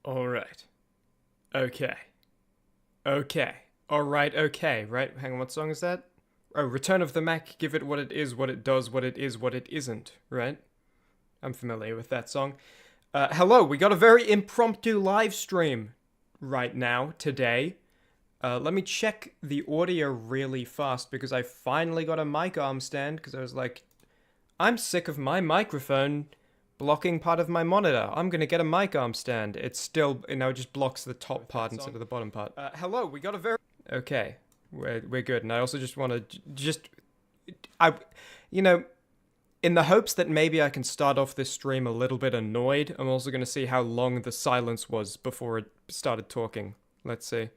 All right. Okay. Okay. All right. Okay. Right. Hang on. What song is that? Oh, Return of the Mac. Give it what it is, what it does, what it is, what it isn't. Right. I'm familiar with that song. Hello. We got a very impromptu live stream right now today. Let me check the audio really fast because I finally got a mic arm stand because I was like, I'm sick of my microphone blocking part of my monitor. I'm gonna get a mic arm stand. It's still, it just blocks the top part instead of the bottom part. Hello, we got a very okay. We're good, and I also just want to I, you know, in the hopes that maybe I can start off this stream a little bit annoyed. I'm also gonna see how long the silence was before it started talking. Let's see.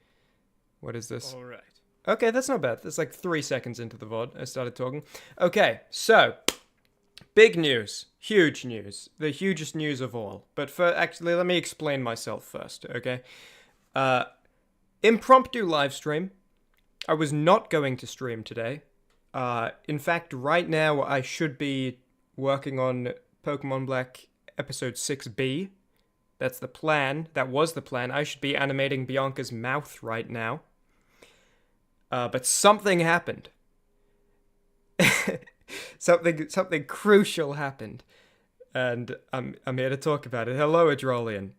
What is this? All right. Okay, that's not bad. That's like 3 seconds into the VOD. I started talking. Okay, so big news, huge news, the hugest news of all. But actually, let me explain myself first, okay? Uh, Impromptu live stream. I was not going to stream today. In fact, right now I should be working on Pokemon Black episode 6B. That's the plan. That was the plan. I should be animating Bianca's mouth right now. But something happened. Something crucial happened, and I'm here to talk about it. Hello, Adrolian.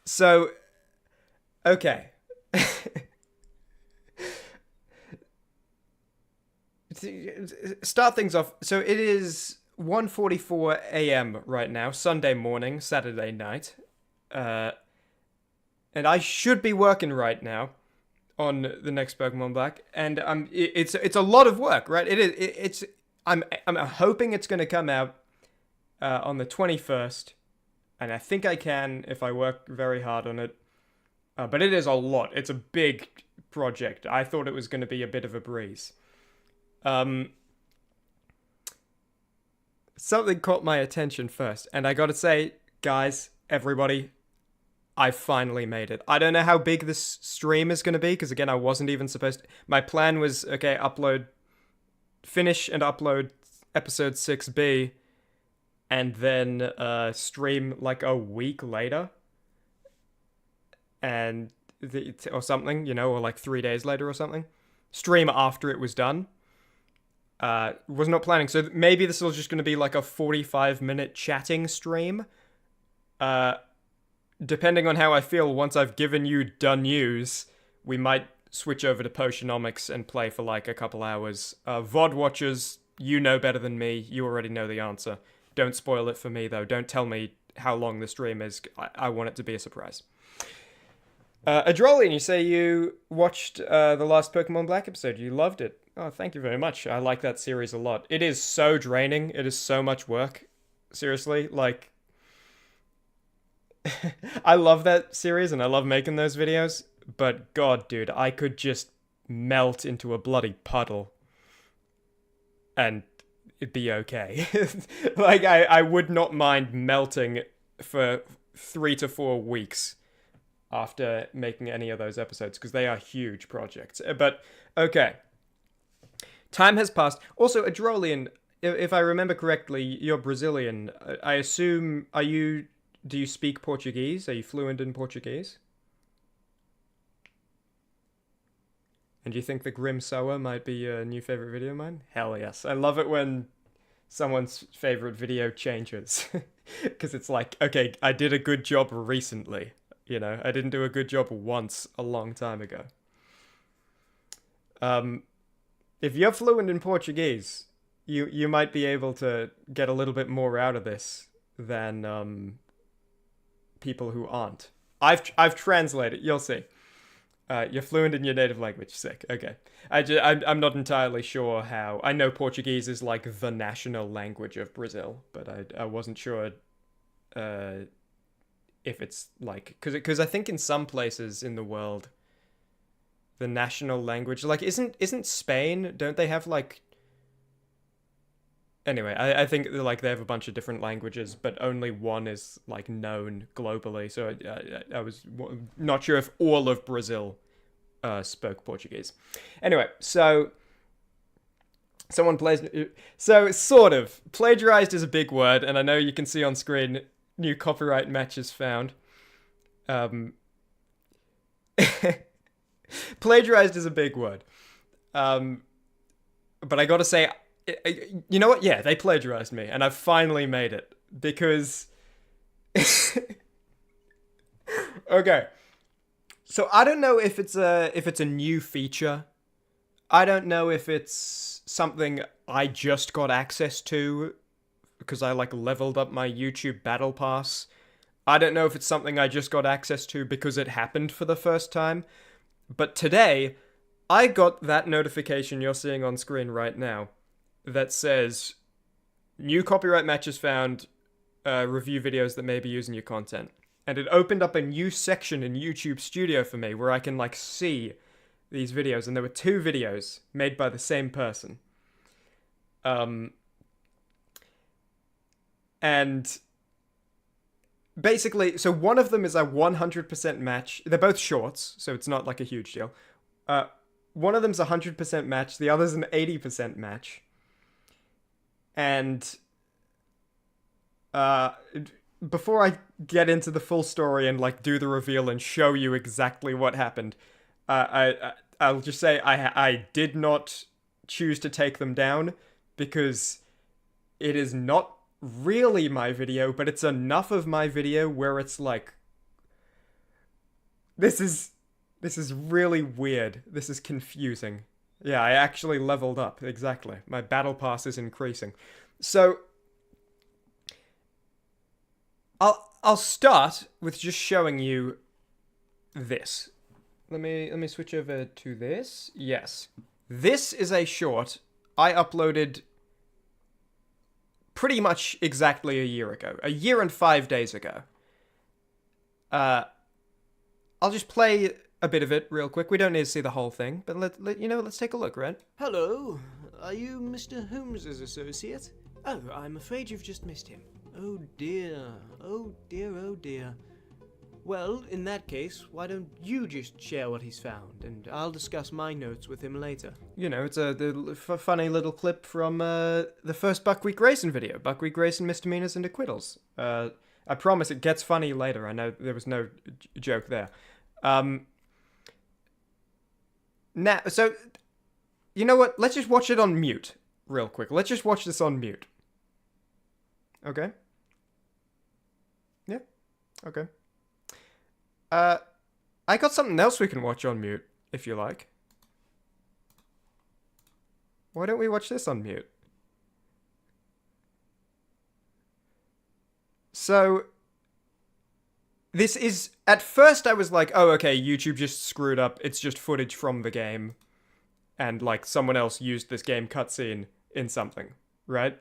So okay. Start things off. So it is 1:44 a.m. right now, Sunday morning, Saturday night. And I should be working right now on the next Pokemon Black, and it's a lot of work, right? I'm hoping it's going to come out on the 21st, and I think I can if I work very hard on it. But it is a lot. It's a big project. I thought it was going to be a bit of a breeze. Something caught my attention first, and I got to say, guys, everybody, I finally made it. I don't know how big this stream is going to be, because again, I wasn't even supposed to. My plan was, okay, finish and upload episode 6B, and then stream like a week later, or something, or like 3 days later or something. Stream after it was done. Was not planning, so maybe this was just going to be like a 45-minute chatting stream. Depending on how I feel once I've given you done news, we might switch over to Potionomics and play for like a couple hours. VOD watchers, you know better than me. You already know the answer. Don't spoil it for me, though. Don't tell me how long the stream is. I want it to be a surprise. Adrolian, you say you watched the last Pokemon Black episode. You loved it. Oh, thank you very much. I like that series a lot. It is so draining. It is so much work. Seriously, like... I love that series and I love making those videos, but god, dude, I could just melt into a bloody puddle and it'd be okay. Like, I would not mind melting for 3 to 4 weeks after making any of those episodes, because they are huge projects. But, okay. Time has passed. Also, Adrolian, if I remember correctly, you're Brazilian. I assume, do you speak Portuguese? Are you fluent in Portuguese? And do you think the Grim Sower might be a new favorite video of mine? Hell yes. I love it when someone's favorite video changes. Because it's like, okay, I did a good job recently. I didn't do a good job once a long time ago. If you're fluent in Portuguese, you might be able to get a little bit more out of this than people who aren't. I've translated. You'll see. You're fluent in your native language. Sick. Okay. I'm not entirely sure how. I know Portuguese is like the national language of Brazil, but I wasn't sure if it's like, because I think in some places in the world, the national language, like, isn't Spain? Don't they have like? Anyway, I think like they have a bunch of different languages, but only one is like known globally. So I was not sure if all of Brazil spoke Portuguese. Anyway, so someone plays. So sort of plagiarized is a big word, and I know you can see on screen New copyright matches found. Um, Plagiarized is a big word. Um, but I gotta say, you know what? Yeah, they plagiarized me, and I've finally made it because. Okay, so I don't know if it's a new feature. I don't know if it's something I just got access to because I like leveled up my YouTube battle pass. I don't know if it's something I just got access to because it happened for the first time. But today, I got that notification you're seeing on screen right now that says new copyright matches found, review videos that may be using your content. And it opened up a new section in YouTube Studio for me where I can like see these videos, and there were two videos made by the same person. Um, and basically, so one of them is a 100% match. They're both shorts, so it's not like a huge deal. Uh, One of them's a 100% match, the other's an 80% match. And uh, before I get into the full story and like do the reveal and show you exactly what happened, I'll just say I did not choose to take them down because it is not really my video, but it's enough of my video where it's like this is really weird. This is confusing. Yeah, I actually leveled up. Exactly. My battle pass is increasing. So I'll start with just showing you this. Let me switch over to this. Yes. This is a short I uploaded pretty much exactly a year ago. A year and 5 days ago. I'll just play a bit of it real quick. We don't need to see the whole thing, but let's take a look, right? Hello, are you Mr. Holmes's associate? Oh, I'm afraid you've just missed him. Oh dear, oh dear, oh dear. Well, in that case, why don't you just share what he's found, and I'll discuss my notes with him later. You know, it's a funny little clip from the first Buckwheat Grayson video. Buckwheat Grayson misdemeanors and acquittals. I promise it gets funny later. I know there was no joke there. Now, so, you know what? Let's just watch it on mute real quick. Let's just watch this on mute. Okay? Yeah? Okay. I got something else we can watch on mute, if you like. Why don't we watch this on mute? So, this is... At first I was like, oh, okay, YouTube just screwed up. It's just footage from the game. And, like, someone else used this game cutscene in something, right?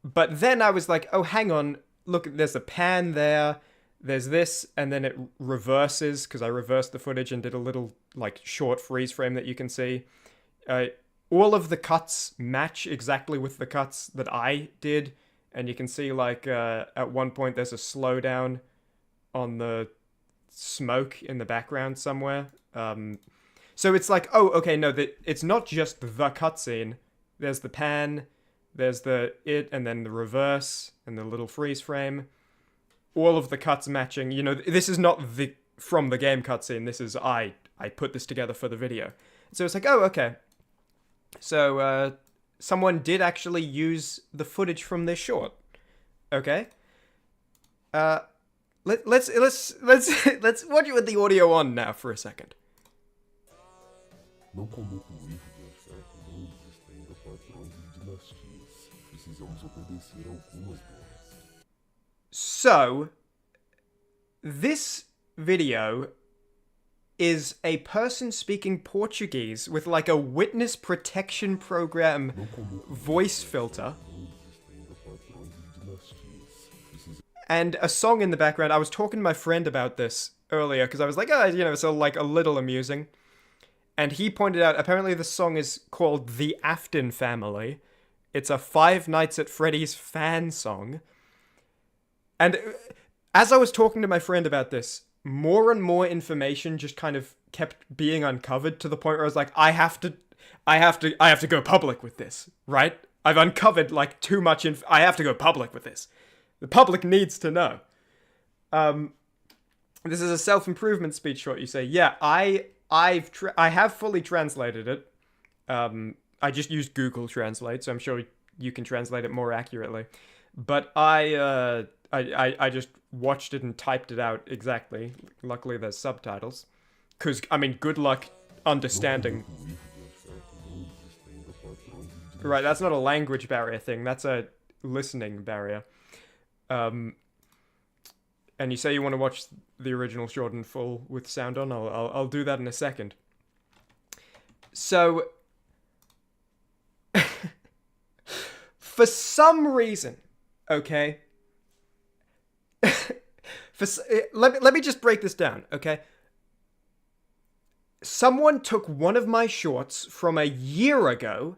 But then I was like, oh, hang on. Look, there's a pan there. There's this, and then it reverses, because I reversed the footage and did a little, like, short freeze frame that you can see. All of the cuts match exactly with the cuts that I did. And you can see, like, at one point there's a slowdown on the smoke in the background somewhere. So it's like, oh, okay, no, it's not just the cutscene. There's the pan, there's and then the reverse, and the little freeze frame. All of the cuts matching. You know, this is not from the game cutscene. This is I put this together for the video. So it's like, oh, okay. So someone did actually use the footage from this short. Okay. Let's watch it with the audio on now for a second. Não como com o erro de achar que não existem ainda patrões e dinastias. Precisamos obedecer a algumas delas. So, this video is a person speaking Portuguese with like a witness protection program voice filter. And a song in the background. I was talking to my friend about this earlier because I was like, it's like a little amusing. And he pointed out, apparently the song is called The Afton Family. It's a Five Nights at Freddy's fan song. And as I was talking to my friend about this, more and more information just kind of kept being uncovered to the point where I was like, I have to go public with this, right? I've uncovered like too much I have to go public with this. The public needs to know. Um, this is a self-improvement speech short. You say, yeah, I have fully translated it. I just used Google Translate, so I'm sure you can translate it more accurately. But I just watched it and typed it out exactly. Luckily, there's subtitles. Because, I mean, good luck understanding. Right, that's not a language barrier thing. That's a listening barrier. And you say you want to watch the original short in full with sound on. I'll do that in a second. So, for some reason, okay. Let me just break this down, okay. Someone took one of my shorts from a year ago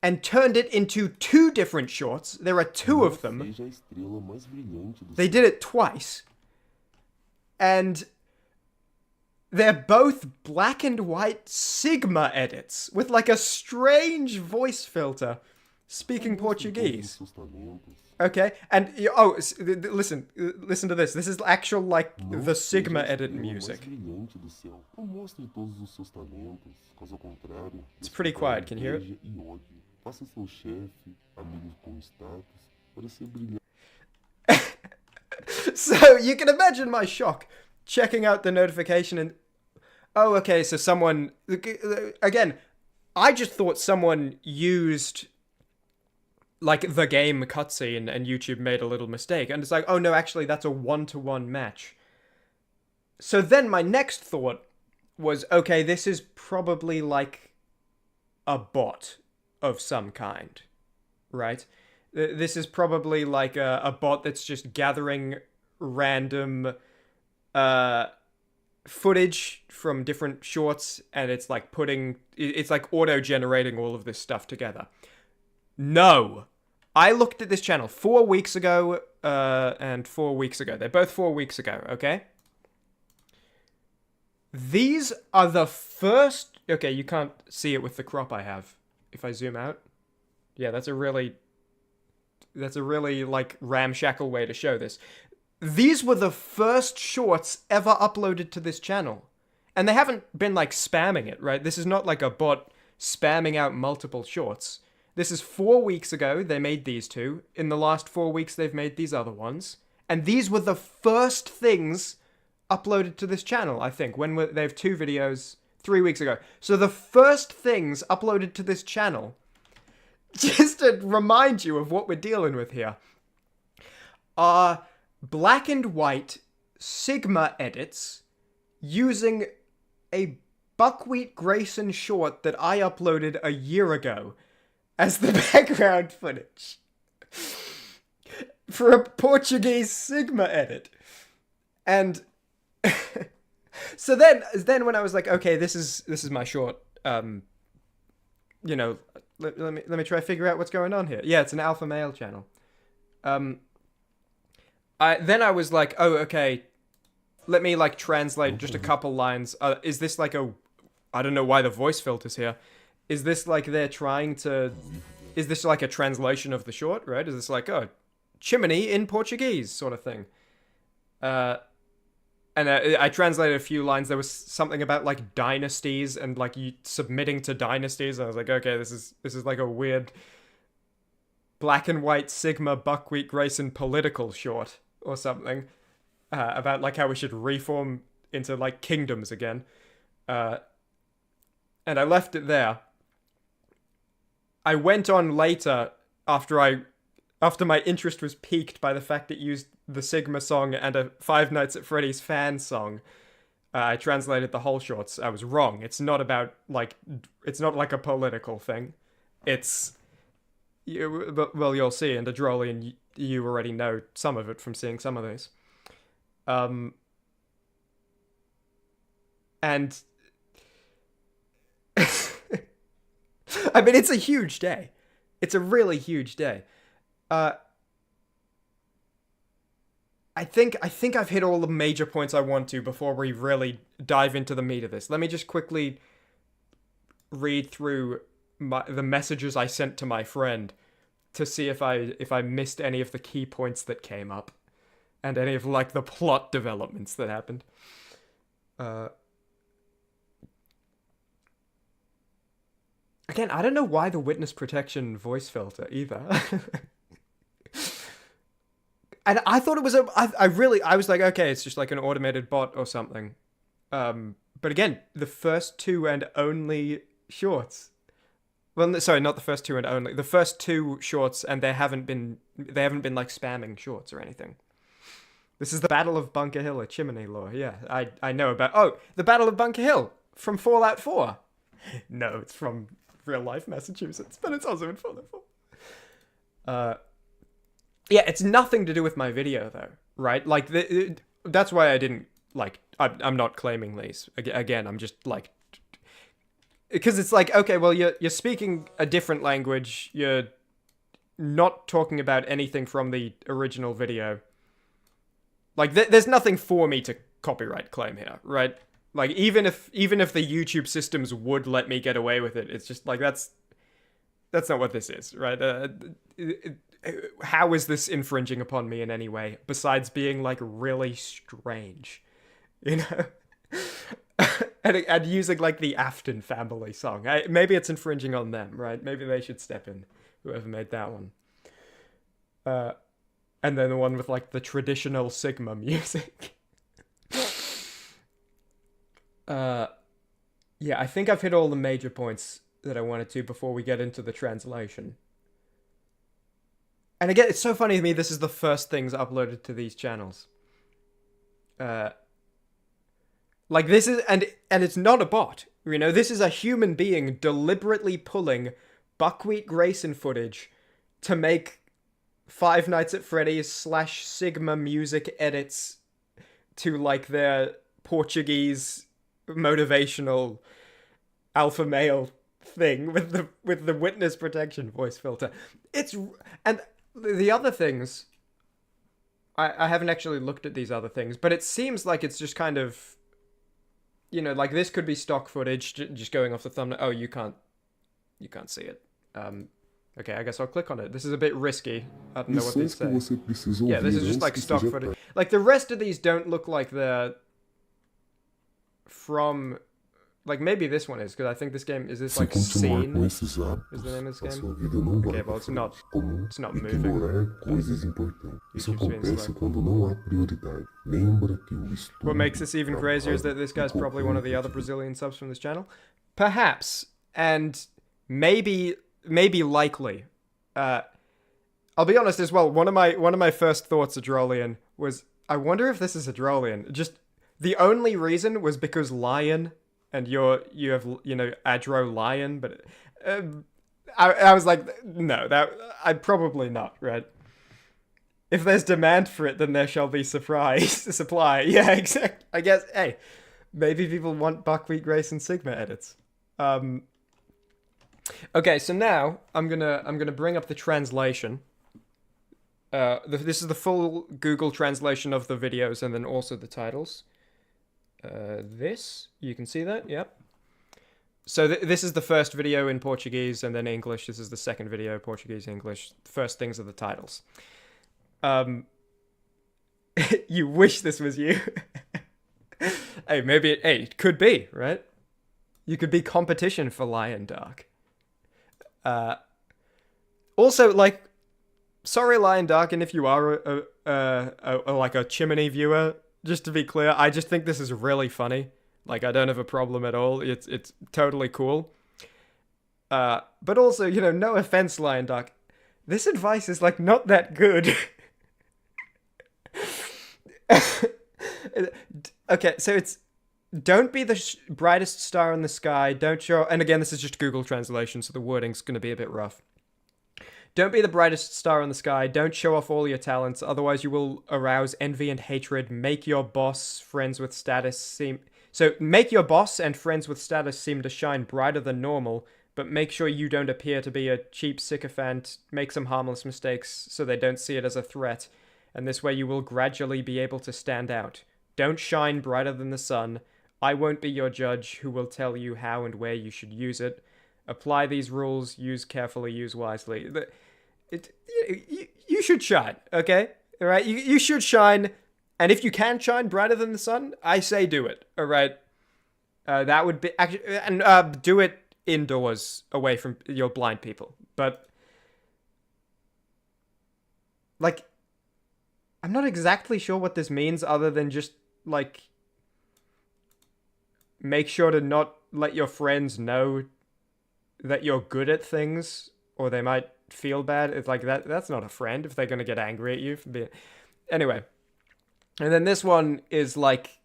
and turned it into two different shorts. There are two of them. They did it twice. And they're both black and white Sigma edits with like a strange voice filter speaking Portuguese. Okay, and listen to this. This is actual like the Sigma edit music. It's pretty quiet. Can you hear it? So you can imagine my shock checking out the notification and oh, okay, so someone again. I just thought someone used like the game cutscene and YouTube made a little mistake. And it's like, oh no, actually that's a 1-to-1 match. So then my next thought was, okay, this is probably like a bot of some kind, right? This is probably like a bot that's just gathering random footage from different shorts and it's like auto-generating all of this stuff together. No. I looked at this channel 4 weeks ago and 4 weeks ago. They're both 4 weeks ago, okay? These are the first... Okay, you can't see it with the crop I have. If I zoom out. Yeah, that's a really, like, ramshackle way to show this. These were the first shorts ever uploaded to this channel. And they haven't been, like, spamming it, right? This is not like a bot spamming out multiple shorts. This is 4 weeks ago, they made these two. In the last 4 weeks, they've made these other ones. And these were the first things uploaded to this channel, I think. They have 2 videos 3 weeks ago. So the first things uploaded to this channel, just to remind you of what we're dealing with here, are black and white Sigma edits using a Buckwheat Grayson short that I uploaded a year ago as the background footage for a Portuguese Sigma edit. And so then when I was like, okay, this is my short, you know, let me try to figure out what's going on here. Yeah, it's an alpha male channel. I was like, oh, okay, let me like translate just a couple lines. Is this like I don't know why the voice filter's here. Is this like they're trying to... Is this like a translation of the short, right? Is this like, oh, Chimmaney in Portuguese sort of thing? And I translated a few lines. There was something about like dynasties and like you submitting to dynasties. And I was like, okay, this is like a weird black and white Sigma Buckwheat Grayson political short or something. About like how we should reform into like kingdoms again. And I left it there. I went on later after my interest was piqued by the fact it used the Sigma song and a Five Nights at Freddy's fan song. I translated the whole shorts. I was wrong. It's not about like it's not like a political thing. It's well, you'll see in the Drolly, and you already know some of it from seeing some of these. And I mean, it's a huge day. It's a really huge day. I think I've hit all the major points I want to before we really dive into the meat of this. Let me just quickly read through the messages I sent to my friend to see if I missed any of the key points that came up. and any of like the plot developments that happened. Again, I don't know why the witness protection voice filter either. And I thought it was I was like, okay, it's just like an automated bot or something. But again, the first two and only shorts. Well, sorry, not the first two and only. The first two shorts, and they haven't been like spamming shorts or anything. This is the Battle of Bunker Hill, a Chimmaney lore. Yeah, I know about. Oh, the Battle of Bunker Hill from Fallout 4. No, it's from real life Massachusetts, but it's also in Fallout 4. Yeah, it's nothing to do with my video though, right? Like that's why I didn't like. I'm not claiming these again. I'm just like, because it's like, okay, well you're speaking a different language. You're not talking about anything from the original video. Like there's nothing for me to copyright claim here, right? Like even if the YouTube systems would let me get away with it, it's just like that's not what this is, right? How is this infringing upon me in any way besides being like really strange, you know? and using like the Afton family song. Maybe it's infringing on them, right? Maybe they should step in, whoever made that one. And then the one with like the traditional Sigma music. Yeah, I think I've hit all the major points that I wanted to before we get into the translation. And again, it's so funny to me, this is the first things uploaded to these channels. Like this is, and it's not a bot, you know, this is a human being deliberately pulling Buckwheat Grayson footage to make Five Nights at Freddy's / Sigma music edits to like their Portuguese motivational alpha male thing with the witness protection voice filter. And the other things, I haven't actually looked at these other things, but it seems like it's just kind of, you know, like this could be stock footage just going off the thumbnail. Oh, you can't see it. Okay, I guess I'll click on it. This is a bit risky. I don't know what these say. Yeah, this is just like stock footage. Like the rest of these don't look like they're from, like maybe this one is, because I think this game is this like Scene is the name of this game. Okay, well it's not moving. What makes this even crazier is that this guy's probably one of the other Brazilian subs from this channel, perhaps, and maybe likely. I'll be honest as well. One of my first thoughts of Drolian was, I wonder if this is a Drolian. Just the only reason was because Lion, and you have, you know, Adro Lion, but I was like, no, that I'd probably not, right? If there's demand for it, then there shall be supply. Yeah, exactly. I guess, hey, maybe people want Buckwheat Grayson Sigma edits. Okay, so now I'm gonna bring up the translation. This is the full Google translation of the videos and then also the titles. This, you can see that, yep. So this is the first video in Portuguese and then English. This is the second video, Portuguese, English. First things are the titles. You wish this was you. Hey, maybe it could be, right? You could be competition for Lion Dark. Also, like, sorry, Lion Dark, and if you are like a Chimmaney viewer, just to be clear, I just think this is really funny. Like, I don't have a problem at all. It's totally cool. But also, you know, no offense, Lion Dark, this advice is like not that good. Okay, so it's, don't be the brightest star in the sky. Don't show... And again, this is just Google translation, so the wording's going to be a bit rough. Don't be the brightest star in the sky. Don't show off all your talents. Otherwise, you will arouse envy and hatred. Make your boss, friends with status seem... So, make your boss and friends with status seem to shine brighter than normal, but make sure you don't appear to be a cheap sycophant. Make some harmless mistakes so they don't see it as a threat. And this way you will gradually be able to stand out. Don't shine brighter than the sun. I won't be your judge who will tell you how and where you should use it. Apply these rules, use carefully, use wisely. You should shine, okay? All right, you should shine, and if you can shine brighter than the sun, I say do it. All right, that would be actually, and do it indoors, away from your blind people. But like, I'm not exactly sure what this means, other than just like make sure to not let your friends know that you're good at things, or they might feel bad. It's like that's not a friend if they're gonna get angry at you for being. Anyway, and then this one is like,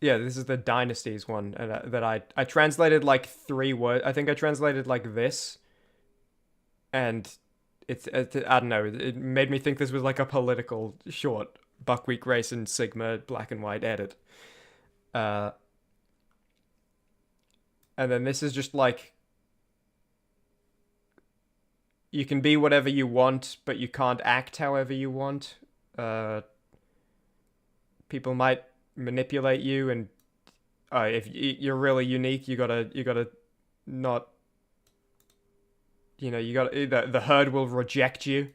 yeah, this is the Dynasties one, and that I translated like 3 words. I think I translated like this, and I don't know. It made me think this was like a political short. Buckwheat Grayson Sigma black and white edit. Uh, and then this is just like, you can be whatever you want, but you can't act however you want. People might manipulate you, and if you're really unique, you gotta not. You gotta the herd will reject you.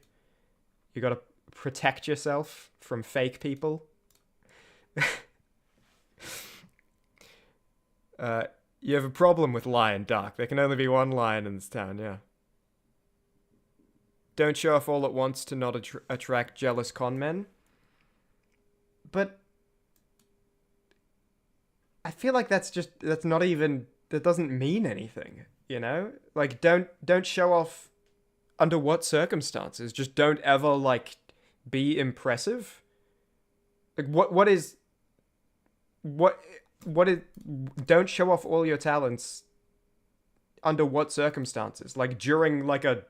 You gotta protect yourself from fake people. You have a problem with lion, Doc. There can only be one lion in this town. Yeah. Don't show off all at once to not attract jealous con men. But I feel like that's not even, that doesn't mean anything, Like, don't show off under what circumstances. Just don't ever like be impressive. Like what is don't show off all your talents under what circumstances? Like during like a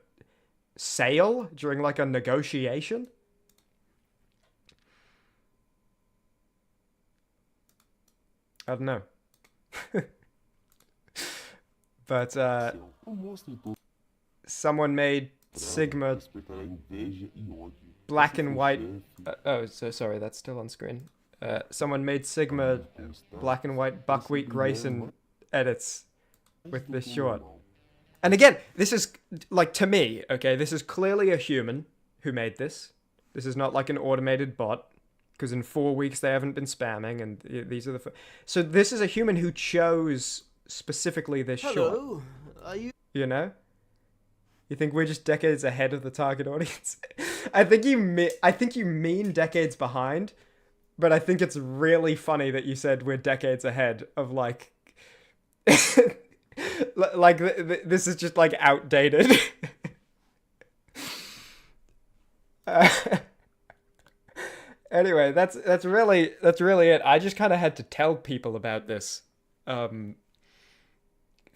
sale, during like a negotiation? I don't know. But Não mostrem todo someone made Sigma despertar inveja e ódio. black and white. Chefe, Oh, so sorry, that's still on screen. Someone made Sigma black and white Buckwheat Grayson edits with this short. And again, this is, like, to me, okay, this is clearly a human who made this. This is not like an automated bot, because in 4 weeks they haven't been spamming, and these are the... So this is a human who chose specifically this short. Hello, are you? You know? You think we're just decades ahead of the target audience? I think you mean decades behind, but I think it's really funny that you said we're decades ahead of, like... like, this is just, like, outdated. Anyway, that's really it. I just kind of had to tell people about this. I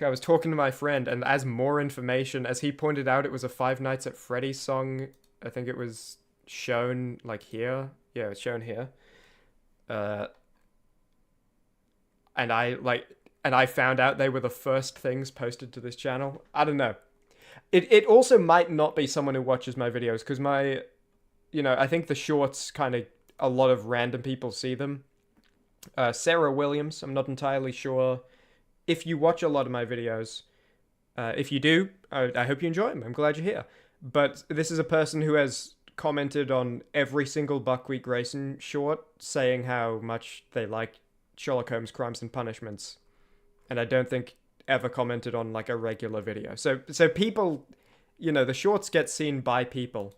was talking to my friend, and as more information, as he pointed out, it was a Five Nights at Freddy's song. I think it was shown, like, here. Yeah, it's shown here. And I found out they were the first things posted to this channel. I don't know. It also might not be someone who watches my videos, because I think the shorts kind of, a lot of random people see them. Sarah Williams, I'm not entirely sure if you watch a lot of my videos. If you do, I hope you enjoy them. I'm glad you're here. But this is a person who has commented on every single Buckwheat Grayson short, saying how much they like Sherlock Holmes Crimes and Punishments. And I don't think ever commented on, like, a regular video. So people, the shorts get seen by people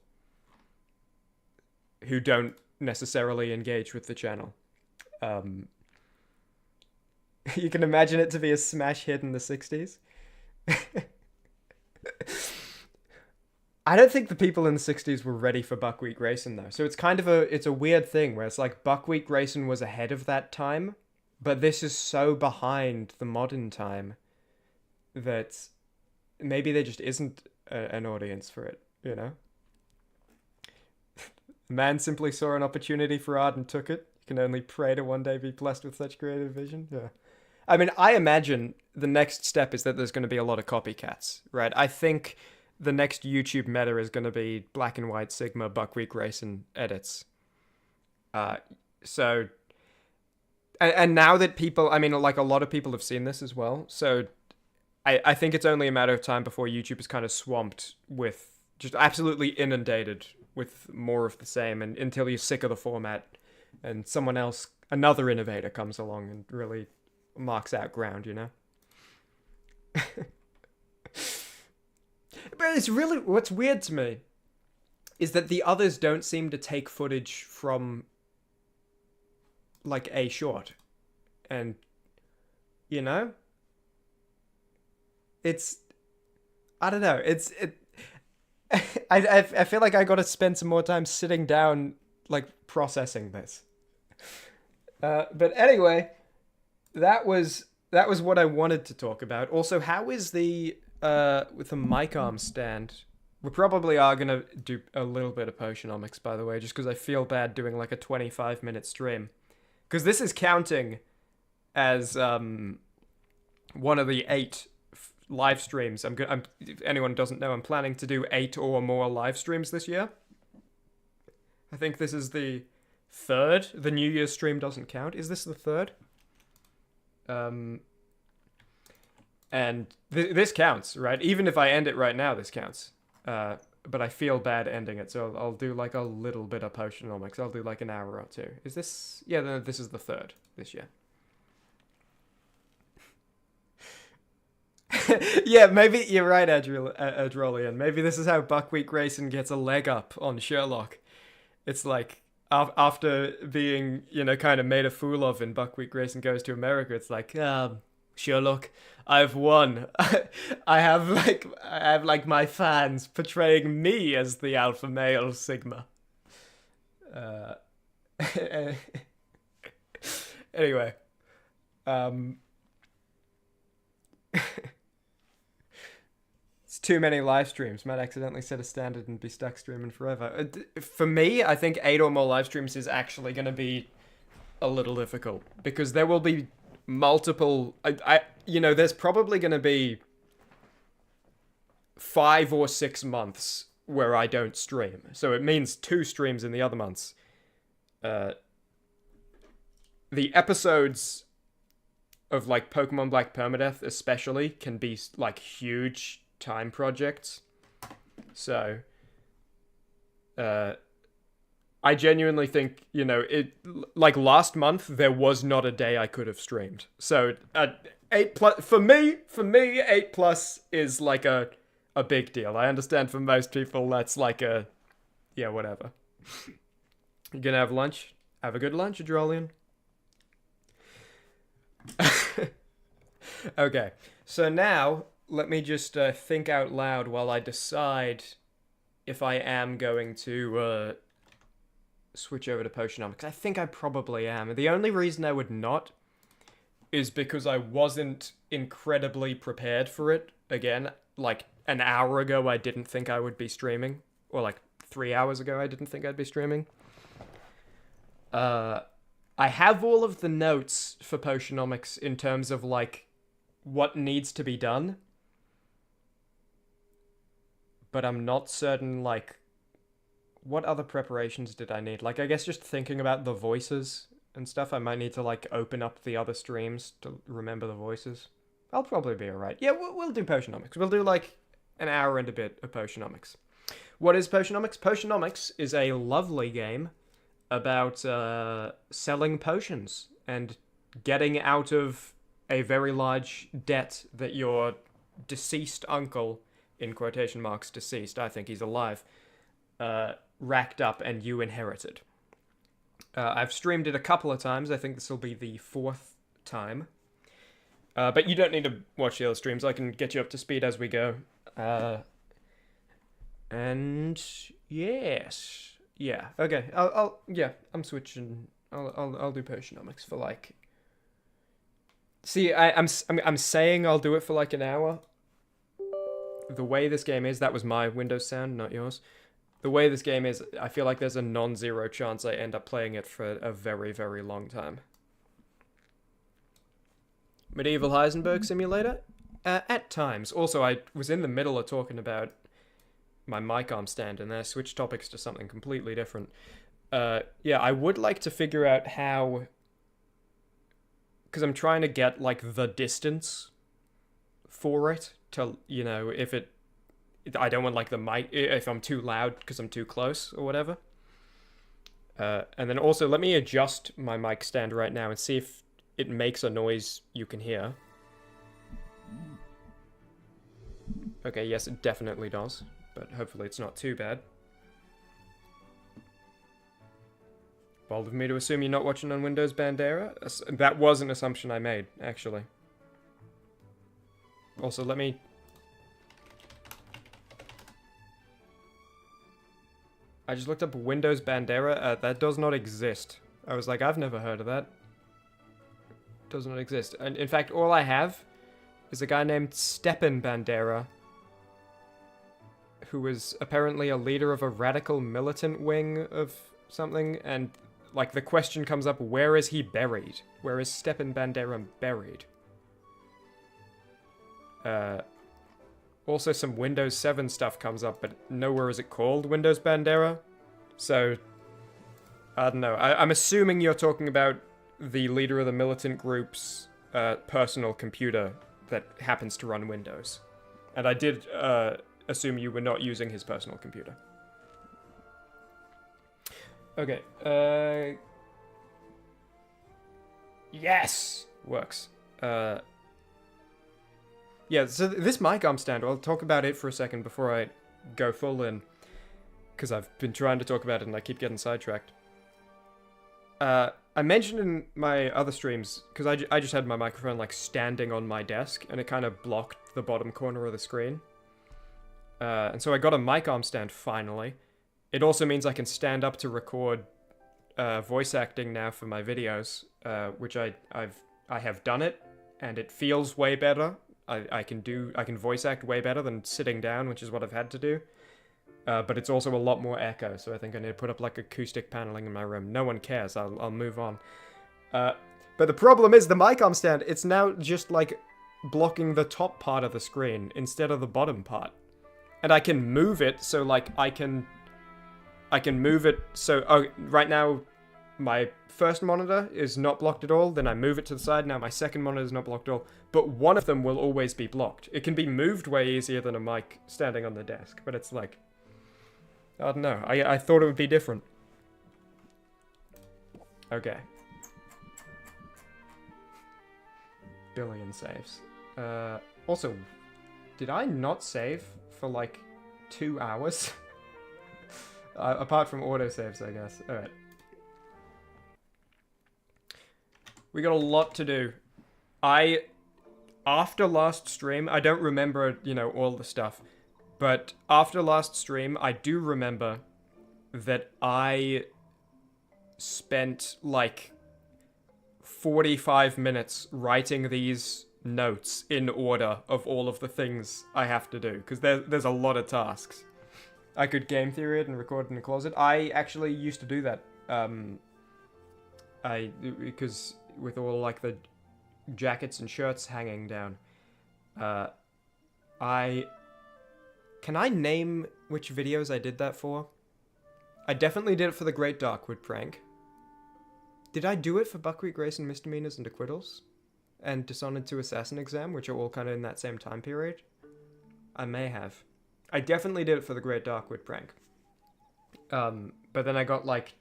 who don't necessarily engage with the channel. You can imagine it to be a smash hit in the 60s. I don't think the people in the 60s were ready for Buckwheat Grayson, though. So it's kind of it's a weird thing where it's like Buckwheat Grayson was ahead of that time, but this is so behind the modern time that maybe there just isn't an audience for it, Man simply saw an opportunity for art and took it. You can only pray to one day be blessed with such creative vision. Yeah. I mean, I imagine the next step is that there's going to be a lot of copycats, right? I think the next YouTube meta is going to be black and white Sigma Buckwheat Grayson edits. So, and now that people, I mean, like, a lot of people have seen this as well. So I think it's only a matter of time before YouTube is kind of swamped with, just absolutely inundated with more of the same, and until you're sick of the format, and someone else, another innovator, comes along and really marks out ground, you know. But it's really, what's weird to me is that the others don't seem to take footage from like a short, and you know, it's, I don't know, I feel like I got to spend some more time sitting down, like processing this. But anyway, that was what I wanted to talk about. Also, how is the with the mic arm stand? We probably are gonna do a little bit of Potionomics, by the way, just because I feel bad doing like a 25-minute stream, because this is counting as one of the 8 live streams. If anyone doesn't know, I'm planning to do 8 or more live streams this year. I think this is the 3rd. The New Year's stream doesn't count. Is this the 3rd? And this counts, right? Even if I end it right now, this counts. But I feel bad ending it, so I'll do like a little bit of Potionomics. I'll do like an hour or two. Is this? Yeah, no, this is the 3rd this year. Yeah, maybe you're right, Adrolian. Maybe this is how Buckwheat Grayson gets a leg up on Sherlock. It's like, after being, kind of made a fool of in Buckwheat Grayson Goes to America, it's like, Sherlock, I've won. I have like my fans portraying me as the alpha male Sigma. Anyway, it's too many live streams. Might accidentally set a standard and be stuck streaming forever. For me, I think 8 or more live streams is actually going to be a little difficult, because there will be multiple. There's probably going to be 5 or 6 months where I don't stream. So it means 2 streams in the other months. The episodes of like Pokemon Black Permadeath especially can be like huge time projects. So I genuinely think, it, like last month there was not a day I could have streamed. So 8+ for me 8+ is like a big deal. I understand for most people that's like a, yeah, whatever. You gonna have lunch? Have a good lunch, Adrolian. Okay, so now let me just think out loud while I decide if I am going to switch over to Potionomics. I think I probably am. The only reason I would not is because I wasn't incredibly prepared for it. Again, like an hour ago I didn't think I would be streaming, or like 3 hours ago I didn't think I'd be streaming. I have all of the notes for Potionomics in terms of like what needs to be done, but I'm not certain like what other preparations did I need. Like, I guess just thinking about the voices and stuff, I might need to like open up the other streams to remember the voices. I'll probably be alright. Yeah, we'll do Potionomics. We'll do like an hour and a bit of Potionomics. What is Potionomics? Potionomics is a lovely game about selling potions and getting out of a very large debt that your deceased uncle, in quotation marks deceased, I think he's alive, racked up and you inherited. I've streamed it a couple of times. I think this will be the 4th time. But you don't need to watch the other streams. I can get you up to speed as we go. And yes. Yeah, okay. I'm switching. I'll do Potionomics for like. See, I'm saying I'll do it for like an hour. The way this game is, that was my Windows sound, not yours. The way this game is, I feel like there's a non-zero chance I end up playing it for a very, very long time. Medieval Heisenberg Simulator? At times. Also, I was in the middle of talking about my mic arm stand, and then I switched topics to something completely different. Yeah, I would like to figure out how, because I'm trying to get like the distance for it to, if it I don't want like the mic if I'm too loud because I'm too close or whatever. And then also let me adjust my mic stand right now and see if it makes a noise you can hear. Okay, yes, it definitely does, but hopefully it's not too bad. Bold of me to assume you're not watching on Windows Bandera. That was an assumption I made, actually. Also, let me... I just looked up Windows Bandera. That does not exist. I was like, I've never heard of that. Does not exist. And in fact, all I have is a guy named Stepan Bandera, who was apparently a leader of a radical militant wing of something, and like the question comes up, where is he buried? Where is Stepan Bandera buried? Also some Windows 7 stuff comes up, but nowhere is it called Windows Bandera. So, I don't know. I'm assuming you're talking about the leader of the militant group's personal computer that happens to run Windows. And I did assume you were not using his personal computer. Okay. Yes! Works. Yeah, so this mic arm stand, I'll talk about it for a second before I go full in. Because I've been trying to talk about it and I keep getting sidetracked. I mentioned in my other streams, because I just had my microphone like standing on my desk and it kind of blocked the bottom corner of the screen. And so I got a mic arm stand finally. It also means I can stand up to record voice acting now for my videos, which I have done it, and it feels way better. I can voice act way better than sitting down, which is what I've had to do. But it's also a lot more echo, so I think I need to put up like acoustic paneling in my room. No one cares. I'll move on. But the problem is the mic arm stand. It's now just like blocking the top part of the screen instead of the bottom part, and I can move it so like I can move it so right now my first monitor is not blocked at all, then I move it to the side, now my second monitor is not blocked at all, but one of them will always be blocked. It can be moved way easier than a mic standing on the desk, but it's like, I don't know, I thought it would be different. Okay. Billion saves. Also, did I not save for like 2 hours? Apart from autosaves, I guess. Alright. We got a lot to do. After last stream, I don't remember, all the stuff. But after last stream, I do remember that I spent like 45 minutes writing these notes in order of all of the things I have to do. Because there's a lot of tasks. I could game theory it and record it in the closet. I actually used to do that. Because with all like the jackets and shirts hanging down, can I name which videos I did that for? I definitely did it for the Great Darkwood prank. Did I do it for Buckwheat Grace and Misdemeanors and Acquittals? And Dishonored 2 Assassin Exam, which are all kind of in that same time period? I may have. I definitely did it for the Great Darkwood prank. But then I got like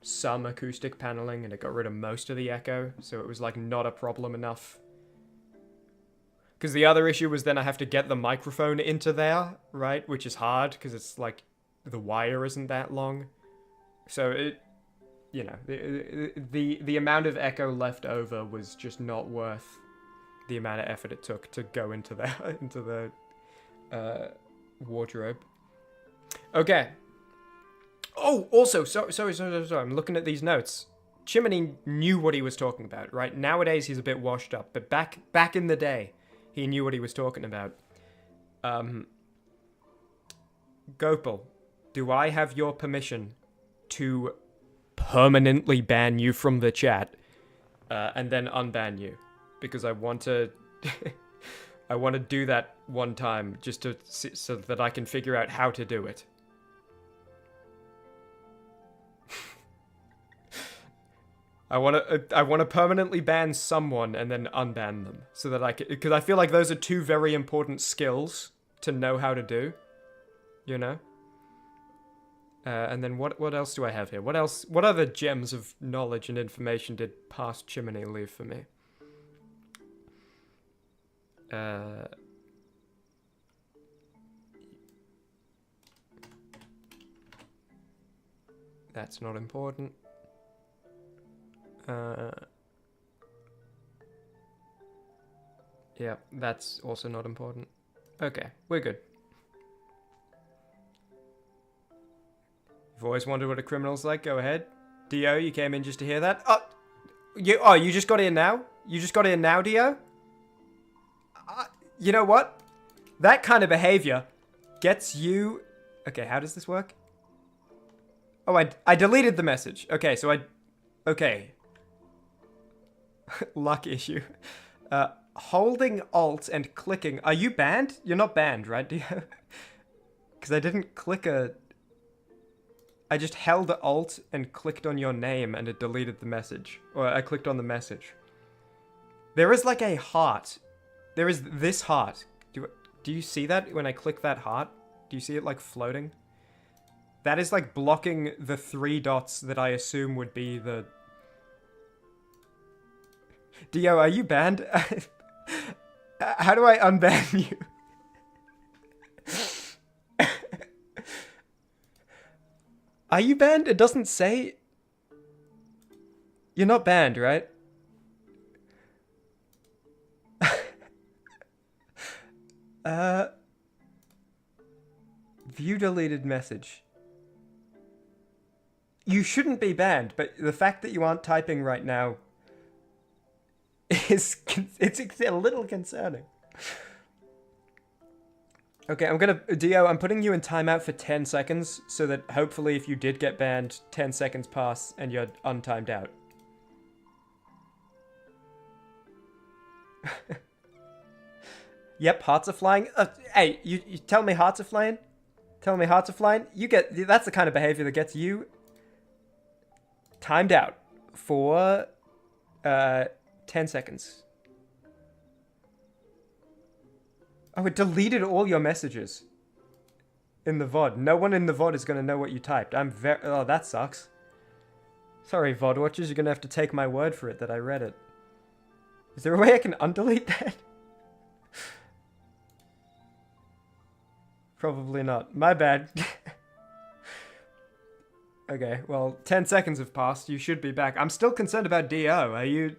some acoustic paneling and it got rid of most of the echo, so it was like not a problem enough. Because the other issue was then I have to get the microphone into there, right? Which is hard because it's like the wire isn't that long. So it, the amount of echo left over was just not worth the amount of effort it took to go into the wardrobe. Okay. Oh, also, sorry. I'm looking at these notes. Chimmaney knew what he was talking about, right? Nowadays he's a bit washed up, but back in the day, he knew what he was talking about. Gopal, do I have your permission to permanently ban you from the chat, and then unban you? Because I want to... I want to do that one time, just so that I can figure out how to do it. I want to permanently ban someone and then unban them, so that I can, because I feel like those are two very important skills to know how to do. you know? And then what else do I have here? What other gems of knowledge and information did past Chimmaney leave for me? That's not important. Yeah, that's also not important. Okay, we're good. You've always wondered what a criminal's like? Go ahead. Dio, you came in just to hear that? You just got in now? You just got in now, Dio? You know what? That kind of behavior gets you... Okay, how does this work? Oh, I deleted the message. Okay, so Okay. Luck issue. Holding Alt and clicking... Are you banned? You're not banned, right, Dio? Because I didn't click a... I just held Alt and clicked on your name and it deleted the message. Or I clicked on the message. There is like a heart. There is this heart. Do you see that when I click that heart? Do you see it like floating? That is like blocking the 3 dots that I assume would be the... Dio, are you banned? How do I unban you? Are you banned? It doesn't say... You're not banned, right? View deleted message. You shouldn't be banned, but the fact that you aren't typing right now it's a little concerning. Okay, Dio, I'm putting you in timeout for 10 seconds so that hopefully if you did get banned, 10 seconds pass and you're untimed out. Yep, hearts are flying. Hey, you tell me hearts are flying? Tell me hearts are flying? That's the kind of behavior that gets you timed out for 10 seconds. Oh, it deleted all your messages in the VOD. No one in the VOD is going to know what you typed. Oh, that sucks. Sorry, VOD watchers, you're going to have to take my word for it that I read it. Is there a way I can undelete that? Probably not. My bad. Okay, well, 10 seconds have passed. You should be back. I'm still concerned about Dio. Are you...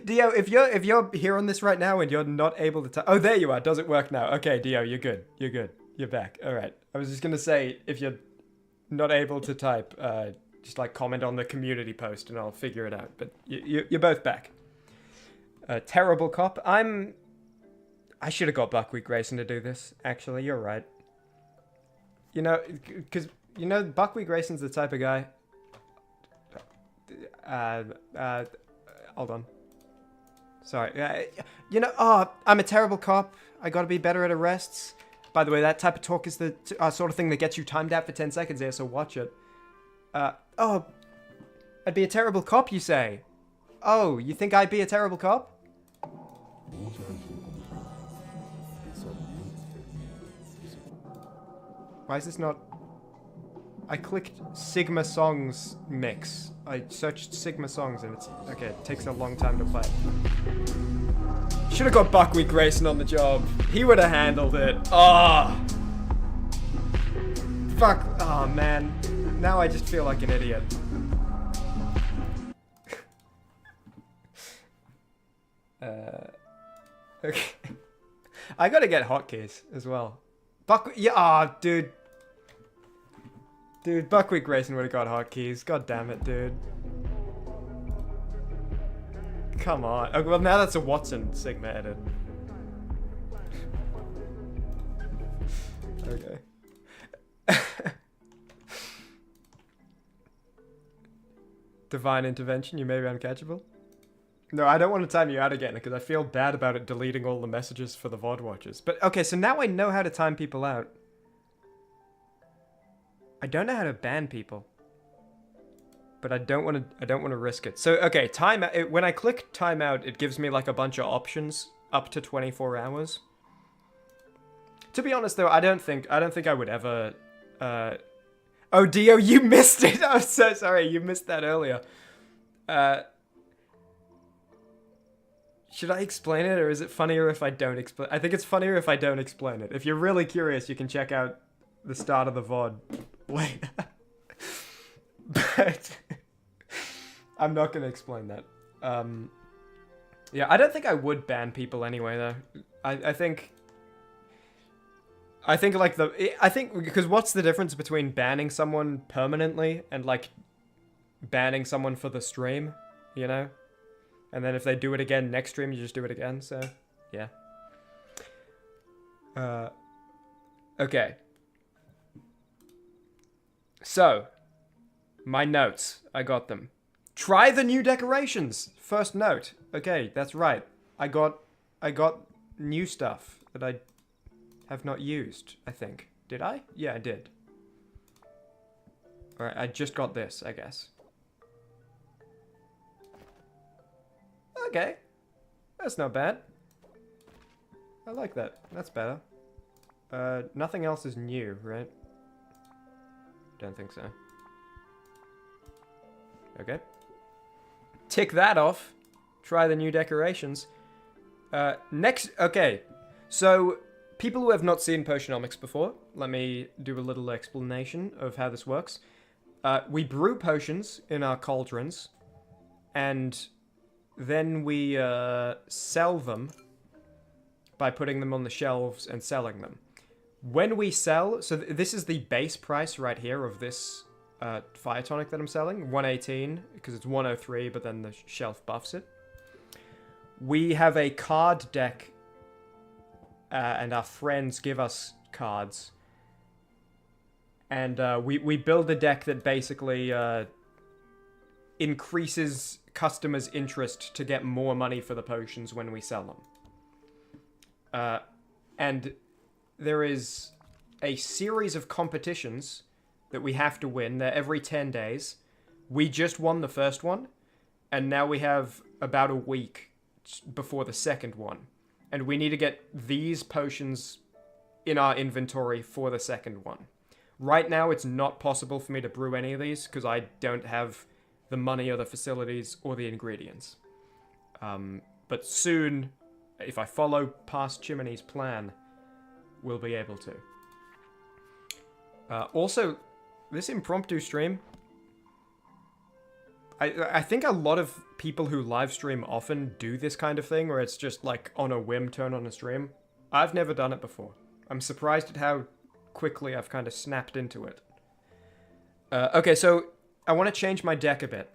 Dio, if you're here on this right now and you're not able to type... Oh, there you are. Does it work now? Okay, Dio, you're good. You're good. You're back. All right. I was just going to say, if you're not able to type, just like comment on the community post and I'll figure it out. But you're both back. Terrible cop. I should have got Buckwheat Grayson to do this. Actually, you're right. You know, because, you know, Buckwheat Grayson's the type of guy... hold on. Sorry. You know, I'm a terrible cop. I gotta be better at arrests. By the way, that type of talk is the sort of thing that gets you timed out for 10 seconds here, so watch it. I'd be a terrible cop, you say? Oh, you think I'd be a terrible cop? Why is this not... I clicked Sigma Songs Mix. I searched Sigma Songs and it's... Okay, it takes a long time to play. Should've got Buckwheat Grayson on the job. He would've handled it. Oh! Fuck. Oh, man. Now I just feel like an idiot. Okay. I gotta get hotkeys as well. Yeah, dude. Dude, Buckwheat Grayson would have got hotkeys. God damn it, dude. Come on. Okay, well, now that's a Watson Sigma edit. Okay. Divine intervention, you may be uncatchable. No, I don't want to time you out again because I feel bad about it deleting all the messages for the VOD watchers. But okay, so now I know how to time people out. I don't know how to ban people. But I don't want to risk it. So okay, when I click timeout, it gives me like a bunch of options up to 24 hours. To be honest, though, I don't think I would ever. Oh, Dio, you missed it. I'm so sorry. You missed that earlier. Should I explain it, or is it funnier if I don't explain? I think it's funnier if I don't explain it. If you're really curious, you can check out the start of the VOD later. But I'm not going to explain that. Yeah, I don't think I would ban people anyway, though. I think like I think because what's the difference between banning someone permanently and like banning someone for the stream, you know? And then if they do it again next stream, you just do it again. So, yeah. Okay. So, my notes. I got them. Try the new decorations. First note. Okay, that's right. I got new stuff that I have not used, I think. Did I? Yeah, I did. Alright, I just got this, I guess. Okay. That's not bad. I like that. That's better. Nothing else is new, right? Don't think so. Okay. Tick that off. Try the new decorations. Next, okay. So, people who have not seen Potionomics before, let me do a little explanation of how this works. We brew potions in our cauldrons, and then we sell them by putting them on the shelves and selling them. When we sell, so this is the base price right here of this fire tonic that I'm selling, 118, because it's 103, but then the shelf buffs it. We have a card deck, and our friends give us cards. And we build a deck that basically increases customers' interest to get more money for the potions when we sell them. And there is a series of competitions that we have to win. They're every 10 days. We just won the first one, and now we have about a week before the second one. And we need to get these potions in our inventory for the second one. Right now, it's not possible for me to brew any of these because I don't have the money or the facilities or the ingredients. But soon, if I follow past Chimmaney's plan, we'll be able to. Also, this impromptu stream, I think a lot of people who live stream often do this kind of thing where it's just like on a whim turn on a stream. I've never done it before. I'm surprised at how quickly I've kind of snapped into it. Okay, so I want to change my deck a bit.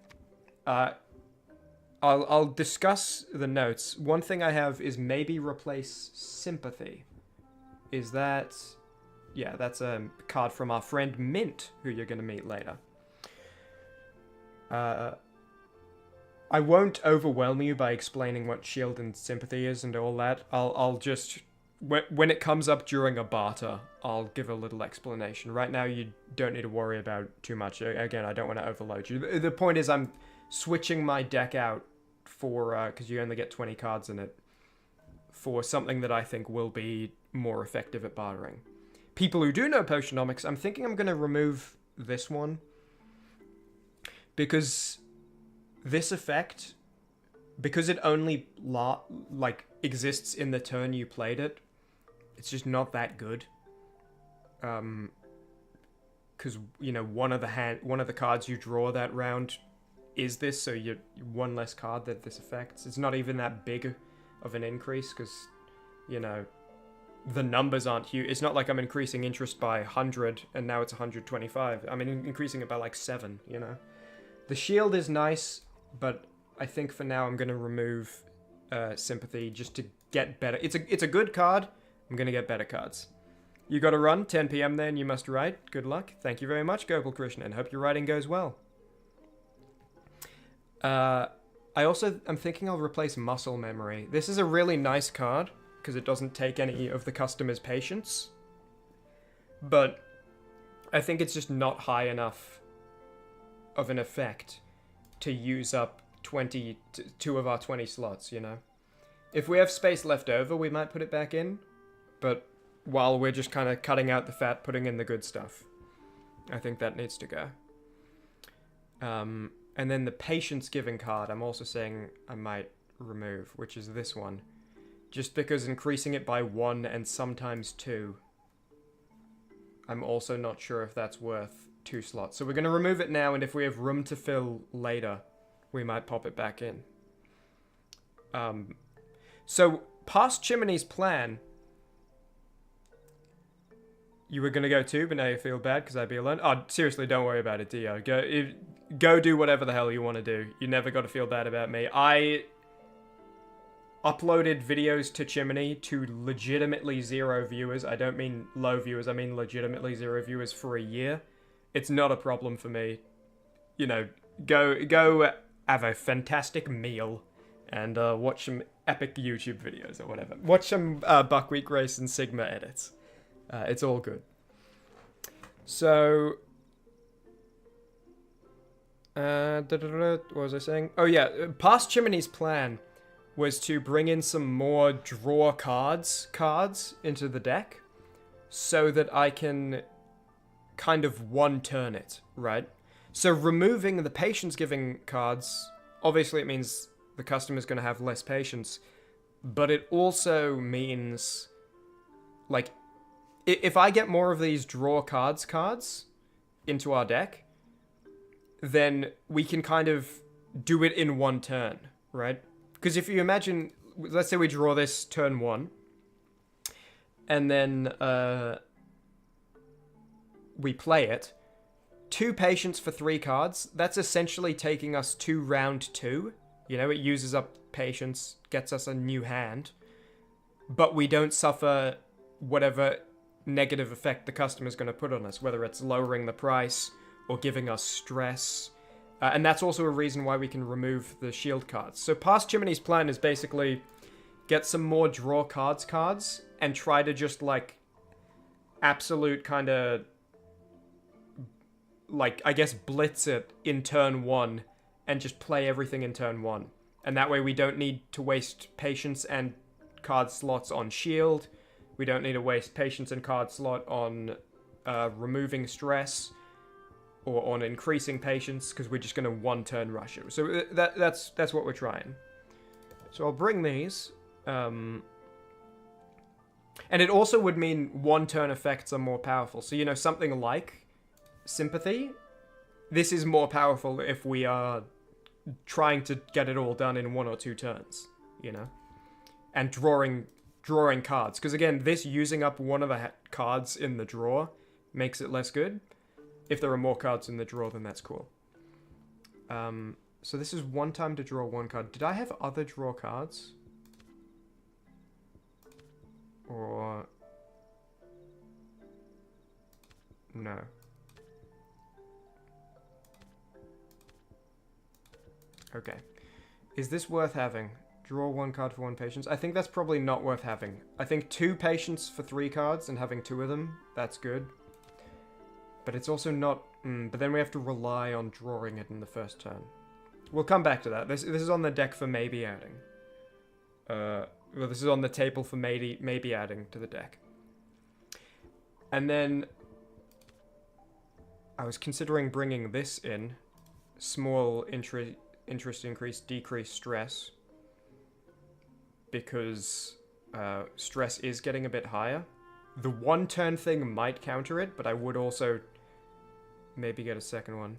I'll discuss the notes. One thing I have is maybe replace sympathy. Is that... Yeah, that's a card from our friend Mint, who you're going to meet later. I won't overwhelm you by explaining what shield and sympathy is and all that. I'll just... When it comes up during a barter, I'll give a little explanation. Right now, you don't need to worry about too much. Again, I don't want to overload you. The point is I'm switching my deck out for... because you only get 20 cards in it. For something that I think will be more effective at bartering. People who do know Potionomics, I'm thinking I'm going to remove this one. Because this effect, because it only exists in the turn you played it, it's just not that good. Because you know one of the cards you draw that round is this, so you're one less card that this affects. It's not even that big of an increase because you know the numbers aren't huge. It's not like I'm increasing interest by 100 and now it's 125. I'm increasing it by like 7. You know, the shield is nice, but I think for now I'm going to remove sympathy just to get better. It's a good card. I'm going to get better cards. You got to run 10 p.m. then. You must write. Good luck. Thank you very much, Gopal Krishna, and hope your writing goes well. I'm thinking I'll replace muscle memory. This is a really nice card because it doesn't take any of the customer's patience. But I think it's just not high enough of an effect to use up 2 of our 20 slots, you know? If we have space left over, we might put it back in, but while we're just kind of cutting out the fat, putting in the good stuff. I think that needs to go. And then the patience giving card, I'm also saying I might remove, which is this one. Just because increasing it by 1 and sometimes 2, I'm also not sure if that's worth 2 slots. So we're going to remove it now, and if we have room to fill later, we might pop it back in. So past Chimmaney's plan, you were going to go too, but now you feel bad because I'd be alone. Oh, seriously, don't worry about it, Dio. Go do whatever the hell you want to do. You never got to feel bad about me. I uploaded videos to Chimmaney to legitimately 0 viewers. I don't mean low viewers. I mean legitimately 0 viewers for a year. It's not a problem for me. You know, go have a fantastic meal and watch some epic YouTube videos or whatever. Watch some Buckwheat Grace and Sigma edits. It's all good. So, what was I saying? Oh yeah, past Chimmaney's plan was to bring in some more draw cards into the deck so that I can kind of one-turn it, right? So removing the patience-giving cards, obviously it means the customer's going to have less patience, but it also means, like, if I get more of these draw cards into our deck, then we can kind of do it in one turn, right? Because if you imagine, let's say we draw this turn 1, and then we play it, 2 patience for 3 cards, that's essentially taking us to round 2. You know, it uses up patience, gets us a new hand, but we don't suffer whatever negative effect the customer's going to put on us, whether it's lowering the price or giving us stress. And that's also a reason why we can remove the shield cards. So past Chimmaney's plan is basically get some more draw cards and try to just, like, absolute kind of, like, I guess blitz it in turn 1 and just play everything in turn 1. And that way we don't need to waste patience and card slots on shield. We don't need to waste patience and card slot on removing stress or on increasing patience, because we're just going to one-turn rush it. So that's what we're trying. So I'll bring these. And it also would mean one-turn effects are more powerful. So, you know, something like Sympathy, this is more powerful if we are trying to get it all done in 1 or 2 turns, you know? And drawing cards. Because, again, this using up one of the cards in the draw makes it less good. If there are more cards in the draw, then that's cool. So this is 1 time to draw 1 card. Did I have other draw cards? Or... no. Okay. Is this worth having? Draw 1 card for 1 patience. I think that's probably not worth having. I think 2 patience for 3 cards and having 2 of them, that's good. But it's also not... but then we have to rely on drawing it in the first turn. We'll come back to that. This is on the deck for maybe adding. Well, this is on the table for maybe adding to the deck. And then... I was considering bringing this in. Small interest increase, decrease stress. Because stress is getting a bit higher. The 1-turn thing might counter it, but I would also maybe get a second one.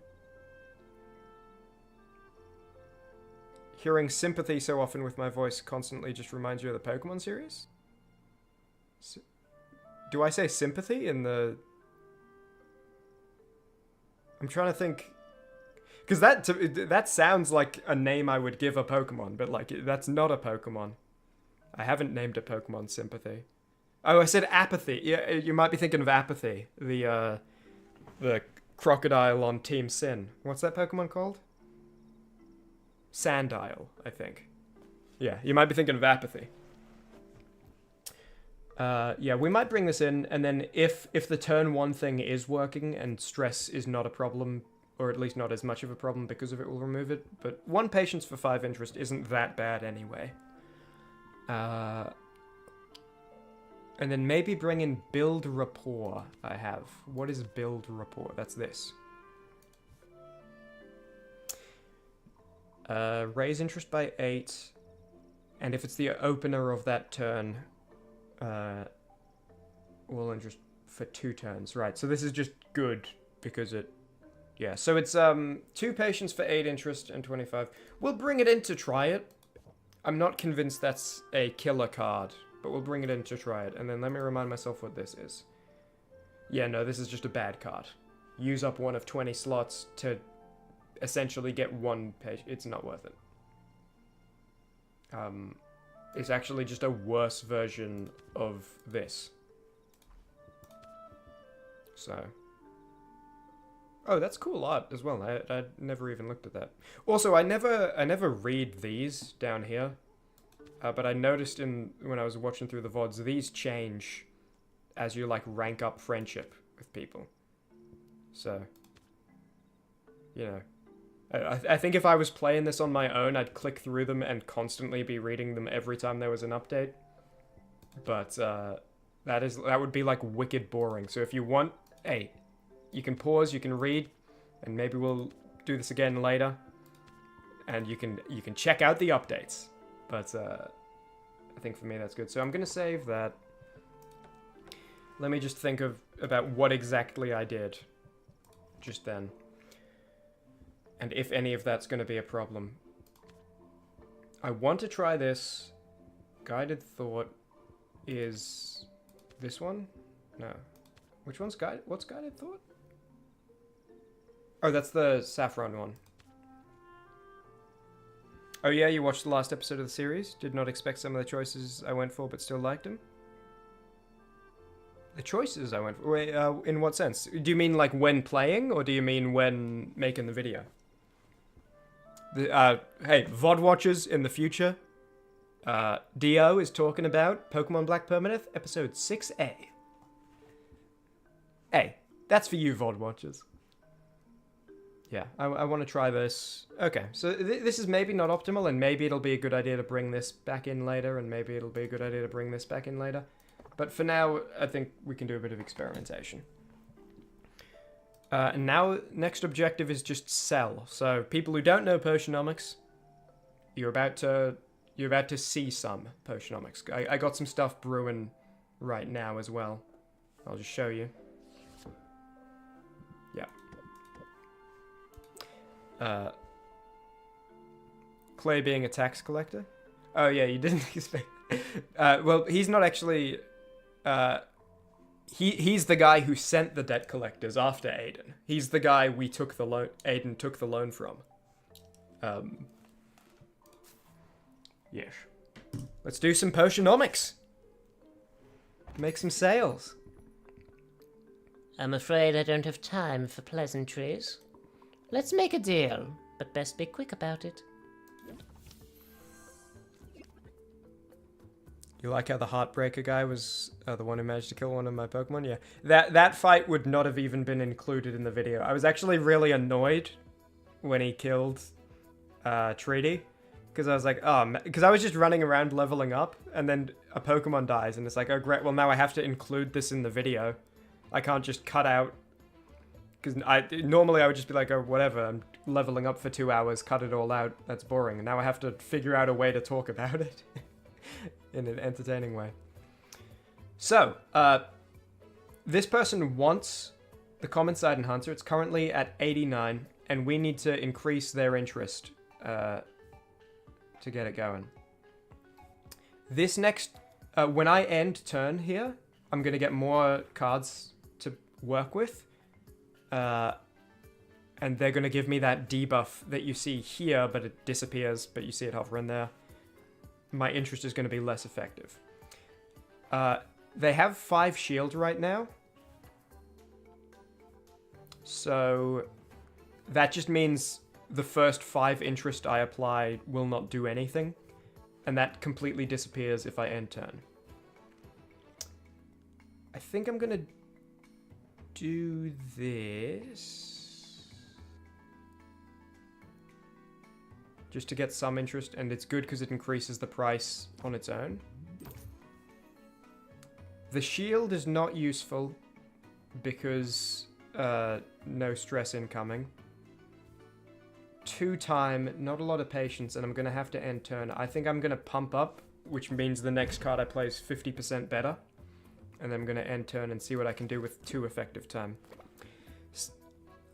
Hearing Sympathy so often with my voice constantly just reminds you of the Pokemon series? Do I say Sympathy in the... I'm trying to think... Because that sounds like a name I would give a Pokemon, but, like, that's not a Pokemon. I haven't named a Pokemon Sympathy. Oh, I said Apathy. Yeah, you might be thinking of Apathy, the crocodile on Team Sin. What's that Pokemon called? Sandile, I think. Yeah, you might be thinking of Apathy. Yeah, we might bring this in, and then if the turn 1 thing is working and stress is not a problem, or at least not as much of a problem because of it, we'll remove it. But 1 patience for 5 interest isn't that bad anyway. And And then maybe bring in build rapport. I have. What is build rapport? That's this. Raise interest by 8. And if it's the opener of that turn, we'll interest for 2 turns. Right, so this is just good because it... Yeah, so it's 2 patience for 8 interest and 25. We'll bring it in to try it. I'm not convinced that's a killer card, but we'll bring it in to try it. And then let me remind myself what this is. Yeah, no, this is just a bad card. Use up one of 20 slots to essentially get 1 patient. It's not worth it. It's actually just a worse version of this. So... Oh, that's cool art as well. I never even looked at that. Also, I never read these down here, but I noticed when I was watching through the VODs, these change as you like rank up friendship with people. So, you know, I think if I was playing this on my own, I'd click through them and constantly be reading them every time there was an update. But that would be like wicked boring. So if you want, hey. You can pause, you can read, and maybe we'll do this again later. And you can check out the updates. But I think for me that's good. So I'm gonna save that. Let me just think about what exactly I did just then. And if any of that's gonna be a problem. I want to try this. Guided thought is this one? No. Which one's guided? What's guided thought? Oh, that's the saffron one. Oh yeah, you watched the last episode of the series? Did not expect some of the choices I went for, but still liked them? The choices I went for? Wait, in what sense? Do you mean like when playing, or do you mean when making the video? Hey, VOD watchers in the future. Dio is talking about Pokemon Black Permanent, episode 6A. Hey, that's for you, VOD watchers. Yeah, I want to try this. Okay, so this is maybe not optimal, and maybe it'll be a good idea to bring this back in later, and maybe it'll be a good idea to bring this back in later. But for now, I think we can do a bit of experimentation. And now, next objective is just sell. So, people who don't know Potionomics, you're about to see some Potionomics. I got some stuff brewing right now as well. I'll just show you. Yeah. Clay being a tax collector? Oh yeah, you didn't expect... well, he's not actually... He's the guy who sent the debt collectors after Aiden. He's the guy we took the loan... Aiden took the loan from. Yes. Let's do some Potionomics. Make some sales. I'm afraid I don't have time for pleasantries. Let's make a deal, but best be quick about it. You like how the Heartbreaker guy was the one who managed to kill one of my Pokemon? Yeah. That fight would not have even been included in the video. I was actually really annoyed when he killed Treaty. Because I was like, oh, because I was just running around leveling up, and then a Pokemon dies, and it's like, oh great, well now I have to include this in the video. I can't just cut out, because normally I would just be like, oh whatever, I'm leveling up for 2 hours, cut it all out, that's boring. And now I have to figure out a way to talk about it in an entertaining way. So, this person wants the Common Side Enhancer. It's currently at 89, and we need to increase their interest to get it going. This next, when I end turn here, I'm going to get more cards to work with. And they're going to give me that debuff that you see here, but it disappears, but you see it hovering there. My interest is going to be less effective. They have 5 shield right now. So that just means the first 5 interest I apply will not do anything. And that completely disappears if I end turn. I think I'm going to do this. Just to get some interest, and it's good because it increases the price on its own. The shield is not useful because no stress incoming. 2 time, not a lot of patience, and I'm going to have to end turn. I think I'm going to pump up, which means the next card I play is 50% better. And then I'm going to end turn and see what I can do with 2 effective time.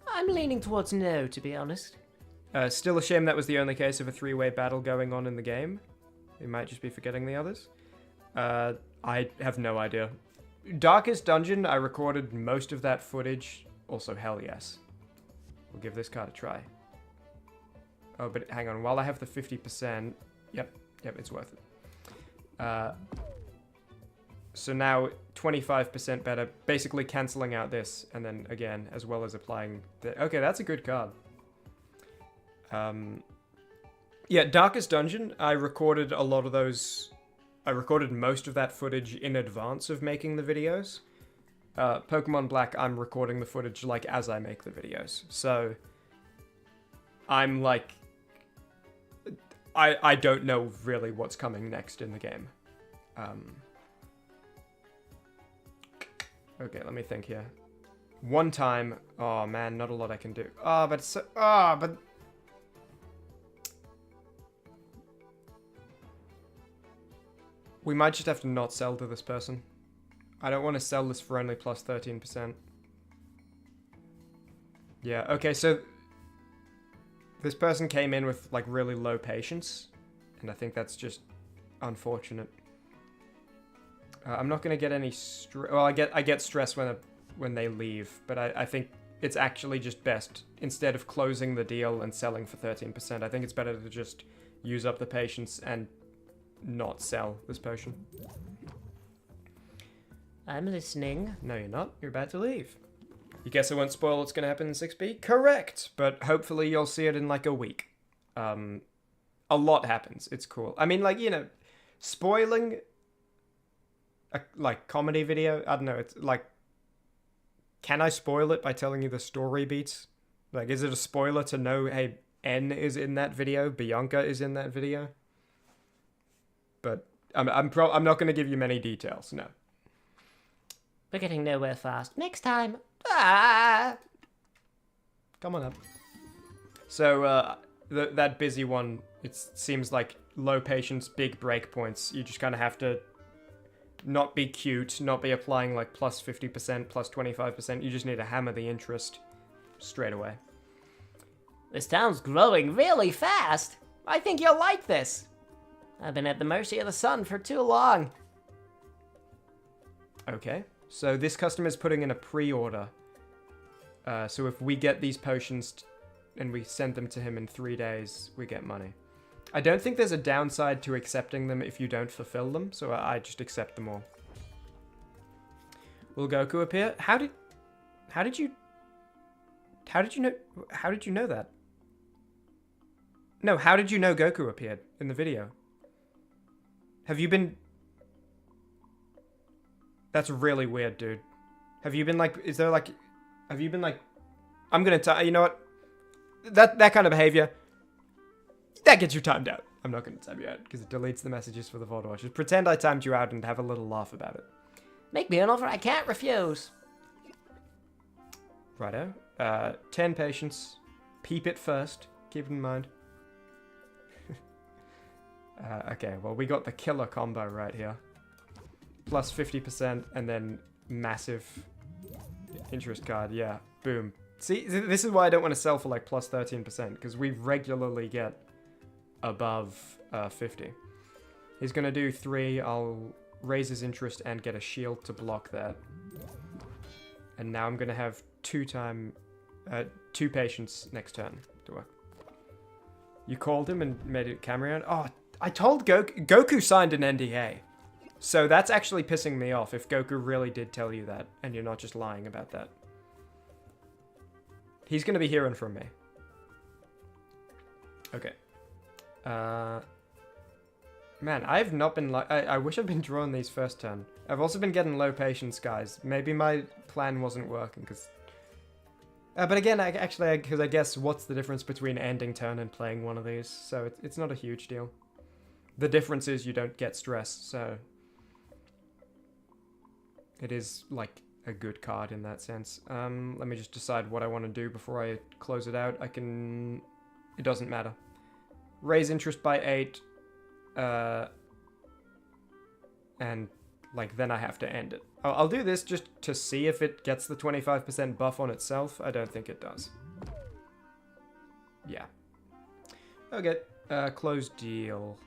I'm leaning towards no, to be honest. Still a shame that was the only case of a 3-way battle going on in the game. We might just be forgetting the others. I have no idea. Darkest Dungeon, I recorded most of that footage. Also, hell yes. We'll give this card a try. Oh, but hang on. While I have the 50%... Yep, it's worth it. So now 25% better, basically cancelling out this, and then again, as well as applying the... Okay, that's a good card. Yeah, Darkest Dungeon, I recorded a lot of those... I recorded most of that footage in advance of making the videos. Pokemon Black, I'm recording the footage, like, as I make the videos. So, I'm, like... I don't know, really, what's coming next in the game. Okay, let me think here. 1 time... Oh, man, not a lot I can do. Oh, but... but... We might just have to not sell to this person. I don't want to sell this for only plus 13%. Yeah, okay, so... This person came in with, like, really low patience. And I think that's just unfortunate. I'm not going to get any stress... Well, I get stress when they leave. But I think it's actually just best, instead of closing the deal and selling for 13%, I think it's better to just use up the patience and not sell this potion. I'm listening. No, you're not. You're about to leave. You guess I won't spoil what's going to happen in 6B? Correct! But hopefully you'll see it in, like, a week. A lot happens. It's cool. I mean, like, you know, spoiling a, like, comedy video, I don't know, it's, like, can I spoil it by telling you the story beats? Like, is it a spoiler to know, hey, N is in that video, Bianca is in that video? But I'm not going to give you many details, no. We're getting nowhere fast. Next time. Ah! Come on up. So, that busy one, it seems like low patience, big breakpoints. You just kind of have to not be cute, not be applying like plus 50%, plus 25%. You just need to hammer the interest straight away. This town's growing really fast. I think you'll like this. I've been at the mercy of the sun for too long. Okay, so this customer's putting in a pre-order. So if we get these potions and we send them to him in 3 days, we get money. I don't think there's a downside to accepting them if you don't fulfill them, so I just accept them all. Will Goku appear? How did you know that? No, how did you know Goku appeared in the video? Have you been... That's really weird, dude. Have you been like... Have you been like... I'm gonna tell... You know what? That kind of behavior... That gets you timed out. I'm not gonna time you out, because it deletes the messages for the VOD watchers. Pretend I timed you out and have a little laugh about it. Make me an offer I can't refuse. Righto. 10 patience. Peep it first. Keep it in mind. Okay, well, we got the killer combo right here. Plus 50% and then massive interest card. Yeah, boom. See, this is why I don't want to sell for like plus 13%, because we regularly get above 50. He's going to do 3. I'll raise his interest and get a shield to block that. And now I'm going to have 2 patience next turn to work. You called him and made it Cameron? Oh, I told Goku signed an NDA. So that's actually pissing me off if Goku really did tell you that and you're not just lying about that. He's going to be hearing from me. Okay. Man, I've not been like... I wish I'd been drawing these first turn. I've also been getting low patience, guys. Maybe my plan wasn't working, because... but again, because I guess what's the difference between ending turn and playing one of these? So it's not a huge deal. The difference is you don't get stress, so... It is, like, a good card in that sense. Let me just decide what I want to do before I close it out. It doesn't matter. Raise interest by 8. And, like, then I have to end it. I'll do this just to see if it gets the 25% buff on itself. I don't think it does. Yeah. Okay. Close deal.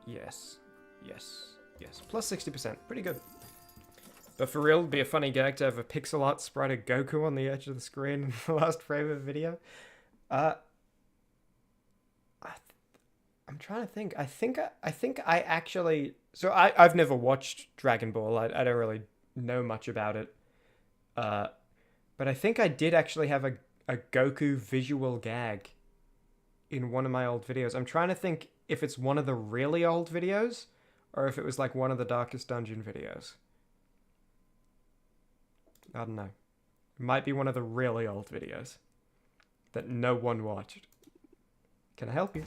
Yes. Yes. Yes. Plus 60%. Pretty good. But for real, it'd be a funny gag to have a pixel art sprite of Goku on the edge of the screen in the last frame of the video. I'm trying to think. I think I actually... So I've never watched Dragon Ball. I don't really know much about it. But I think I did actually have a Goku visual gag in one of my old videos. I'm trying to think if it's one of the really old videos or if it was like one of the Darkest Dungeon videos. I don't know. It might be one of the really old videos that no one watched. Can I help you?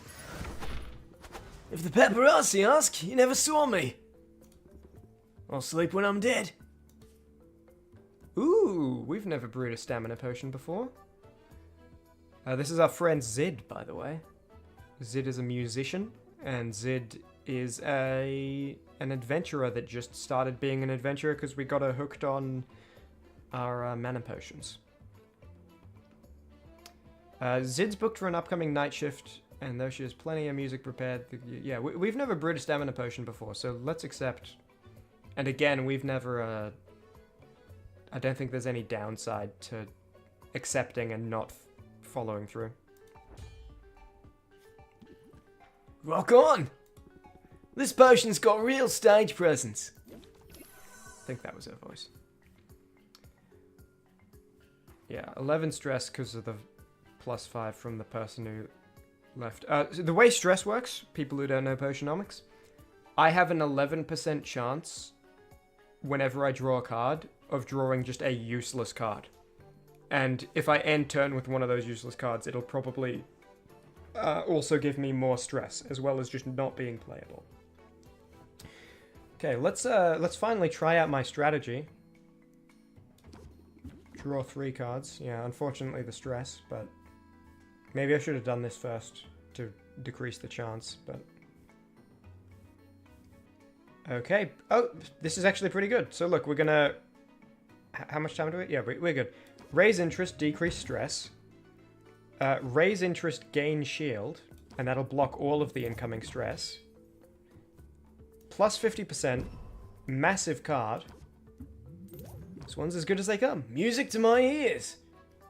If the paparazzi ask, you never saw me. I'll sleep when I'm dead. Ooh, we've never brewed a stamina potion before. This is our friend Zid, by the way. Zid is a musician, and Zid is an adventurer that just started being an adventurer because we got her hooked on our mana potions. Zid's booked for an upcoming night shift, and though she has plenty of music prepared, yeah, we've never brewed a stamina potion before, so let's accept. And again, we've never, I don't think there's any downside to accepting and not following through. Rock on! This potion's got real stage presence. I think that was her voice. Yeah, 11 stress because of the +5 from the person who left. So the way stress works, people who don't know Potionomics, I have an 11% chance whenever I draw a card of drawing just a useless card. And if I end turn with one of those useless cards, it'll probably also give me more stress, as well as just not being playable. Okay, let's finally try out my strategy. Draw 3 cards. Yeah, unfortunately the stress, but maybe I should have done this first to decrease the chance, but... Okay. Oh, this is actually pretty good. So look, we're gonna... How much time do we... Yeah, we're good. Raise interest, decrease stress. Raise interest, gain shield, and that'll block all of the incoming stress. Plus 50%, massive card. This one's as good as they come. Music to my ears.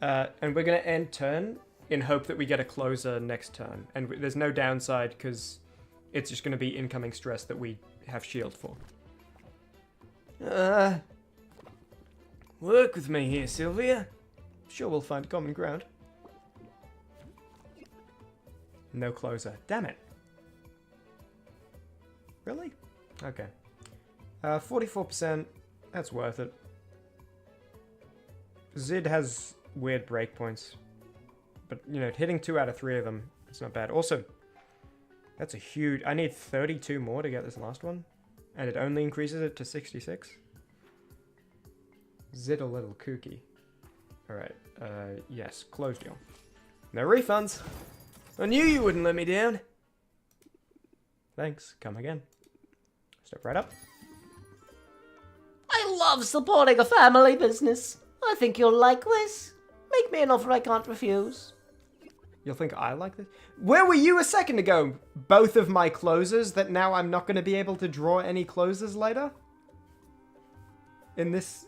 And we're going to end turn in hope that we get a closer next turn. And there's no downside because it's just going to be incoming stress that we have shield for. Work with me here, Sylvia. Sure, we'll find common ground. No closer. Damn it. Really? Okay. 44%. That's worth it. Zid has weird breakpoints. But, you know, hitting 2 out of 3 of them, it's not bad. Also, that's a huge... I need 32 more to get this last one. And it only increases it to 66. Zid a little kooky. Alright, yes, close deal. No refunds! I knew you wouldn't let me down. Thanks, come again. Step right up. I love supporting a family business. I think you'll like this. Make me an offer I can't refuse. You'll think I like this? Where were you a second ago? Both of my closers that now I'm not going to be able to draw any closers later? In this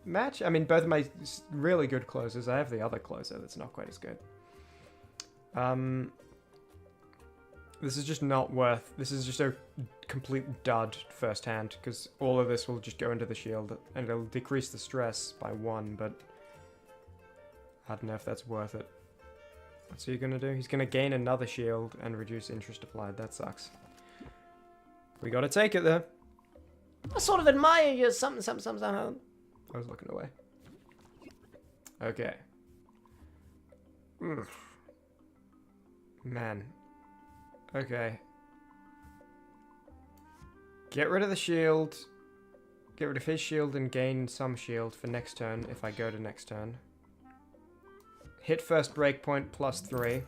match? I mean, both of my really good closers. I have the other closer that's not quite as good. This is just not worth... This is just a complete dud first hand, because all of this will just go into the shield, and it'll decrease the stress by 1, but... I don't know if that's worth it. What's he gonna do? He's gonna gain another shield and reduce interest applied. That sucks. We gotta take it, though. I sort of admire you somehow. I was looking away. Okay. Ugh. Man. Okay. Get rid of the shield. Get rid of his shield and gain some shield for next turn if I go to next turn. Hit first breakpoint +3.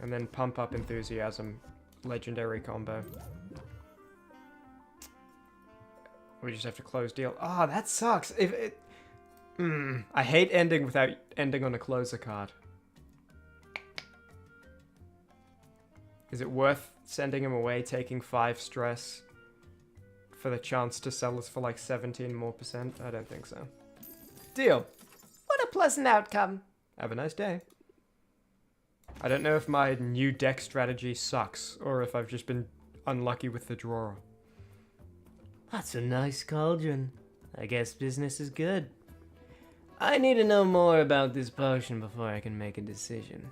And then pump up enthusiasm. Legendary combo. We just have to close deal. Ah, that sucks. I hate ending without ending on a closer card. Is it worth sending him away, taking 5 stress for the chance to sell us for like 17 more %? I don't think so. Deal. What a pleasant outcome. Have a nice day. I don't know if my new deck strategy sucks, or if I've just been unlucky with the draw. That's a nice cauldron. I guess business is good. I need to know more about this potion before I can make a decision.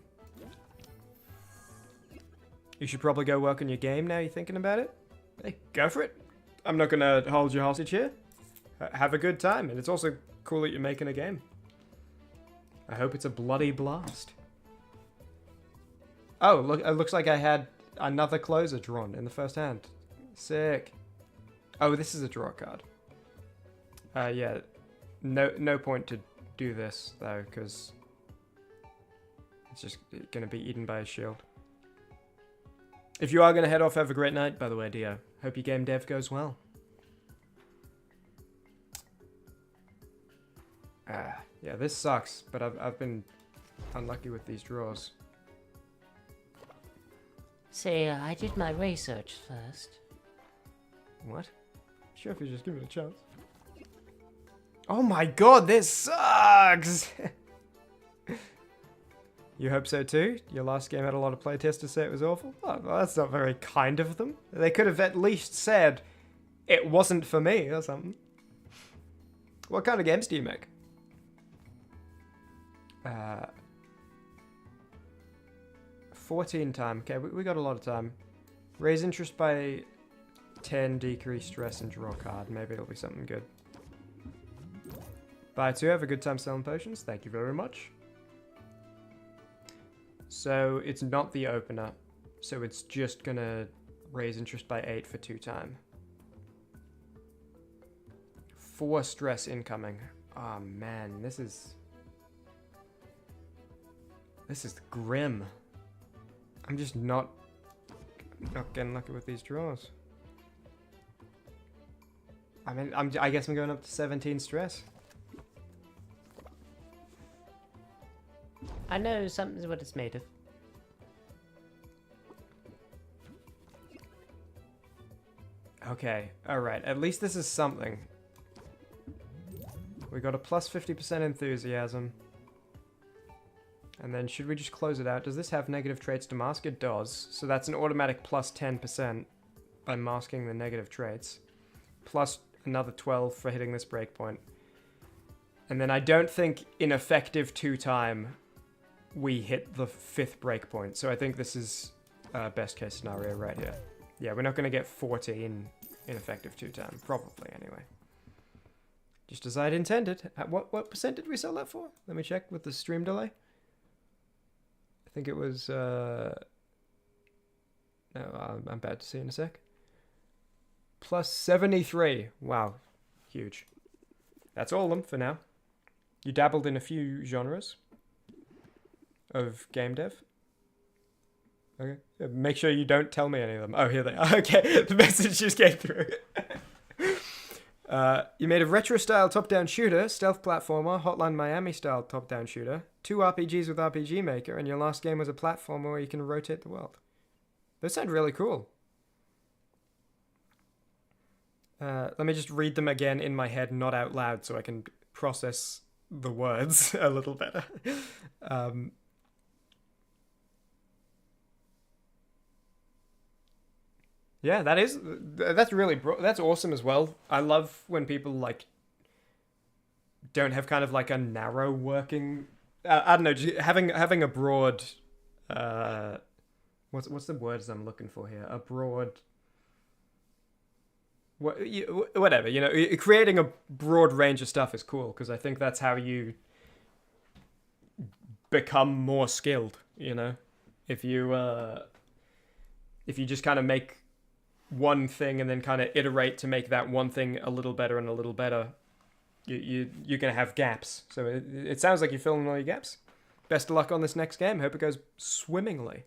You should probably go work on your game now you're thinking about it. Hey, go for it. I'm not gonna hold you hostage here. Have a good time, and it's also cool that you're making a game. I hope it's a bloody blast. Oh, look! It looks like I had another closer drawn in the first hand. Sick. Oh, this is a draw card. Yeah. No point to do this though, because it's just gonna be eaten by a shield. If you are gonna head off, have a great night. By the way, Dio. Hope your game dev goes well. Yeah, this sucks, but I've been unlucky with these draws. See, I did my research first. What? Sure, if you just give it a chance. Oh my god, this sucks! You hope so too? Your last game had a lot of playtesters say it was awful? Oh, well, that's not very kind of them. They could have at least said it wasn't for me or something. What kind of games do you make? 14 time. Okay, we got a lot of time. Raise interest by 10, decrease stress, and draw a card. Maybe it'll be something good. Bye 2, have a good time selling potions. Thank you very much. So it's not the opener. So it's just gonna raise interest by 8 for 2 time. 4 stress incoming. Oh man, this is grim. I'm just not getting lucky with these draws. I mean, I guess I'm going up to 17 stress. I know something's what it's made of. Okay, alright. At least this is something. We got a plus 50% enthusiasm. And then should we just close it out? Does this have negative traits to mask? It does. So that's an automatic plus 10% by masking the negative traits. Plus another 12 for hitting this breakpoint. And then I don't think in effective 2 time we hit the 5th breakpoint. So I think this is best case scenario right here. Yeah, we're not going to get 14 in effective 2 time. Probably anyway. Just as I'd intended. At what percent did we sell that for? Let me check with the stream delay. I think it was... No, I'm about to see in a sec. Plus 73. Wow. Huge. That's all of them for now. You dabbled in a few genres of game dev. Okay. Make sure you don't tell me any of them. Oh, here they are. Okay, the message just came through. You made a retro-style top-down shooter, stealth platformer, Hotline Miami-style top-down shooter, 2 RPGs with RPG Maker, and your last game was a platformer where you can rotate the world. Those sound really cool. Let me just read them again in my head, not out loud, so I can process the words a little better. Yeah, that's really that's awesome as well. I love when people like don't have kind of like a narrow working. I don't know, just having a broad. What's the words I'm looking for here? A broad. Whatever, you know, creating a broad range of stuff is cool because I think that's how you become more skilled. You know, if you just kind of make one thing and then kind of iterate to make that one thing a little better and a little better, you're going to have gaps. So it sounds like you're filling all your gaps. Best of luck on this next game. Hope it goes swimmingly.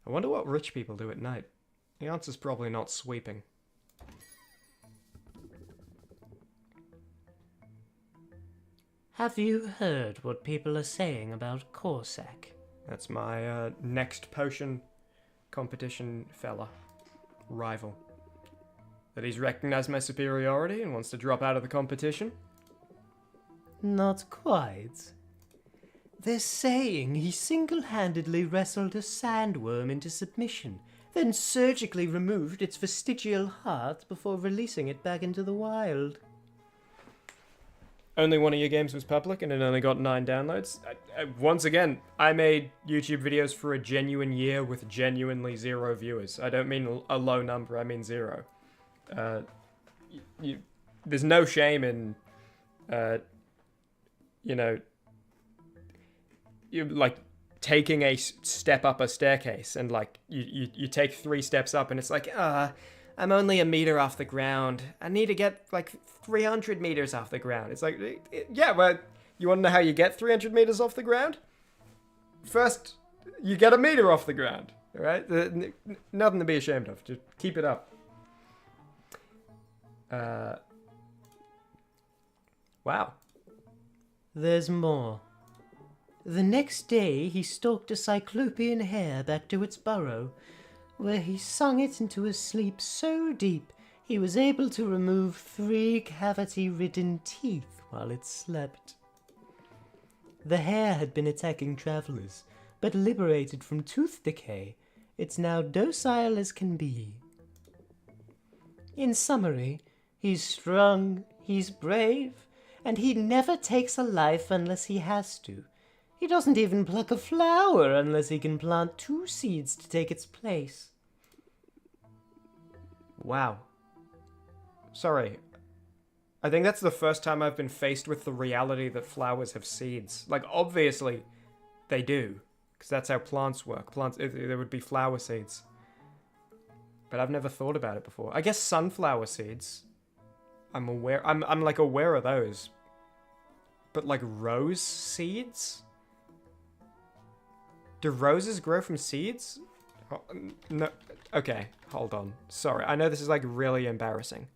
I wonder what rich people do at night. The answer's probably not sweeping. Have you heard what people are saying about Corsac? That's my next potion competition fella. Rival. That he's recognized my superiority and wants to drop out of the competition? Not quite. They're saying he single-handedly wrestled a sandworm into submission, then surgically removed its vestigial heart before releasing it back into the wild. Only one of your games was public and it only got 9 downloads. Once again, I made YouTube videos for a genuine year with genuinely 0 viewers. I don't mean a low number, I mean 0. There's no shame in, you like taking a step up a staircase and like you take 3 steps up and it's like, I'm only a meter off the ground. I need to get like 300 meters off the ground. It's like, yeah, well, you want to know how you get 300 meters off the ground? First, you get a meter off the ground, all right? Nothing to be ashamed of. Just keep it up. Wow. There's more. The next day, he stalked a cyclopean hare back to its burrow, where he sung it into a sleep so deep he was able to remove 3 cavity-ridden teeth while it slept. The hare had been attacking travelers, but liberated from tooth decay, it's now docile as can be. In summary, he's strong, he's brave, and he never takes a life unless he has to. He doesn't even pluck a flower unless he can plant 2 seeds to take its place. Wow. Sorry. I think that's the first time I've been faced with the reality that flowers have seeds. Like, obviously, they do. Because that's how plants work. There would be flower seeds. But I've never thought about it before. I guess sunflower seeds. I'm like aware of those. But like rose seeds? Do roses grow from seeds? Oh, no. Okay, hold on. Sorry, I know this is like really embarrassing.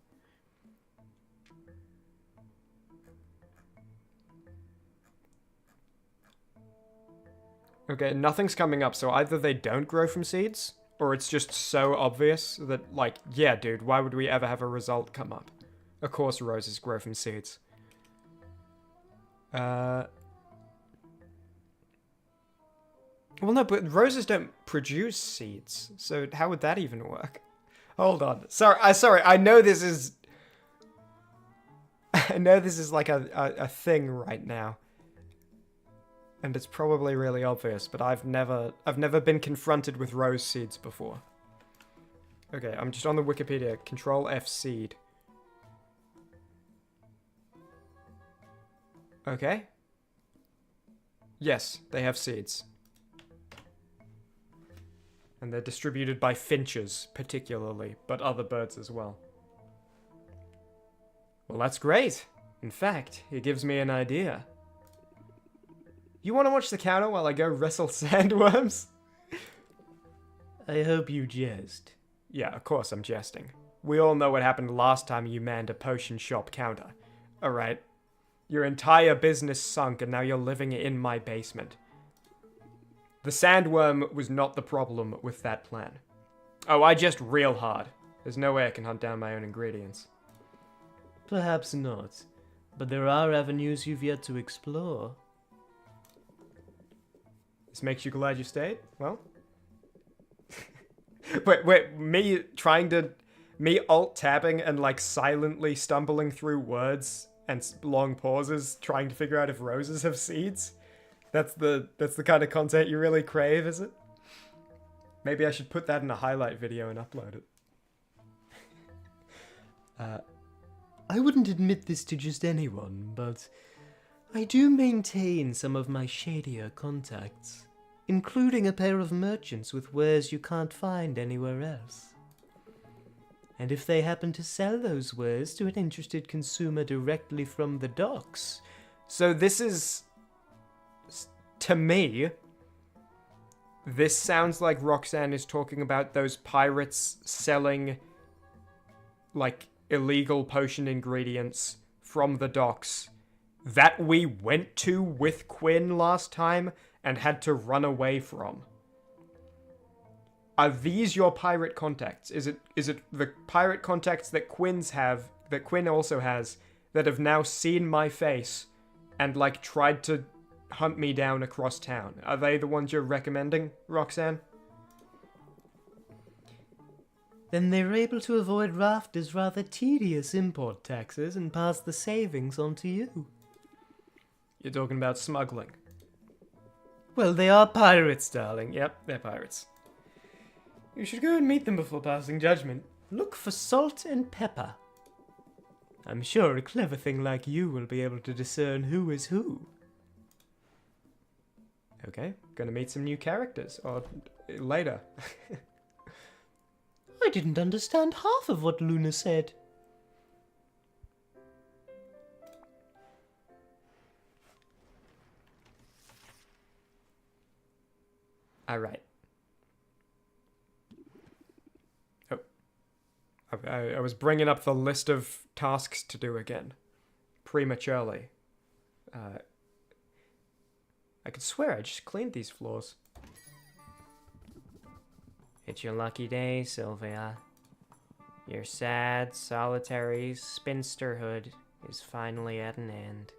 Okay, nothing's coming up, so either they don't grow from seeds, or it's just so obvious that, like, yeah, dude, why would we ever have a result come up? Of course roses grow from seeds. Well, no, but roses don't produce seeds, so how would that even work? Hold on. Sorry, I know this is... I know this is like a thing right now. And it's probably really obvious, but I've never been confronted with rose seeds before. Okay, I'm just on the Wikipedia. Control F seed. Okay. Yes, they have seeds. And they're distributed by finches, particularly, but other birds as well. Well, that's great. In fact, it gives me an idea. You want to watch the counter while I go wrestle sandworms? I hope you jest. Yeah, of course I'm jesting. We all know what happened last time you manned a potion shop counter. Alright? Your entire business sunk and now you're living in my basement. The sandworm was not the problem with that plan. Oh, I jest real hard. There's no way I can hunt down my own ingredients. Perhaps not, but there are avenues you've yet to explore. This makes you glad you stayed? Well? wait, me alt-tabbing and like silently stumbling through words and long pauses trying to figure out if roses have seeds? That's the kind of content you really crave, is it? Maybe I should put that in a highlight video and upload it. I wouldn't admit this to just anyone, but I do maintain some of my shadier contacts. including a pair of merchants with wares you can't find anywhere else. And if they happen to sell those wares to an interested consumer directly from the docks. So this is, to me, this sounds like Roxanne is talking about those pirates selling, like, illegal potion ingredients from the docks that we went to with Quinn last time and had to run away from. Are these your pirate contacts? Is it the pirate contacts that Quinn also has, that have now seen my face and, like, tried to hunt me down across town? Are they the ones you're recommending, Roxanne? Then they were able to avoid Rafter's rather tedious import taxes and pass the savings on to you. You're talking about smuggling. Well, they are pirates, darling. Yep, they're pirates. You should go and meet them before passing judgment. Look for salt and pepper. I'm sure a clever thing like you will be able to discern who is who. Okay, gonna meet some new characters, or later. I didn't understand half of what Luna said. Alright. I was bringing up the list of tasks to do again. Prematurely. I could swear I just cleaned these floors. It's your lucky day, Sylvia. Your sad, solitary spinsterhood is finally at an end.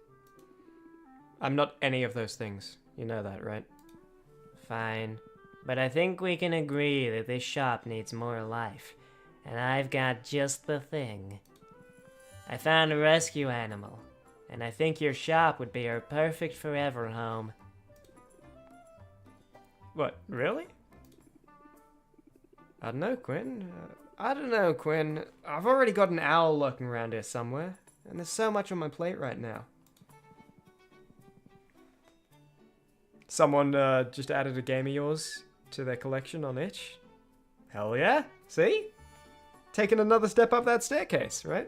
I'm not any of those things. You know that, right? Fine. But I think we can agree that this shop needs more life. And I've got just the thing. I found a rescue animal, and I think your shop would be our perfect forever home. What, really? I don't know, Quinn. I've already got an owl lurking around here somewhere, and there's so much on my plate right now. Someone just added a game of yours to their collection on itch. Hell yeah, see? Taking another step up that staircase, right?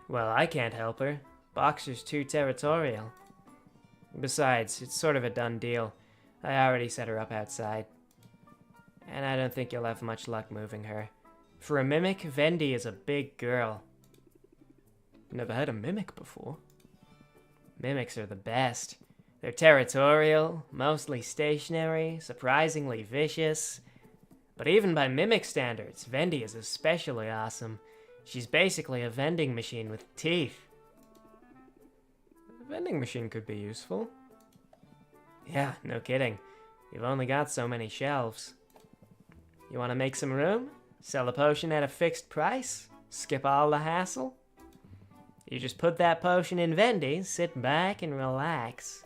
Well, I can't help her. Boxer's too territorial. Besides, it's sort of a done deal. I already set her up outside. And I don't think you'll have much luck moving her. For a mimic, Vendi is a big girl. Never had a mimic before. Mimics are the best. They're territorial, mostly stationary, surprisingly vicious. But even by mimic standards, Vendi is especially awesome. She's basically a vending machine with teeth. A vending machine could be useful. Yeah, no kidding. You've only got so many shelves. You want to make some room? Sell a potion at a fixed price? Skip all the hassle? You just put that potion in Vendi, sit back and relax.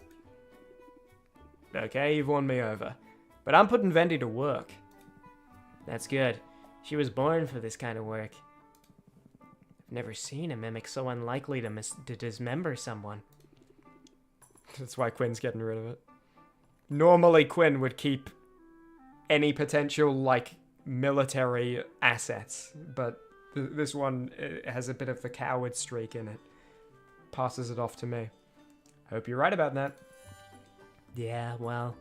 Okay, you've won me over. But I'm putting Vendi to work. That's good. She was born for this kind of work. I've never seen a mimic so unlikely to dismember someone. That's why Quinn's getting rid of it. Normally, Quinn would keep any potential, like, military assets, but this one has a bit of the coward streak in it. Passes it off to me. Hope you're right about that. Yeah, well,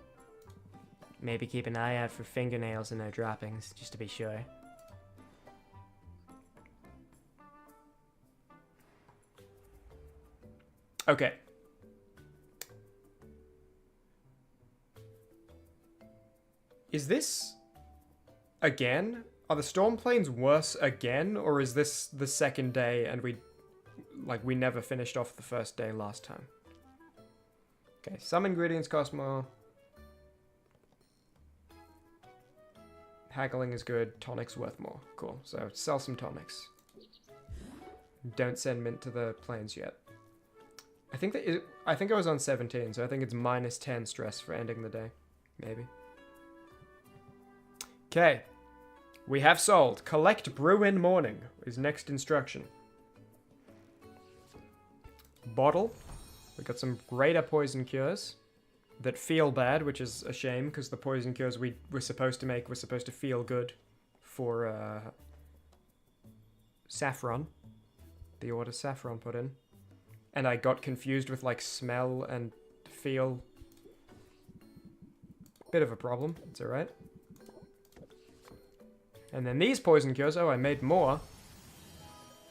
maybe keep an eye out for fingernails and their droppings, just to be sure. Okay. Is this again? Are the storm planes worse again, or is this the second day and we never finished off the first day last time? Okay, some ingredients cost more. Haggling is good, tonics worth more. Cool, so sell some tonics. Don't send mint to the planes yet. I think I was on 17, so I think it's minus 10 stress for ending the day. Maybe. Okay. We have sold. Collect brew in morning is next instruction. Bottle. We got some greater poison cures. that feel bad, which is a shame because the poison cures we were supposed to make were supposed to feel good for saffron, the order saffron put in. And I got confused with like smell and feel. Bit of a problem, it's alright. And then these poison cures, oh, I made more.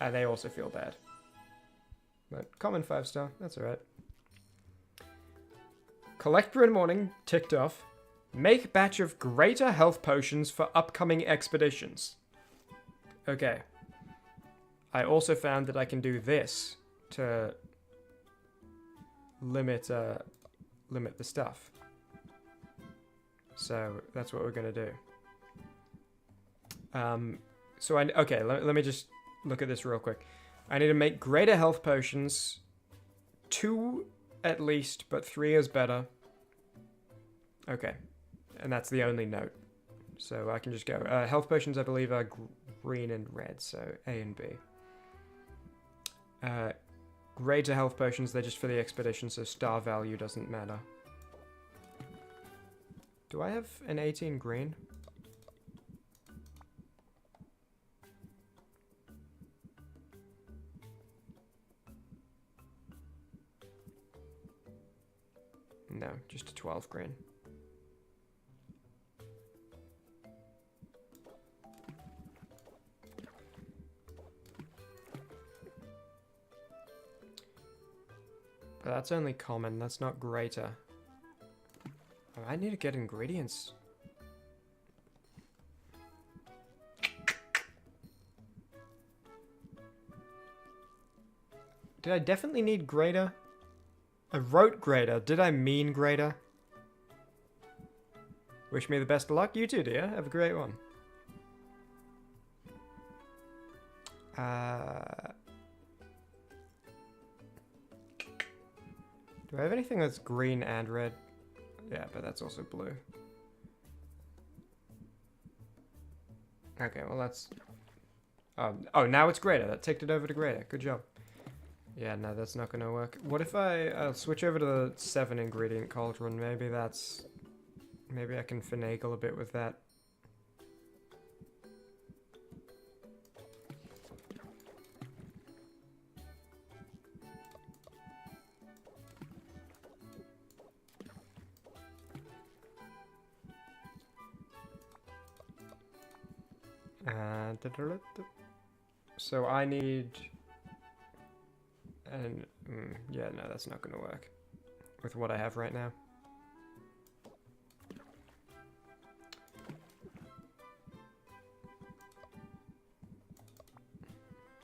And they also feel bad. But common 5-star, that's alright. Collect brew in morning, ticked off. Make batch of greater health potions for upcoming expeditions. Okay. I also found that I can do this to limit the stuff. So that's what we're gonna do. Okay, let me just look at this real quick. I need to make greater health potions. 2 at least, but 3 is better. Okay, and that's the only note. So I can just go. Health potions, I believe, are green and red, so A and B. Greater health potions, they're just for the expedition, so star value doesn't matter. Do I have an 18 green? No, just a 12 green. But that's only common, that's not greater. Oh, I need to get ingredients. Did I definitely need greater? I wrote greater. Did I mean greater? Wish me the best of luck. You too, dear. Have a great one. Do I have anything that's green and red? Yeah, but that's also blue. Okay, well that's... oh, now it's greater. That ticked it over to greater. Good job. Yeah, no, that's not gonna work. What if I'll switch over to the 7 ingredient cauldron? Maybe that's... Maybe I can finagle a bit with that. So I need... And yeah, no, that's not gonna work with what I have right now.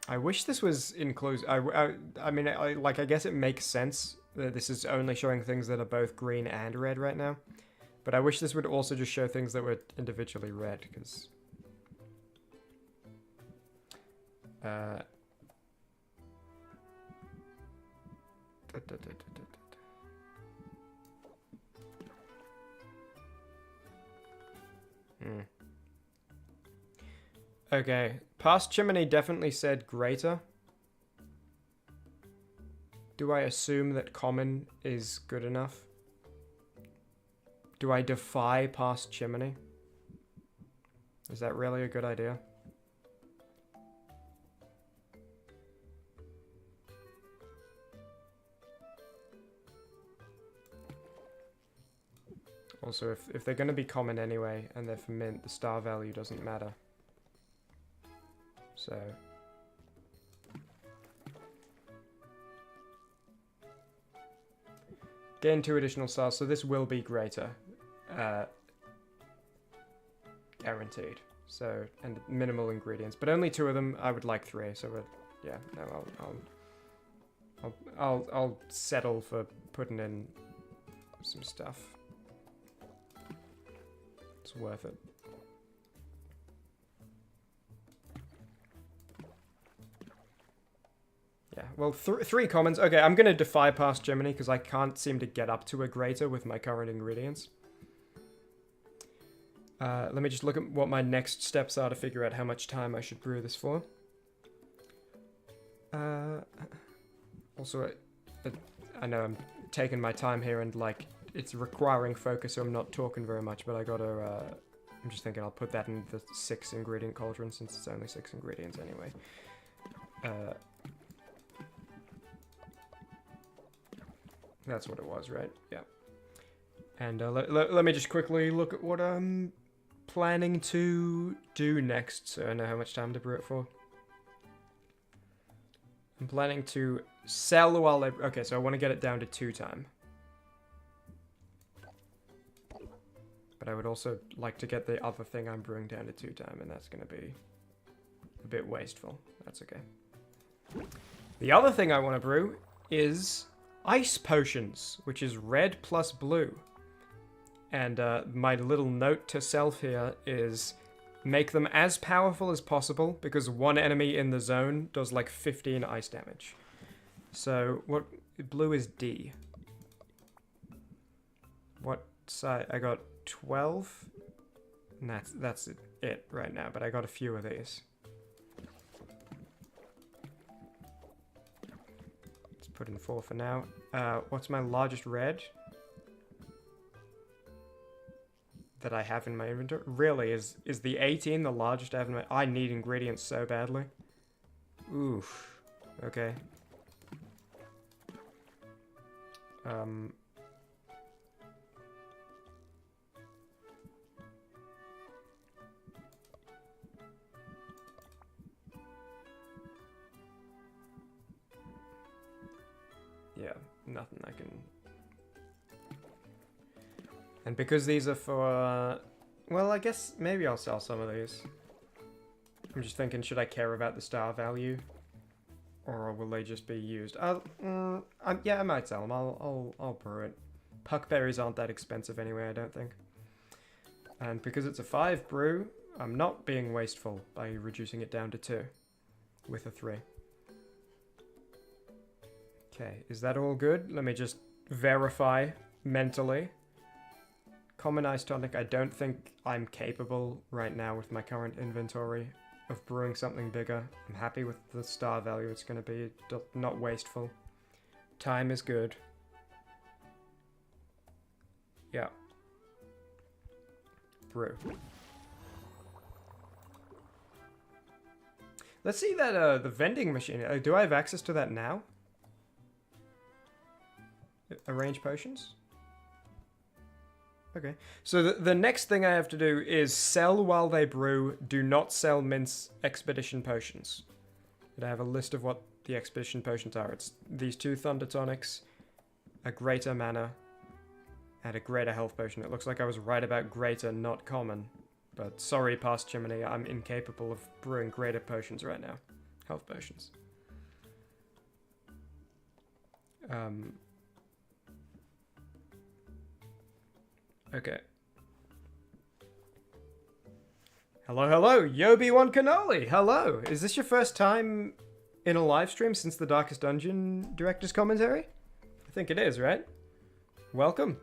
I wish this was inclusive. I mean, I guess it makes sense that this is only showing things that are both green and red right now. But I wish this would also just show things that were individually red, because... Okay, past Chimmaney definitely said greater. Do I assume that common is good enough? Do I defy past Chimmaney? Is that really a good idea? Also, if they're going to be common anyway, and they're for mint, the star value doesn't matter. So... Gain 2 additional stars, so this will be greater. Guaranteed. So, and minimal ingredients. But only 2 of them, I would like 3, so yeah, no, I'll settle for putting in some stuff. It's worth it. Yeah, well, 3 commons. Okay, I'm going to defy past Chimmaney because I can't seem to get up to a greater with my current ingredients. Let me just look at what my next steps are to figure out how much time I should brew this for. Also, I know I'm taking my time here and, like, it's requiring focus, so I'm not talking very much, but I gotta, I'm just thinking I'll put that in the 6 ingredient cauldron since it's only 6 ingredients anyway. That's what it was, right? Yeah. And let me just quickly look at what I'm planning to do next, so I know how much time to brew it for. I'm planning to sell while I... Okay, so I want to get it down to 2 time. But I would also like to get the other thing I'm brewing down to 2 time, and that's going to be a bit wasteful. That's okay. The other thing I want to brew is ice potions, which is red plus blue. And my little note to self here is make them as powerful as possible, because one enemy in the zone does like 15 ice damage. So what blue is D. What size? I got 12. And that's it right now, but I got a few of these. Let's put in 4 for now. What's my largest red that I have in my inventory? Really, is the 18 the largest I have in my... I need ingredients so badly. Oof. Okay. Yeah, nothing I can... And because these are for... well, I guess maybe I'll sell some of these. I'm just thinking, should I care about the star value? Or will they just be used? Yeah, I might sell them. I'll brew it. Puckberries aren't that expensive anyway, I don't think. And because it's a 5 brew, I'm not being wasteful by reducing it down to 2 with a 3. Okay, is that all good? Let me just verify mentally. Common ice tonic, I don't think I'm capable right now with my current inventory of brewing something bigger. I'm happy with the star value it's going to be, not wasteful. Time is good. Yeah. Brew. Let's see that, the vending machine. Do I have access to that now? Arrange potions? Okay. So the next thing I have to do is sell while they brew. Do not sell mince expedition potions. And I have a list of what the expedition potions are. It's these 2 thunder tonics, a greater mana, and a greater health potion. It looks like I was right about greater, not common. But sorry, past Chimmaney, I'm incapable of brewing greater potions right now. Health potions. Okay. Hello, Yobi1 Cannoli! Hello! Is this your first time in a live stream since the Darkest Dungeon Director's Commentary? I think it is, right? Welcome.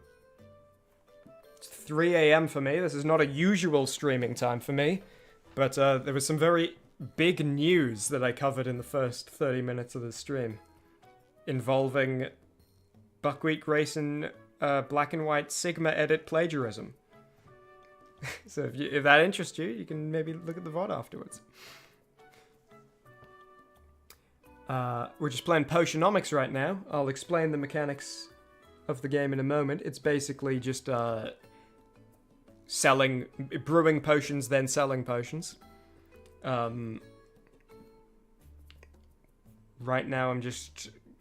It's 3 AM for me. This is not a usual streaming time for me. But there was some very big news that I covered in the first 30 minutes of the stream. Involving Buckwheat Grayson black and white Sigma edit plagiarism. So if that interests you, you can maybe look at the VOD afterwards. We're just playing Potionomics right now. I'll explain the mechanics of the game in a moment. It's basically just brewing potions, then selling potions. Right now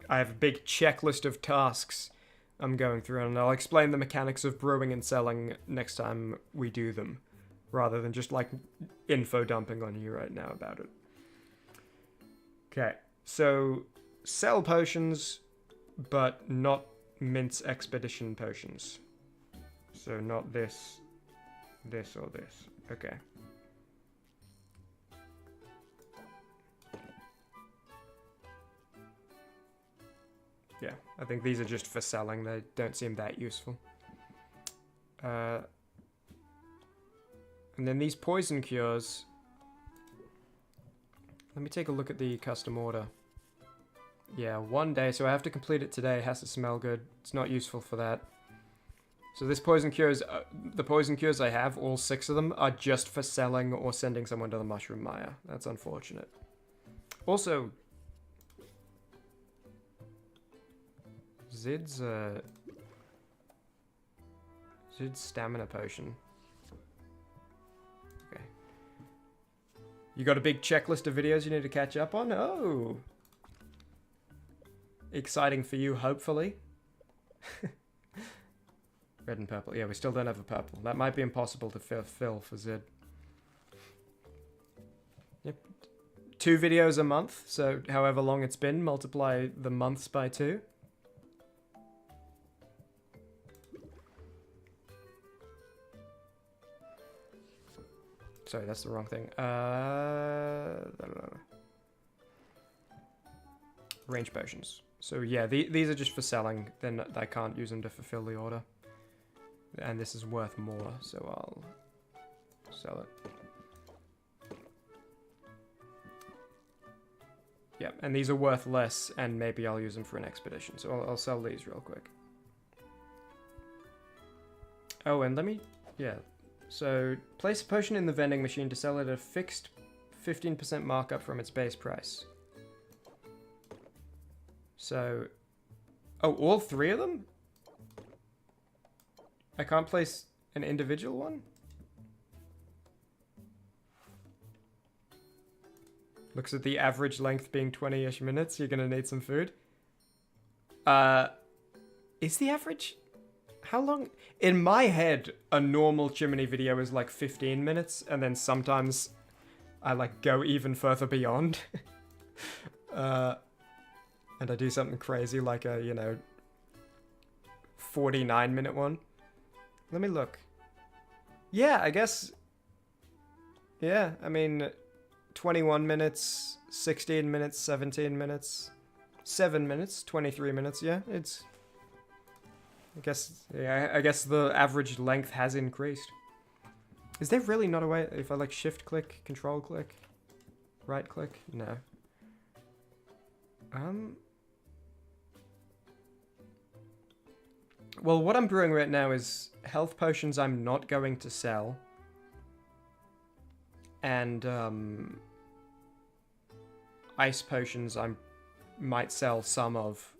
I have a big checklist of tasks I'm going through, and I'll explain the mechanics of brewing and selling next time we do them, rather than just like info dumping on you right now about it. Okay, so sell potions, but not mince expedition potions. So not this, this, or this. Okay. Yeah, I think these are just for selling. They don't seem that useful. And then these poison cures. Let me take a look at the custom order. Yeah, 1 day, so I have to complete it today. It has to smell good. It's not useful for that. So this poison cures, the poison cures I have, all 6 of them, are just for selling or sending someone to the Mushroom Mire. That's unfortunate. Also, Zid's stamina potion. Okay. You got a big checklist of videos you need to catch up on? Oh! Exciting for you, hopefully. Red and purple. Yeah, we still don't have a purple. That might be impossible to fill for Zid. Yep. 2 videos a month, so however long it's been, multiply the months by 2. Sorry, that's the wrong thing. Range potions. So yeah, these are just for selling. Then I can't use them to fulfill the order. And this is worth more, so I'll sell it. Yeah, and these are worth less, and maybe I'll use them for an expedition. So I'll sell these real quick. Oh, and let me... Yeah. So, place a potion in the vending machine to sell it at a fixed 15% markup from its base price. So... Oh, all 3 of them? I can't place an individual one? Looks at the average length being 20-ish minutes. You're gonna need some food. Is the average... How long? In my head, a normal Chimmaney video is like 15 minutes, and then sometimes I like go even further beyond. And I do something crazy like a, 49-minute one. Let me look. Yeah, I guess... Yeah, I mean, 21 minutes, 16 minutes, 17 minutes, 7 minutes, 23 minutes, yeah, it's... I guess the average length has increased. Is there really not a way, if I like shift click, control click, right click? No. Well, what I'm brewing right now is health potions I'm not going to sell. And, ice potions I might sell some of,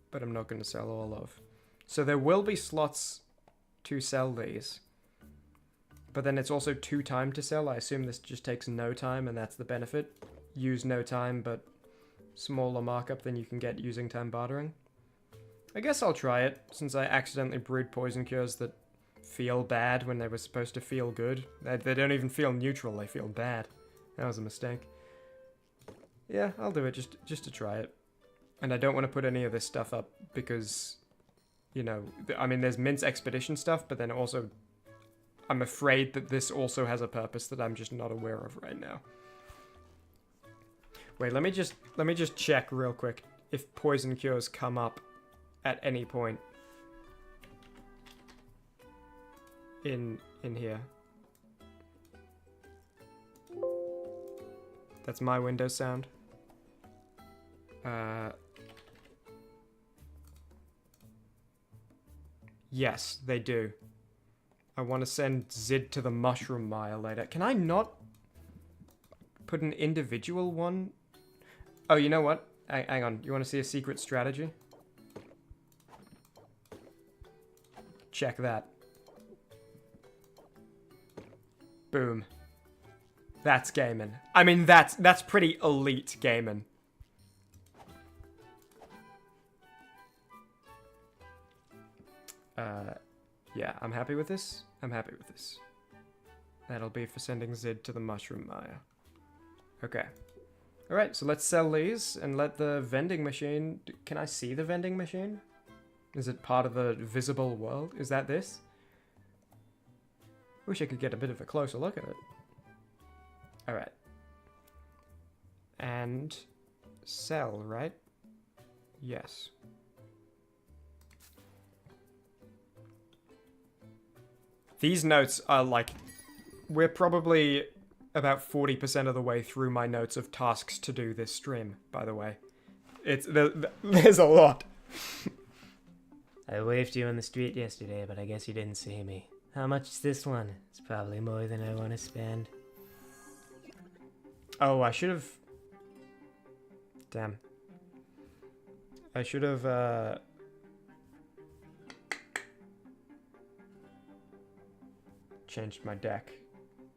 but I'm not going to sell all of. So there will be slots to sell these. But then it's also 2 time to sell. I assume this just takes no time, and that's the benefit. Use no time, but smaller markup than you can get using time bartering. I guess I'll try it, since I accidentally brewed poison cures that feel bad when they were supposed to feel good. They don't even feel neutral, they feel bad. That was a mistake. Yeah, I'll do it just to try it. And I don't want to put any of this stuff up because, I mean, there's Mint's expedition stuff, but then also I'm afraid that this also has a purpose that I'm just not aware of right now. Wait, let me just check real quick if poison cures come up at any point in here. That's my Windows sound. Yes, they do. I want to send Zid to the Mushroom Mire later. Can I not put an individual one? Oh, you know what? Hang on. You want to see a secret strategy? Check that. Boom. That's gaming. I mean, that's pretty elite gaming. Yeah, I'm happy with this. I'm happy with this. That'll be for sending Zid to the Mushroom Mire. Okay. Alright, so let's sell these and let the vending machine... Can I see the vending machine? Is it part of the visible world? Is that this? Wish I could get a bit of a closer look at it. Alright. And... sell, right? Yes. These notes are like... We're probably about 40% of the way through my notes of tasks to do this stream, by the way. There's a lot. I waved to you on the street yesterday, but I guess you didn't see me. How much is this one? It's probably more than I want to spend. Oh, I should have... Damn. I should have, changed my deck.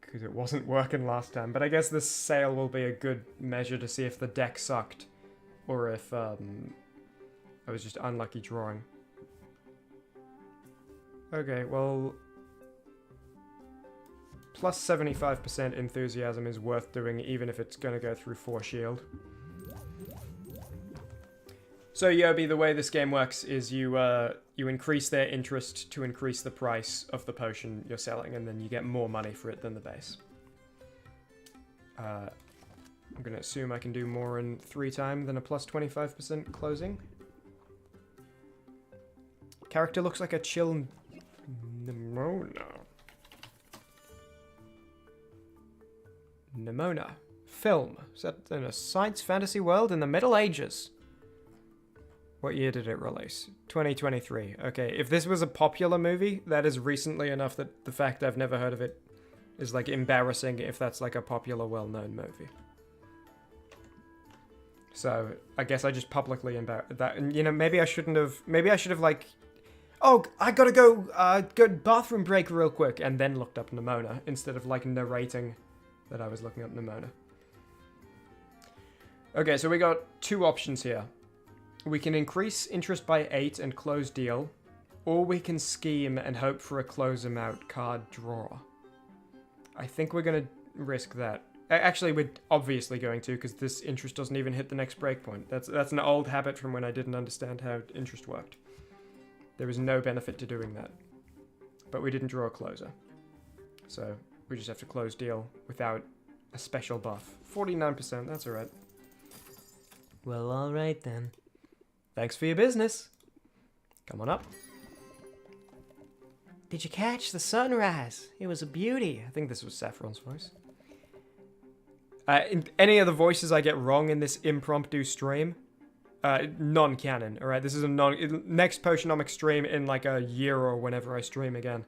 Because it wasn't working last time. But I guess this sale will be a good measure to see if the deck sucked. Or if, I was just unlucky drawing. Okay, well... Plus 75% enthusiasm is worth doing, even if it's gonna go through 4 shield. So Yobi, the way this game works is you increase their interest to increase the price of the potion you're selling, and then you get more money for it than the base. I'm gonna assume I can do more in 3 time than a plus 25% closing. Character looks like a chill Nimona. Nimona. Film. Set in a science fantasy world in the Middle Ages. What year did it release? 2023. Okay, if this was a popular movie, that is recently enough that the fact I've never heard of it is, like, embarrassing if that's, like, a popular, well-known movie. So, I guess I just publicly embarrassed that. And, you know, maybe I should have, like... Oh, I gotta go bathroom break real quick, and then looked up Nimona, instead of, like, narrating that I was looking up Nimona. Okay, so we got 2 options here. We can increase interest by 8 and close deal, or we can scheme and hope for a close amount card draw. I think we're gonna risk that. Actually, we're obviously going to, because this interest doesn't even hit the next breakpoint. That's an old habit from when I didn't understand how interest worked. There was no benefit to doing that. But we didn't draw a closer. So, we just have to close deal without a special buff. 49%, that's alright. Well, alright then. Thanks for your business. Come on up. Did you catch the sunrise? It was a beauty. I think this was Saffron's voice. Any of the voices I get wrong in this impromptu stream, non-canon, alright? This is a next Potionomics stream in like a year or whenever I stream again.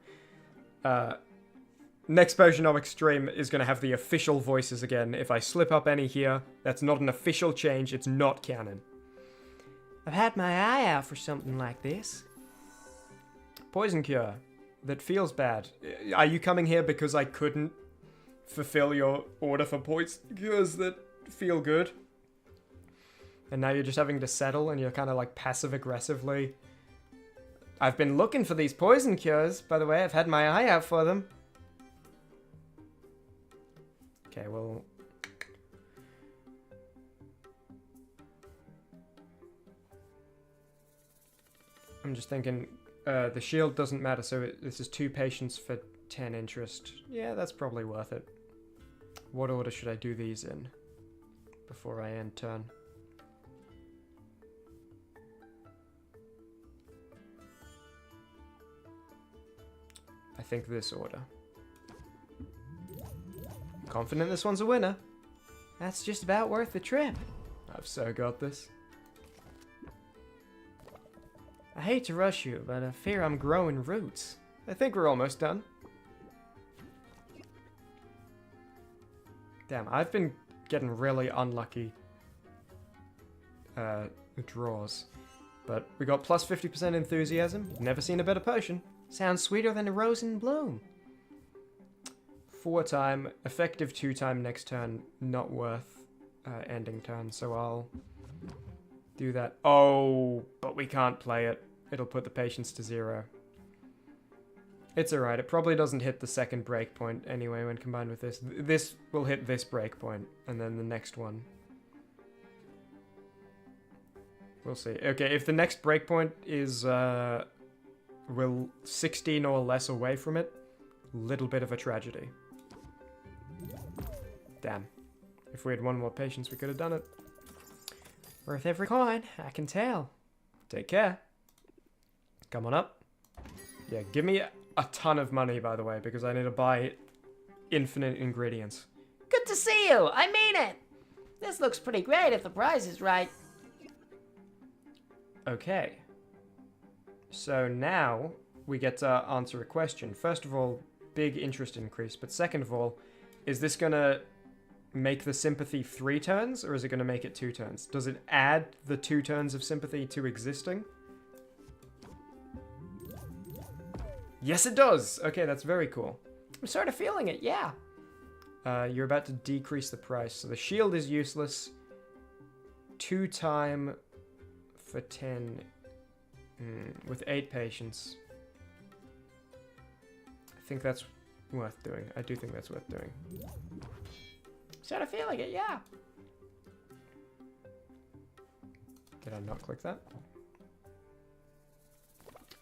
Next Potionomics stream is going to have the official voices again. If I slip up any here, that's not an official change, it's not canon. I've had my eye out for something like this. Poison cure. That feels bad. Are you coming here because I couldn't fulfill your order for poison cures that feel good? And now you're just having to settle and you're kind of like passive-aggressively... I've been looking for these poison cures, by the way. I've had my eye out for them. Okay, well... I'm just thinking, the shield doesn't matter, so this is 2 patients for 10 interest. Yeah, that's probably worth it. What order should I do these in before I end turn? I think this order. Confident this one's a winner. That's just about worth the trip. I've so got this. I hate to rush you, but I fear I'm growing roots. I think we're almost done. Damn, I've been getting really unlucky draws. But we got plus 50% enthusiasm. Never seen a better potion. Sounds sweeter than a rose in bloom. 4 time, effective 2 time next turn, not worth ending turn, so I'll do that. Oh, but we can't play it. It'll put the patience to 0. It's alright, it probably doesn't hit the second breakpoint anyway when combined with this. This will hit this breakpoint, and then the next one. We'll see. Okay, if the next breakpoint is, 16 or less away from it, little bit of a tragedy. Damn. If we had 1 more patience, we could have done it. Worth every coin, I can tell. Take care. Come on up. Yeah, give me a ton of money, by the way, because I need to buy infinite ingredients. Good to see you, I mean it! This looks pretty great if the price is right. Okay. So now we get to answer a question. First of all, big interest increase. But second of all, is this going to make the sympathy 3 turns, or is it going to make it 2 turns? Does it add the 2 turns of sympathy to existing? Yes, it does. Okay, that's very cool. I'm sort of feeling it, yeah. You're about to decrease the price. So the shield is useless. 2 time for 10 with 8 patience. I think that's worth doing. I do think that's worth doing. Sort of feeling it, yeah. Did I not click that?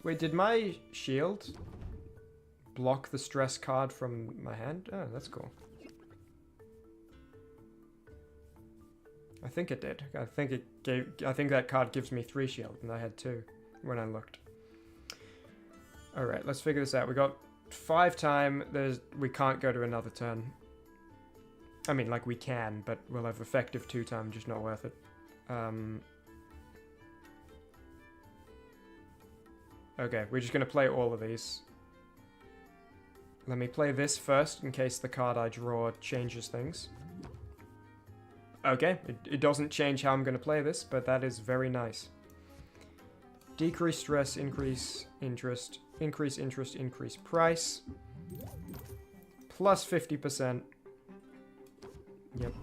Wait, did my shield block the stress card from my hand? Oh, that's cool. I think it did. I think that card gives me 3 shield, and I had 2 when I looked. Alright, let's figure this out. We got 5 time. We can't go to another turn. I mean, like, we can, but we'll have effective 2 time, just not worth it. Okay, we're just going to play all of these. Let me play this first, in case the card I draw changes things. Okay, it doesn't change how I'm going to play this, but that is very nice. Decrease stress, increase interest, increase price. Plus 50%. Yep.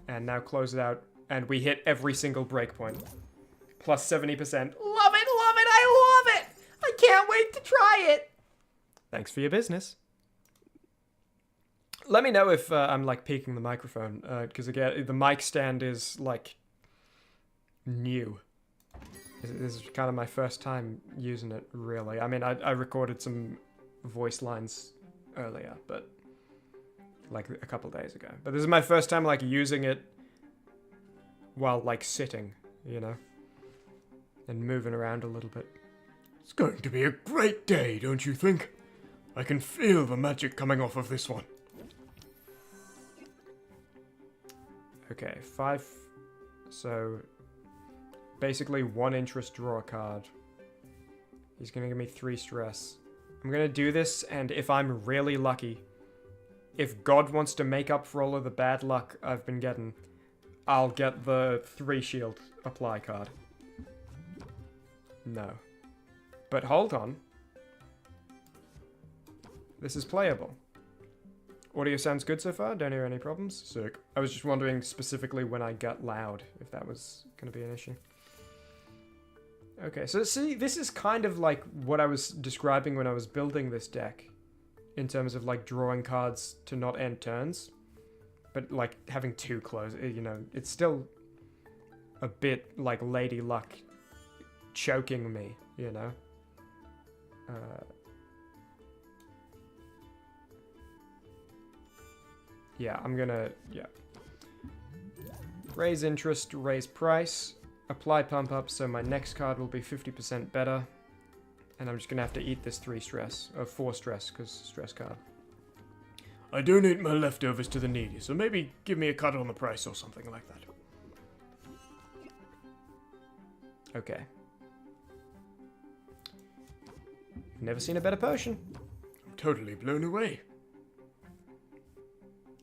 And now close it out, and we hit every single breakpoint. Plus 70%. Love it, I love it! I can't wait to try it! Thanks for your business. Let me know if I'm, like, peaking the microphone, because, again, the mic stand is, like, new. This is kind of my first time using it, really. I mean, I recorded some voice lines earlier, but, like, a couple days ago. But this is my first time, like, using it while, like, sitting, you know? And moving around a little bit. It's going to be a great day, don't you think? I can feel the magic coming off of this one. Okay, 5. So, basically 1 interest, draw a card. He's gonna give me 3 stress. I'm gonna do this, and if I'm really lucky, if God wants to make up for all of the bad luck I've been getting, I'll get the 3 shield apply card. No. But hold on. This is playable. Audio sounds good so far, don't hear any problems. Sick. I was just wondering specifically when I got loud, if that was going to be an issue. Okay, so see, this is kind of like what I was describing when I was building this deck. In terms of, like, drawing cards to not end turns. But, like, having 2 close, you know, it's still a bit like Lady Luck choking me, you know? Yeah, I'm gonna, yeah. Raise interest, raise price, apply pump up, so my next card will be 50% better. And I'm just gonna have to eat this 3 stress, or 4 stress, because stress card. I donate my leftovers to the needy, so maybe give me a cut on the price or something like that. Okay. Never seen a better potion. I'm totally blown away.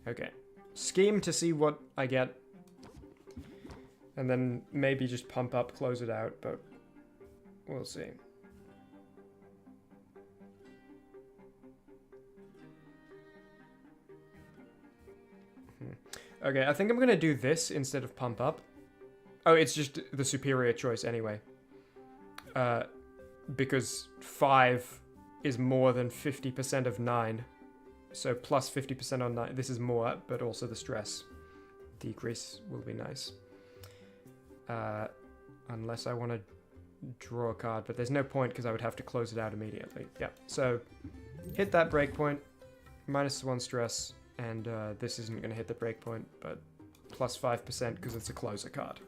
Okay. Scheme to see what I get. And then maybe just pump up, close it out, but we'll see. Okay, I think I'm gonna do this instead of pump up. Oh, it's just the superior choice anyway. Because 5 is more than 50% of 9. So plus 50% on 9. This is more, but also the stress decrease will be nice. Unless I want to draw a card, but there's no point because I would have to close it out immediately. Yeah, so hit that breakpoint, minus 1 stress, and this isn't going to hit the breakpoint, but plus 5% because it's a closer card.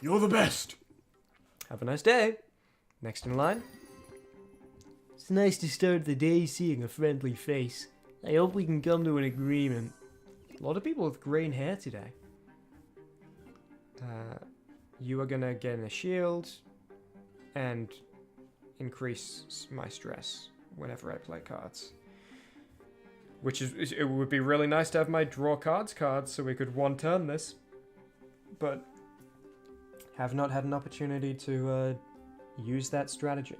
You're the best! Have a nice day. Next in line. It's nice to start the day seeing a friendly face. I hope we can come to an agreement. A lot of people with green hair today. You are gonna get a shield, and increase my stress whenever I play cards. Which is, it would be really nice to have my draw cards so we could one turn this. But have not had an opportunity to use that strategy.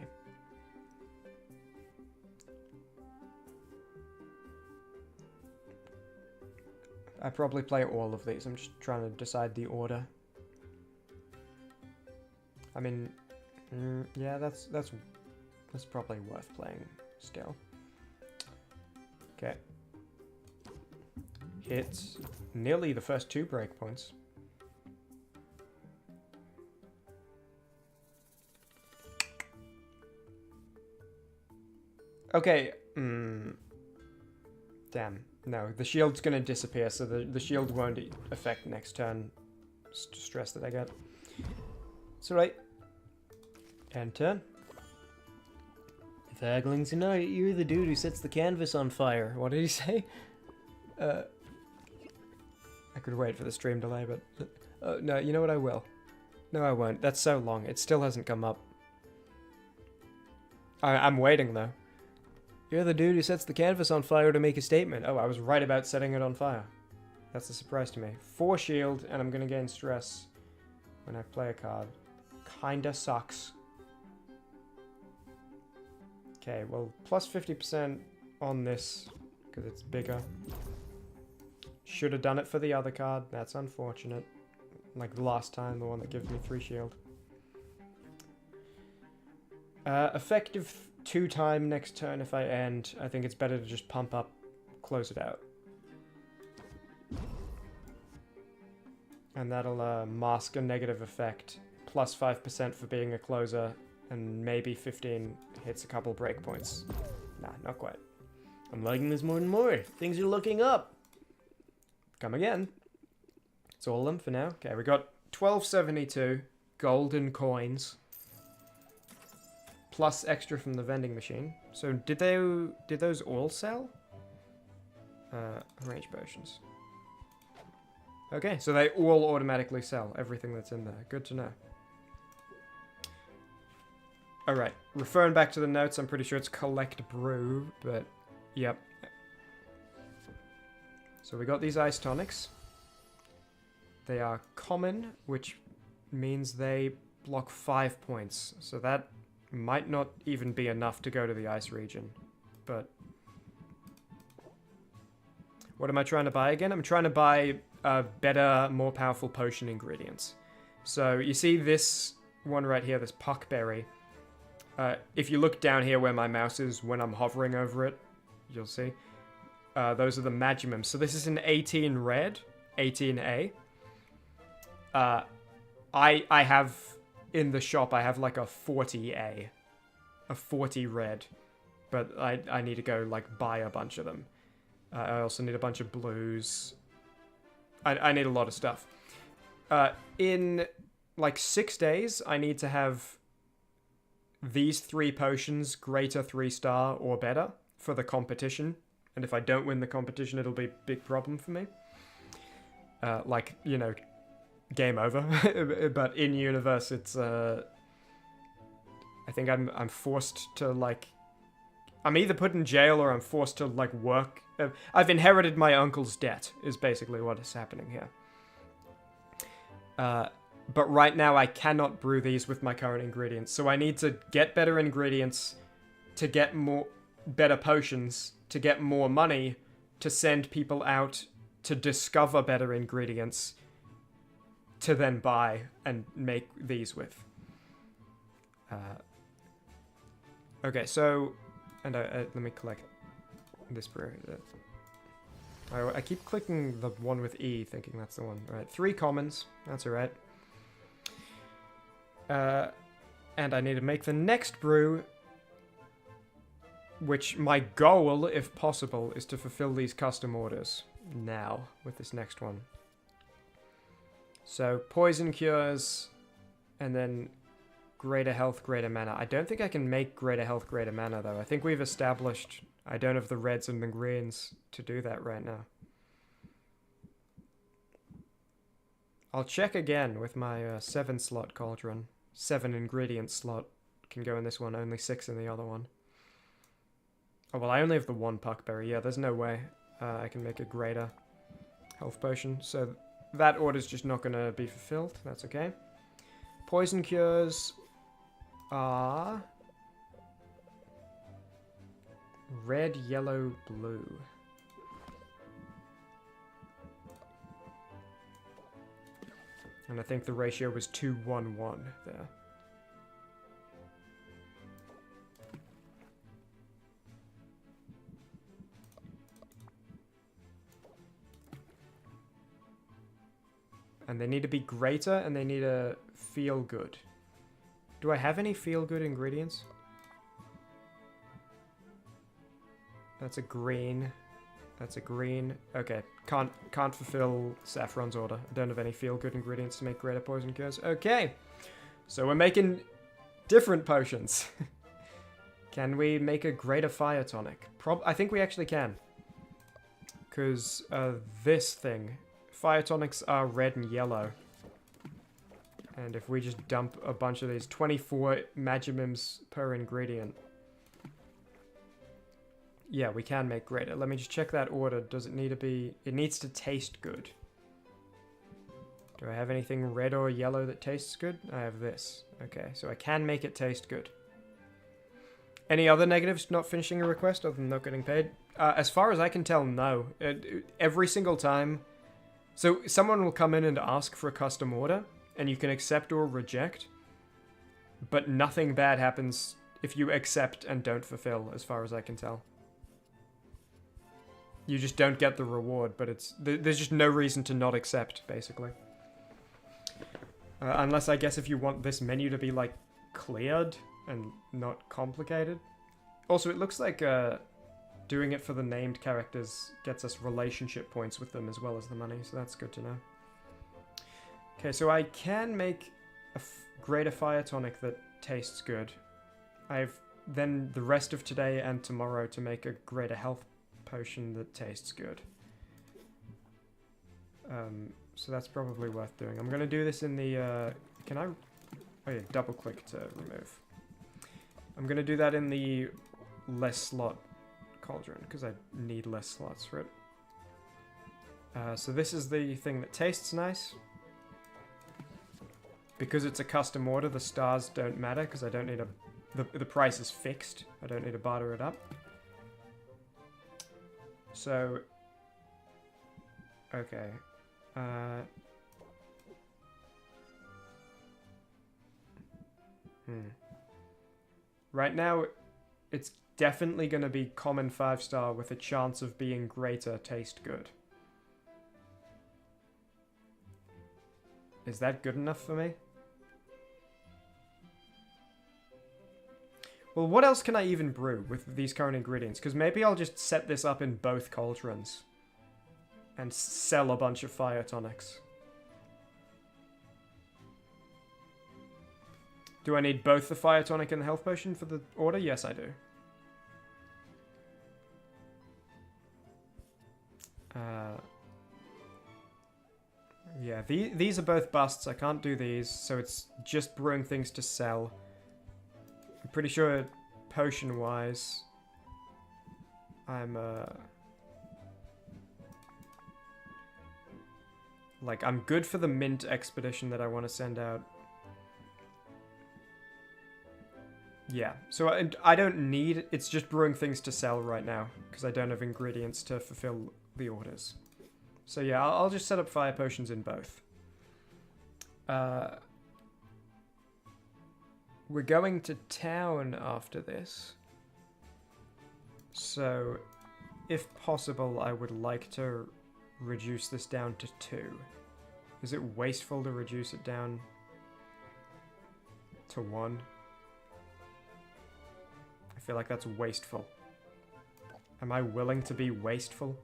I probably play all of these. I'm just trying to decide the order. I mean, yeah, that's probably worth playing still. Okay. Hits nearly the first 2 breakpoints. Okay. Damn. No, the shield's gonna disappear, so the shield won't affect next turn stress that I get. It's alright. End turn. Fagling tonight, you're the dude who sets the canvas on fire. What did he say? I could wait for the stream delay, but... no, you know what, I will. No, I won't. That's so long. It still hasn't come up. I'm waiting, though. You're the dude who sets the canvas on fire to make a statement. Oh, I was right about setting it on fire. That's a surprise to me. 4 shield, and I'm gonna gain stress when I play a card. Kinda sucks. Okay, well, plus 50% on this, because it's bigger. Should have done it for the other card. That's unfortunate. Like the last time, the one that gives me 3 shield. Effective 2 time next turn if I end. I think it's better to just pump up, close it out. And that'll mask a negative effect. Plus 5% for being a closer, and maybe 15 hits a couple breakpoints. Nah, not quite. I'm liking this more and more. Things are looking up. Come again. It's all of them for now. Okay, we got 1272 golden coins. Plus extra from the vending machine. So did those all sell? Range potions. Okay, so they all automatically sell everything that's in there. Good to know. Alright, referring back to the notes, I'm pretty sure it's collect brew, but yep. So we got these ice tonics. They are common, which means they block 5 points. So that might not even be enough to go to the ice region, but... What am I trying to buy again? I'm trying to buy better, more powerful potion ingredients. So you see this one right here, this puckberry. If you look down here where my mouse is when I'm hovering over it, you'll see. Those are the magimums. So this is an 18 red, 18A. I have, in the shop, I have like a 40A. A 40 red. But I need to go, like, buy a bunch of them. I also need a bunch of blues. I need a lot of stuff. In, like, 6 days, I need to have these 3 potions greater 3-star or better for the competition. And if I don't win the competition, it'll be a big problem for me. Like, you know, game over. But in universe, it's, I think I'm forced to, like... I'm either put in jail or I'm forced to, like, work. I've inherited my uncle's debt, is basically what is happening here. But right now I cannot brew these with my current ingredients. So I need to get better ingredients to get better potions, to get more money, to send people out to discover better ingredients, to then buy and make these with. Okay, so... And let me collect this brew. I keep clicking the one with E, thinking that's the one. Alright, 3 commons. That's alright. And I need to make the next brew, which my goal, if possible, is to fulfill these custom orders now with this next one. So, poison cures, and then greater health, greater mana. I don't think I can make greater health, greater mana, though. I think we've established I don't have the reds and the greens to do that right now. I'll check again with my 7-slot cauldron. 7 ingredient slot can go in this one, only 6 in the other one. Oh, well, I only have the 1 puckberry. Yeah, there's no way I can make a greater health potion. So that order's just not going to be fulfilled. That's okay. Poison cures are red, yellow, blue. And I think the ratio was 2-1-1 there. And they need to be greater, and they need to feel good. Do I have any feel good ingredients? That's a green. That's a green. Okay, can't fulfill Saffron's order. I don't have any feel good ingredients to make greater poison cures. Okay, so we're making different potions. Can we make a greater fire tonic? I think we actually can. Because this thing, fire tonics are red and yellow. And if we just dump a bunch of these, 24 Magimims per ingredient. Yeah, we can make greater. Let me just check that order. Does it need to be... It needs to taste good. Do I have anything red or yellow that tastes good? I have this. Okay, so I can make it taste good. Any other negatives to not finishing a request other than not getting paid? As far as I can tell, no. Every single time... So someone will come in and ask for a custom order, and you can accept or reject, but nothing bad happens if you accept and don't fulfill, as far as I can tell. You just don't get the reward, but there's just no reason to not accept, basically. Unless, I guess, if you want this menu to be, like, cleared and not complicated. Also, it looks like doing it for the named characters gets us relationship points with them as well as the money, so that's good to know. Okay, so I can make a greater fire tonic that tastes good. I have then the rest of today and tomorrow to make a greater health potion that tastes good. So that's probably worth doing. I'm going to do this in the... can I... Oh yeah, double click to remove. I'm going to do that in the less slot cauldron, because I need less slots for it. So this is the thing that tastes nice. Because it's a custom order, the stars don't matter, because I don't need a... The price is fixed. I don't need to barter it up. So... Okay. Right now, it's definitely going to be common 5-star with a chance of being greater taste good. Is that good enough for me? Well, what else can I even brew with these current ingredients? Because maybe I'll just set this up in both cauldrons and sell a bunch of fire tonics. Do I need both the fire tonic and the health potion for the order? Yes, I do. Yeah, these are both busts. I can't do these, so it's just brewing things to sell. I'm pretty sure potion-wise, I'm, like, I'm good for the mint expedition that I want to send out. Yeah, so I don't need... It's just brewing things to sell right now, because I don't have ingredients to fulfill the orders. So yeah, I'll just set up fire potions in both. We're going to town after this. So, if possible, I would like to reduce this down to 2. Is it wasteful to reduce it down to 1? I feel like that's wasteful. Am I willing to be wasteful?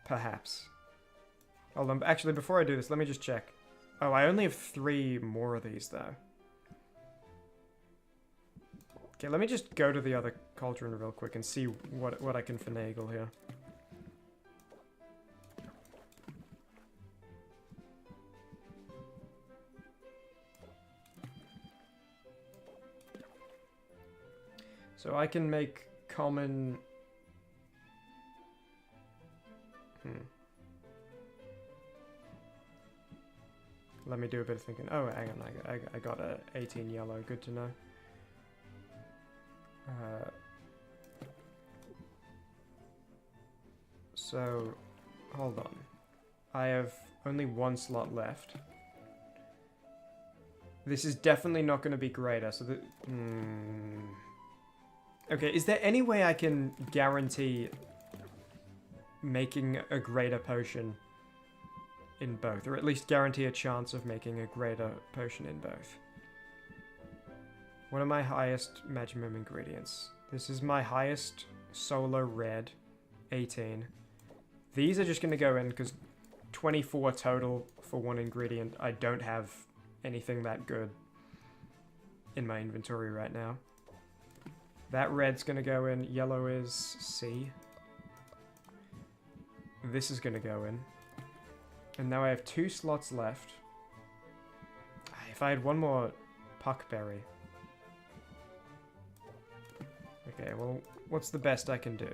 Perhaps. Hold on, actually, before I do this, let me just check. Oh, I only have 3 more of these, though. Okay, let me just go to the other cauldron real quick and see what I can finagle here. So I can make common... Let me do a bit of thinking. Oh, hang on, I got a 18 yellow. Good to know. So, hold on. I have only one slot left. This is definitely not going to be greater, so the... Okay, is there any way I can guarantee making a greater potion in both? Or at least guarantee a chance of making a greater potion in both? What are my highest Magimum ingredients? This is my highest Solar Red, 18. These are just going to go in because 24 total for one ingredient. I don't have anything that good in my inventory right now. That red's going to go in. Yellow is C. This is going to go in. And now I have 2 slots left. If I had one more Puckberry. Okay, well, what's the best I can do?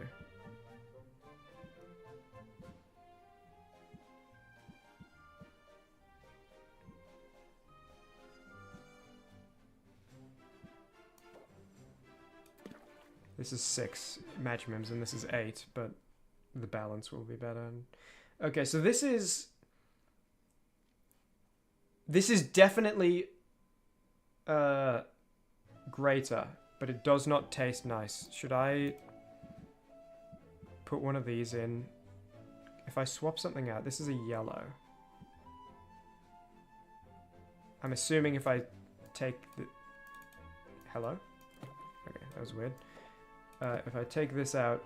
This is 6 Magimims and this is 8, but the balance will be better. Okay, so this is definitely greater, but it does not taste nice. Should I put one of these in? If I swap something out, this is a yellow. I'm assuming if I take the... Hello? Okay, that was weird. If I take this out...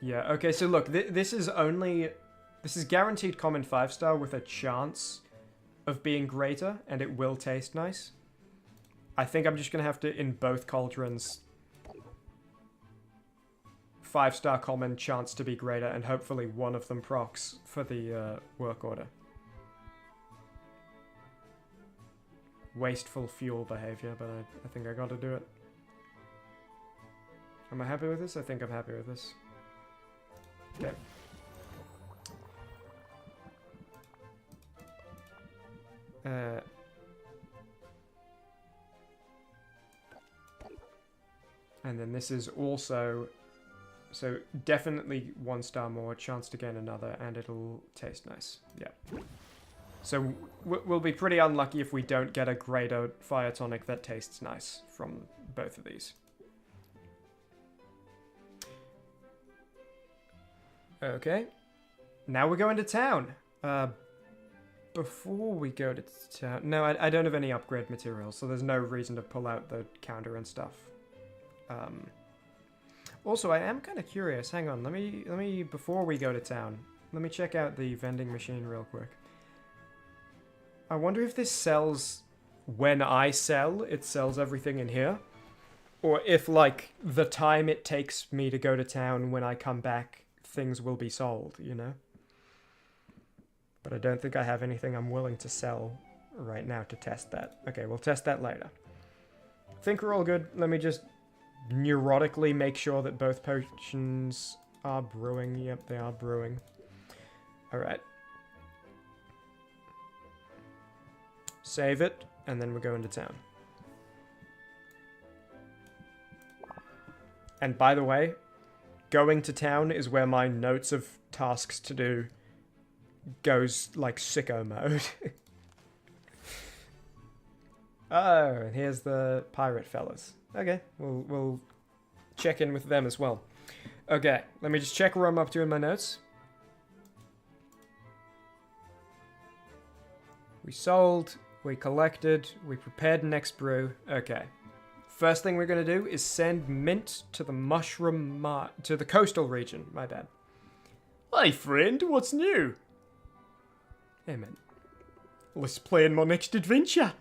Yeah, okay, so look, this is only... This is guaranteed common 5-star with a chance of being greater, and it will taste nice. I think I'm just going to have to, in both cauldrons, 5-star common, chance to be greater, and hopefully one of them procs for the work order. Wasteful fuel behavior, but I think I got to do it. Am I happy with this? I think I'm happy with this. Okay. And then this is also... So definitely 1-star more, chance to gain another, and it'll taste nice. Yeah. So we'll be pretty unlucky if we don't get a greater fire tonic that tastes nice from both of these. Okay. Now we're going to town. Before we go to town... No, I don't have any upgrade materials, so there's no reason to pull out the counter and stuff. Also, I am kind of curious. Hang on, let me before we go to town, let me check out the vending machine real quick. I wonder if this sells when I sell, it sells everything in here, or if like the time it takes me to go to town when I come back, things will be sold, you know? But I don't think I have anything I'm willing to sell right now to test that. Okay, we'll test that later. I think we're all good. Let me just neurotically make sure that both potions are brewing. Yep, they are brewing. Alright. Save it, and then we're going to town. And by the way, going to town is where my notes of tasks to do goes like sicko mode. Oh, and here's the pirate fellas. Okay, we'll check in with them as well. Okay, let me just check where I'm up to in my notes. We sold, we collected, we prepared next brew. Okay. First thing we're going to do is send mint to the to the coastal region. My bad. Hey friend, what's new? Hey man. Let's plan my next adventure.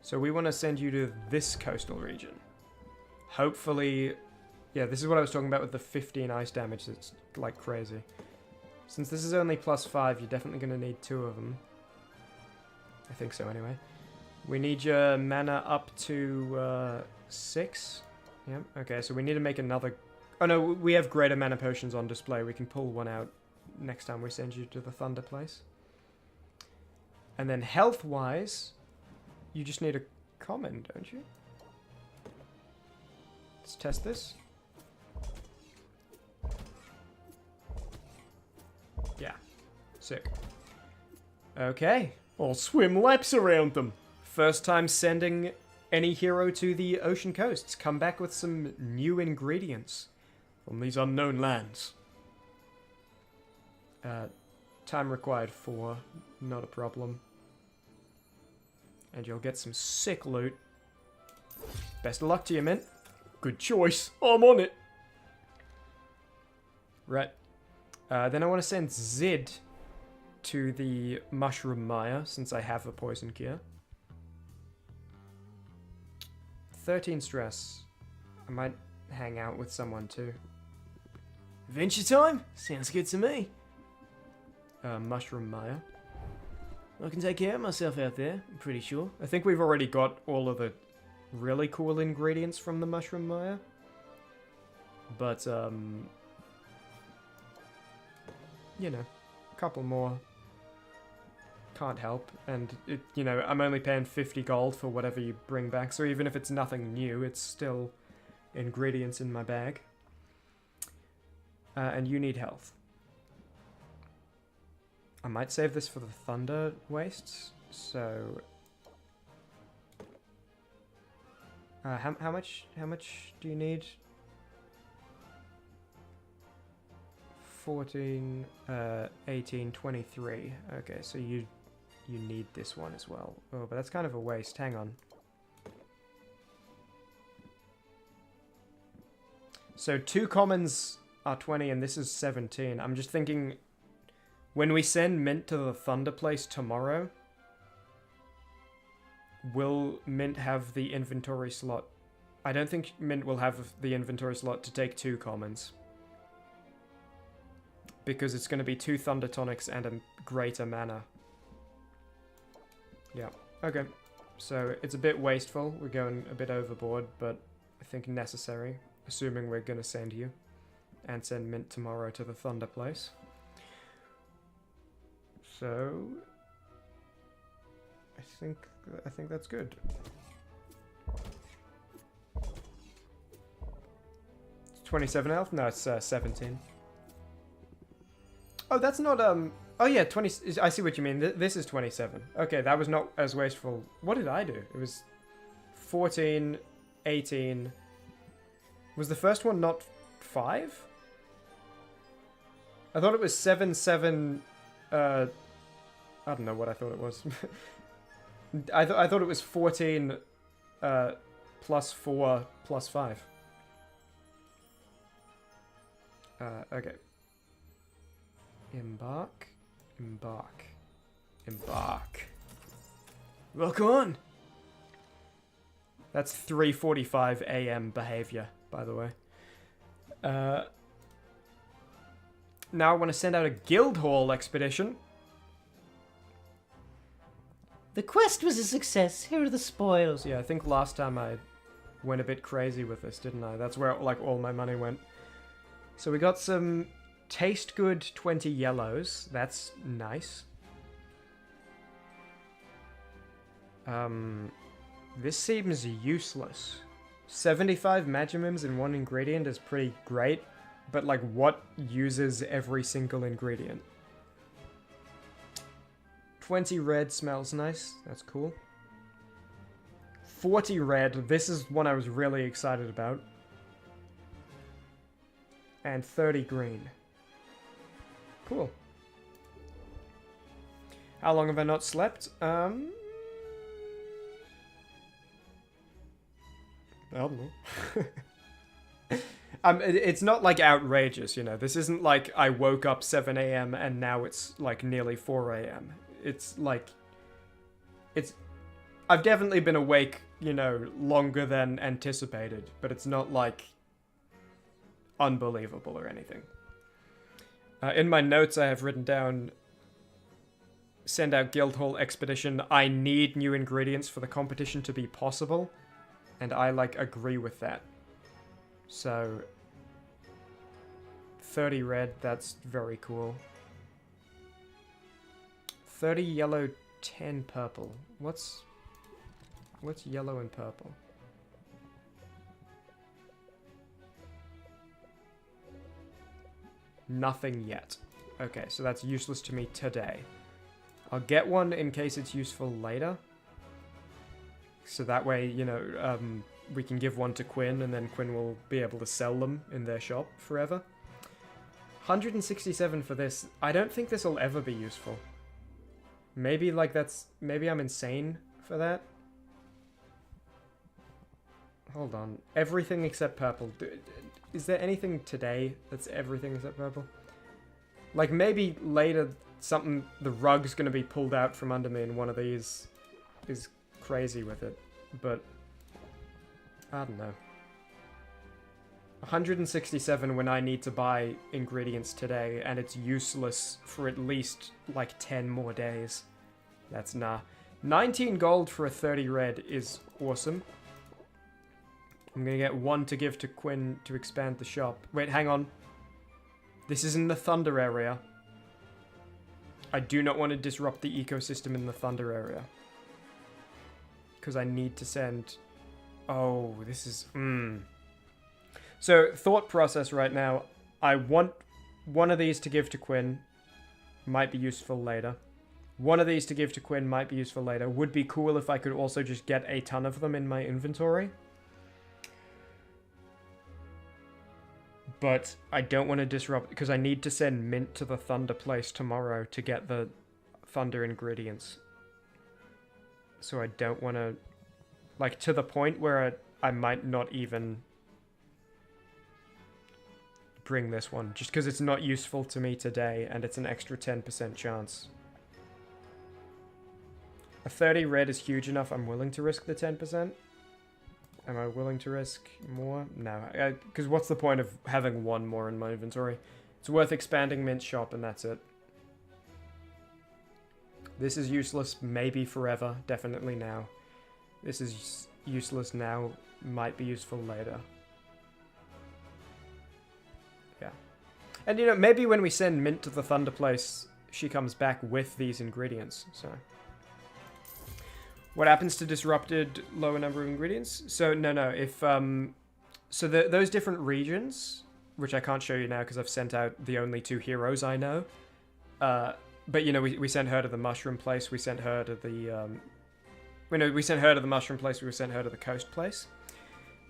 So we want to send you to this coastal region. Hopefully... Yeah, this is what I was talking about with the 15 ice damage. It's like crazy. Since this is only +5, you're definitely going to need 2 of them. I think so anyway. We need your mana up to 6. Yep, okay, so we need to make another... Oh no, we have greater mana potions on display. We can pull one out next time we send you to the Thunder Place. And then health-wise, you just need a common, don't you? Let's test this. Yeah, sick. Okay, I'll swim laps around them. first time sending any hero to the ocean coasts. Come back with some new ingredients. On these unknown lands. Time required 4, not a problem. And you'll get some sick loot. Best of luck to you, Mint. Good choice. I'm on it. Right. Then I want to send Zid to the Mushroom Mire, since I have a poison cure. 13 stress. I might hang out with someone too. Adventure time? Sounds good to me. Mushroom Mire. I can take care of myself out there, I'm pretty sure. I think we've already got all of the really cool ingredients from the Mushroom Mire. But, you know, a couple more. Can't help. And, I'm only paying 50 gold for whatever you bring back. So even if it's nothing new, it's still ingredients in my bag. And you need health. I might save this for the Thunder Wastes. So... how much do you need? 14, 18, 23. Okay, so you need this one as well. Oh, but that's kind of a waste. Hang on. So 2 commons are 20 and this is 17. I'm just thinking, when we send Mint to the Thunder Place tomorrow, will Mint have the inventory slot? I don't think Mint will have the inventory slot to take 2 commons. Because it's going to be 2 Thunder Tonics and a greater mana. Yeah, okay. So it's a bit wasteful. We're going a bit overboard, but I think necessary. Assuming we're going to send you. And send Mint tomorrow to the Thunder Place. So... I think that's good. It's 27 health? No, it's 17. Oh, that's not, Oh yeah, 20... I see what you mean. This is 27. Okay, that was not as wasteful. What did I do? It was 14, 18... Was the first one not 5? I thought it was 7, 7... I don't know what I thought it was. I thought it was 14 plus 4 plus 5. Okay. Embark. Embark. Embark. Rock on! That's 3:45 a.m. behavior, by the way. Now I want to send out a Guildhall expedition. The quest was a success. Here are the spoils. Yeah, I think last time I went a bit crazy with this, didn't I? That's where, like, all my money went. So we got some taste good 20 yellows. That's nice. This seems useless. 75 Magimims in one ingredient is pretty great, but, like, what uses every single ingredient? 20 red smells nice. That's cool. 40 red. This is one I was really excited about. And 30 green. Cool. How long have I not slept? I don't know. It's not, like, outrageous, you know. This isn't like I woke up 7 a.m. and now it's, like, nearly 4 a.m. It's like, I've definitely been awake, you know, longer than anticipated, but it's not like unbelievable or anything. In my notes I have written down send out Guildhall Expedition, I need new ingredients for the competition to be possible. And I, like, agree with that. So, 30 red, that's very cool. 30 yellow, 10 purple. What's yellow and purple? Nothing yet. Okay, so that's useless to me today. I'll get one in case it's useful later. So that way, you know, we can give one to Quinn, and then Quinn will be able to sell them in their shop forever. 167 for this. I don't think this will ever be useful. Maybe, like, maybe I'm insane for that. Hold on. Everything except purple. Is there anything today that's everything except purple? Like, maybe later the rug's gonna be pulled out from under me and one of these is crazy with it. But, I don't know. 167 when I need to buy ingredients today, and it's useless for at least, like, 10 more days. That's nah. 19 gold for a 30 red is awesome. I'm gonna get one to give to Quinn to expand the shop. Wait, hang on. This is in the Thunder area. I do not want to disrupt the ecosystem in the Thunder area. Because I need to send... Oh, this is... So, thought process right now. I want one of these to give to Quinn. Might be useful later. One of these to give to Quinn might be useful later. Would be cool if I could also just get a ton of them in my inventory. But I don't want to disrupt, because I need to send mint to the Thunder place tomorrow to get the Thunder ingredients. So I don't want to, like, to the point where I might not even bring this one, just because it's not useful to me today, and it's an extra 10% chance. A 30 red is huge enough, I'm willing to risk the 10%. Am I willing to risk more? No, because what's the point of having one more in my inventory? It's worth expanding Mint's shop, and that's it. This is useless, maybe forever, definitely now. This is useless now, might be useful later. Yeah. And, you know, maybe when we send Mint to the Thunder place, she comes back with these ingredients, so... What happens to disrupted lower number of ingredients? So, no, if, so those different regions, which I can't show you now because I've sent out the only 2 heroes I know, but, you know, we sent her to the mushroom place, we sent her to the, we sent her to the mushroom place, we sent her to the coast place.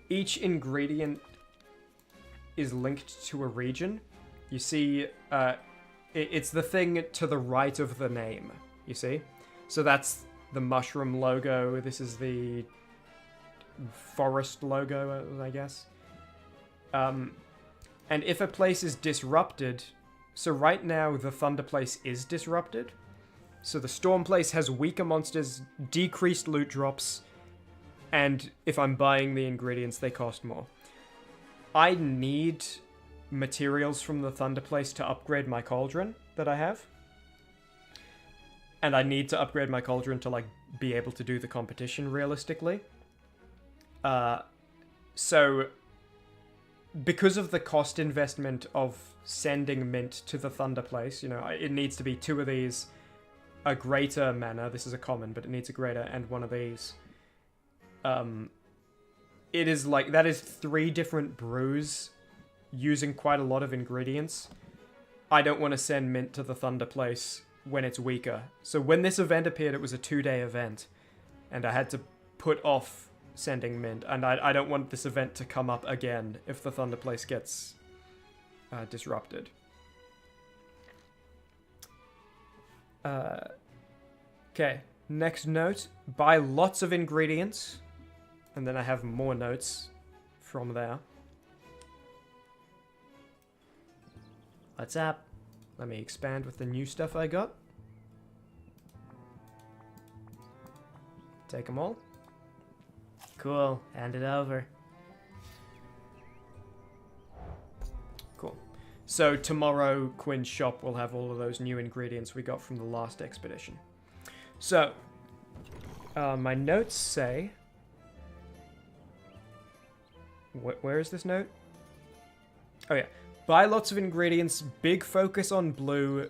Each ingredient is linked to a region. You see, it's the thing to the right of the name, you see? So that's the mushroom logo. This is the forest logo, I guess. And if a place is disrupted, so right now the Thunder place is disrupted. So the Storm place has weaker monsters, decreased loot drops, and if I'm buying the ingredients, they cost more. I need materials from the Thunder place to upgrade my cauldron that I have. And I need to upgrade my cauldron to, like, be able to do the competition realistically. So, because of the cost investment of sending Mint to the Thunder place, you know, it needs to be 2 of these, a greater mana, this is a common, but it needs a greater, and 1 of these. It is, like, that is 3 different brews using quite a lot of ingredients. I don't want to send Mint to the Thunder place when it's weaker. So when this event appeared, it was a 2-day event, and I had to put off sending Mint, and I don't want this event to come up again if the Thunder place gets disrupted. Okay, next note, buy lots of ingredients, and then I have more notes from there. What's up? Let me expand with the new stuff I got. Take them all. Cool, hand it over. Cool. So tomorrow, Quinn's shop will have all of those new ingredients we got from the last expedition. So, my notes say... Where is this note? Oh yeah. Buy lots of ingredients, big focus on blue,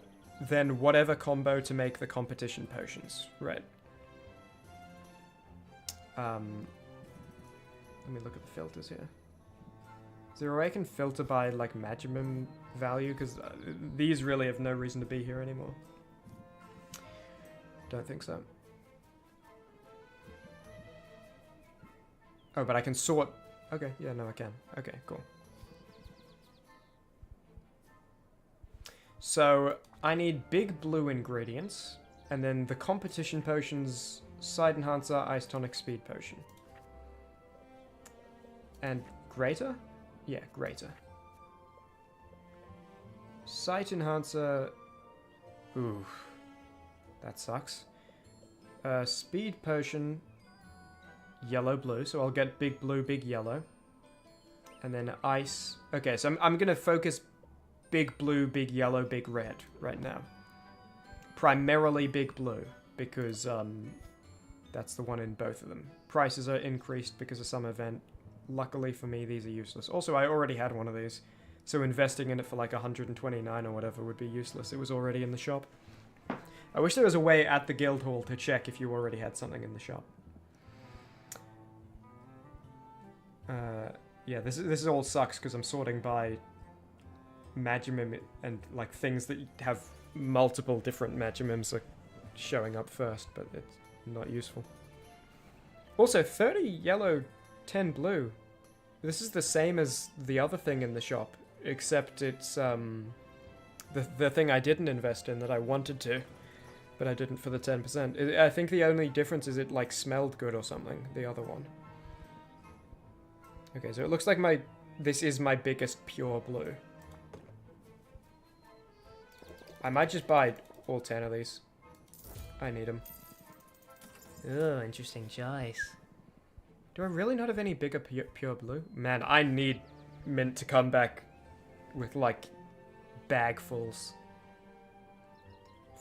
then whatever combo to make the competition potions. Right. Let me look at the filters here. Is there a way I can filter by, like, Magimum value? Because these really have no reason to be here anymore. Don't think so. Oh, but I can sort... Okay, yeah, no, I can. Okay, cool. So, I need big blue ingredients, and then the competition potions, Side Enhancer, Ice Tonic, Speed Potion. And greater? Yeah, greater. Sight Enhancer... Ooh. That sucks. Speed Potion... Yellow-blue, so I'll get big blue, big yellow. And then ice... Okay, so I'm gonna focus big blue, big yellow, big red right now. Primarily big blue, because that's the one in both of them. Prices are increased because of some event. Luckily for me, these are useless. Also, I already had one of these, so investing in it for like 129 or whatever would be useless. It was already in the shop. I wish there was a way at the guild hall to check if you already had something in the shop. Yeah, this is all sucks because I'm sorting by Magimum and like things that have multiple different Magimums are showing up first, but it's not useful. Also, 30 yellow, 10 blue. This is the same as the other thing in the shop, except it's the thing I didn't invest in that I wanted to, but I didn't for the 10%. I think the only difference is it like smelled good or something, the other one. Okay, so it looks like this is my biggest pure blue. I might just buy all 10 of these. I need them. Oh, interesting choice. Do I really not have any bigger pure blue? Man, I need Mint to come back with, like, bagfuls.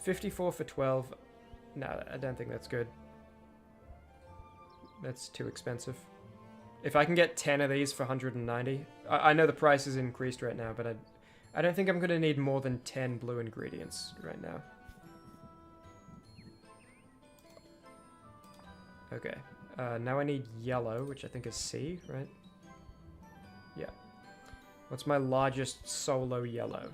54 for 12. No, I don't think that's good. That's too expensive. If I can get 10 of these for 190... I know the price is increased right now, but I don't think I'm going to need more than 10 blue ingredients right now. Okay. Now I need yellow, which I think is C, right? Yeah. What's my largest solo yellow?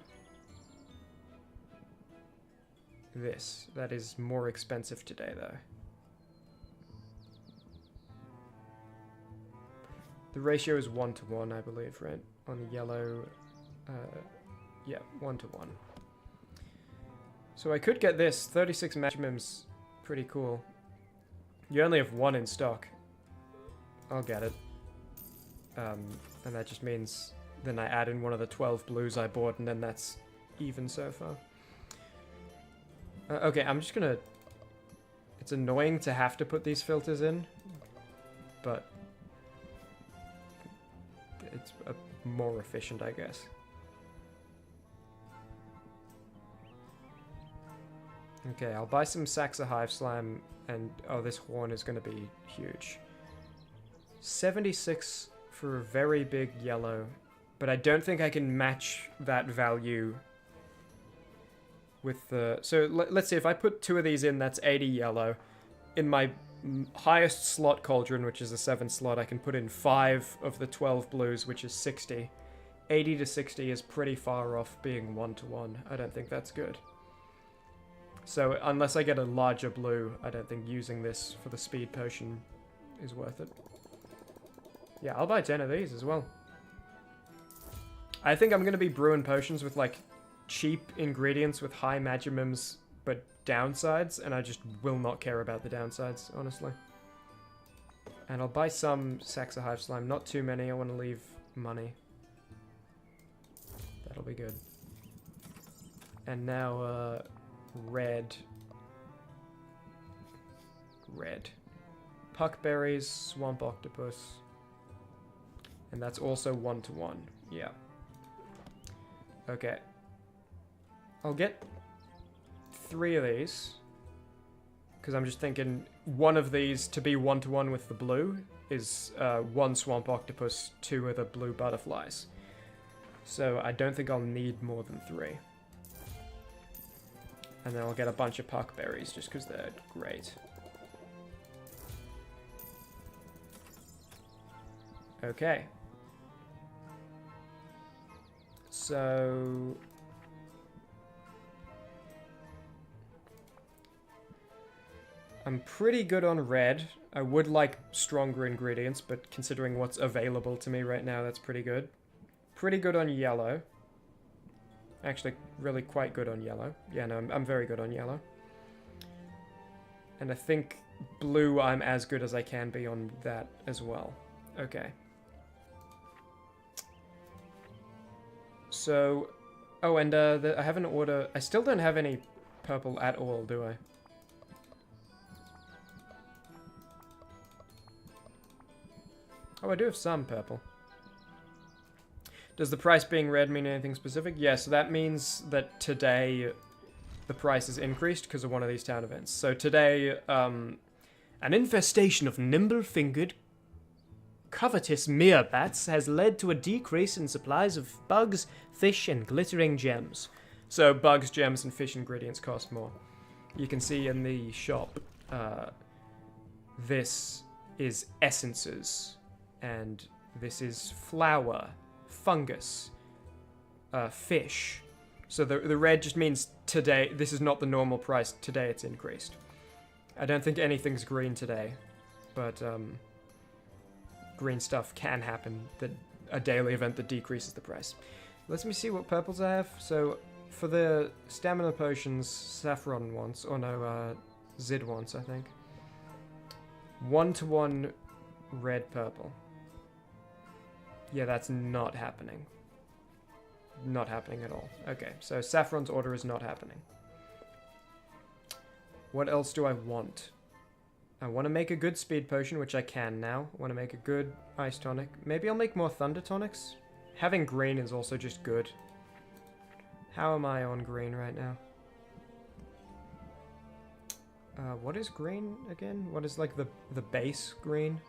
This. That is more expensive today, though. The ratio is 1-to-1, I believe, right? On the yellow... yeah, 1-to-1. So I could get this. 36 Magimums. Pretty cool. You only have one in stock. I'll get it. And that just means then I add in one of the 12 blues I bought, and then that's even so far. Okay, I'm just gonna... It's annoying to have to put these filters in, but it's more efficient, I guess. Okay, I'll buy some Saxa Hive Slime, and oh, this horn is going to be huge. 76 for a very big yellow, but I don't think I can match that value with the... So let's see, if I put 2 of these in, that's 80 yellow. In my highest slot cauldron, which is a 7 slot, I can put in 5 of the 12 blues, which is 60. 80 to 60 is pretty far off being 1-to-1. I don't think that's good. So unless I get a larger blue, I don't think using this for the speed potion is worth it. Yeah, I'll buy 10 of these as well. I think I'm going to be brewing potions with like cheap ingredients with high Magimums but downsides, and I just will not care about the downsides, honestly. And I'll buy some Saxa Hive Slime, not too many, I want to leave money. That'll be good. And now, red. Puckberries, Swamp Octopus. And that's also 1-to-1, yeah. Okay. I'll get 3 of these. Because I'm just thinking one of these to be 1-to-1 with the blue is 1 swamp octopus, 2 of the blue butterflies. So I don't think I'll need more than 3. And then I'll get a bunch of puckberries just because they're great. Okay. So... I'm pretty good on red. I would like stronger ingredients, but considering what's available to me right now, that's pretty good. Pretty good on yellow. Actually, really quite good on yellow. Yeah, no, I'm very good on yellow. And I think blue, I'm as good as I can be on that as well. Okay. So, oh, and I have an order. I still don't have any purple at all, do I? Oh, I do have some purple. Does the price being red mean anything specific? Yes, so that means that today the price is increased because of one of these town events. So today, an infestation of nimble-fingered, covetous meerbats has led to a decrease in supplies of bugs, fish, and glittering gems. So bugs, gems, and fish ingredients cost more. You can see in the shop, this is essences, and this is flour, fungus, fish. So the red just means today, this is not the normal price, today it's increased. I don't think anything's green today, but green stuff can happen, a daily event that decreases the price. Let me see what purples I have. So for the stamina potions, Saffron wants, or no, Zid wants, I think. 1-to-1 red purple. Yeah, that's not happening. Not happening at all. Okay, so Saffron's order is not happening. What else do I want? I want to make a good speed potion, which I can now. I want to make a good ice tonic. Maybe I'll make more thunder tonics. Having green is also just good. How am I on green right now? What is green again? What is like the base green?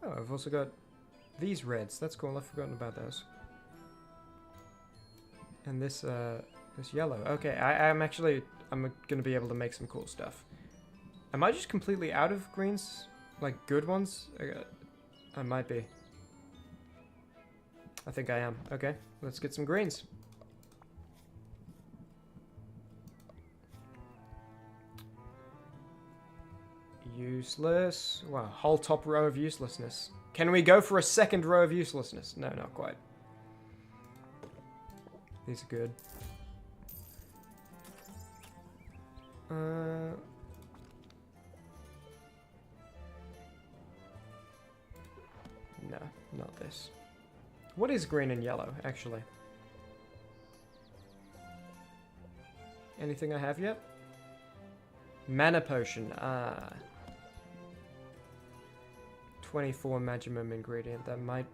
Oh, I've also got these reds. That's cool. I've forgotten about those. And this this yellow. Okay, I'm gonna be able to make some cool stuff. Am I just completely out of greens? Like good ones? I might be. I think I am. Okay, let's get some greens. Useless. Wow, whole top row of uselessness. Can we go for a second row of uselessness? No, not quite. These are good. No, not this. What is green and yellow, actually? Anything I have yet? Mana potion, 24 magimum ingredient. That might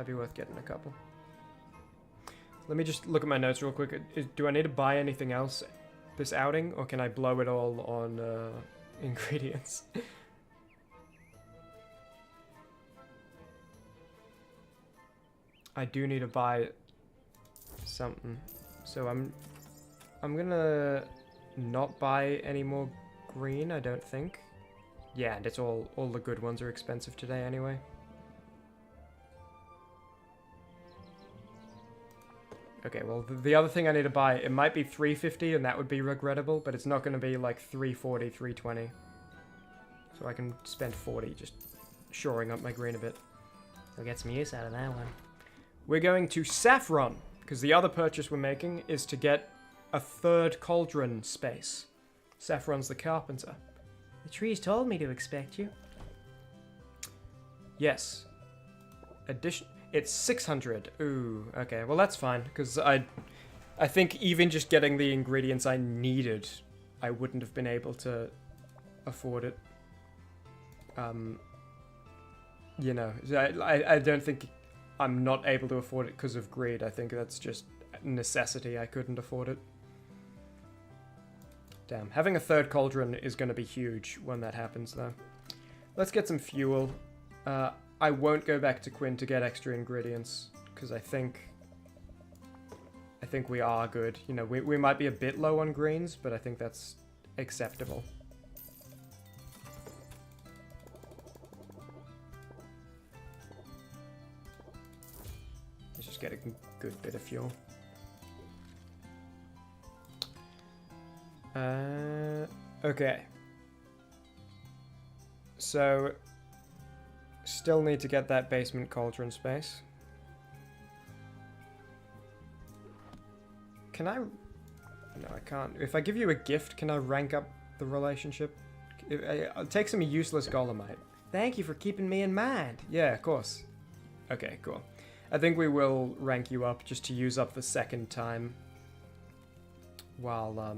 be worth getting a couple. Let me just look at my notes real quick. Do I need to buy anything else this outing, or can I blow it all on ingredients? I do need to buy something, so I'm gonna not buy any more green. I don't think. Yeah, and it's all the good ones are expensive today anyway. Okay, well, the other thing I need to buy, it might be 350, and that would be regrettable, but it's not going to be like 340, 320. So I can spend 40 just shoring up my green a bit. We'll get some use out of that one. We're going to Saffron, because the other purchase we're making is to get a 3rd cauldron space. Saffron's the carpenter. The trees told me to expect you. Yes. Addition. It's 600. Ooh, okay. Well, that's fine, because I think even just getting the ingredients I needed, I wouldn't have been able to afford it. You know, I don't think I'm not able to afford it because of greed. I think that's just necessity. I couldn't afford it. Damn. Having a third cauldron is going to be huge when that happens, though. Let's get some fuel. I won't go back to Quinn to get extra ingredients, because I think we are good. You know, we might be a bit low on greens, but I think that's acceptable. Let's just get a good bit of fuel. Okay. So, still need to get that basement cauldron space. Can I... No, I can't. If I give you a gift, can I rank up the relationship? I'll take some useless Golemite. Thank you for keeping me in mind. Yeah, of course. Okay, cool. I think we will rank you up just to use up the second time. While,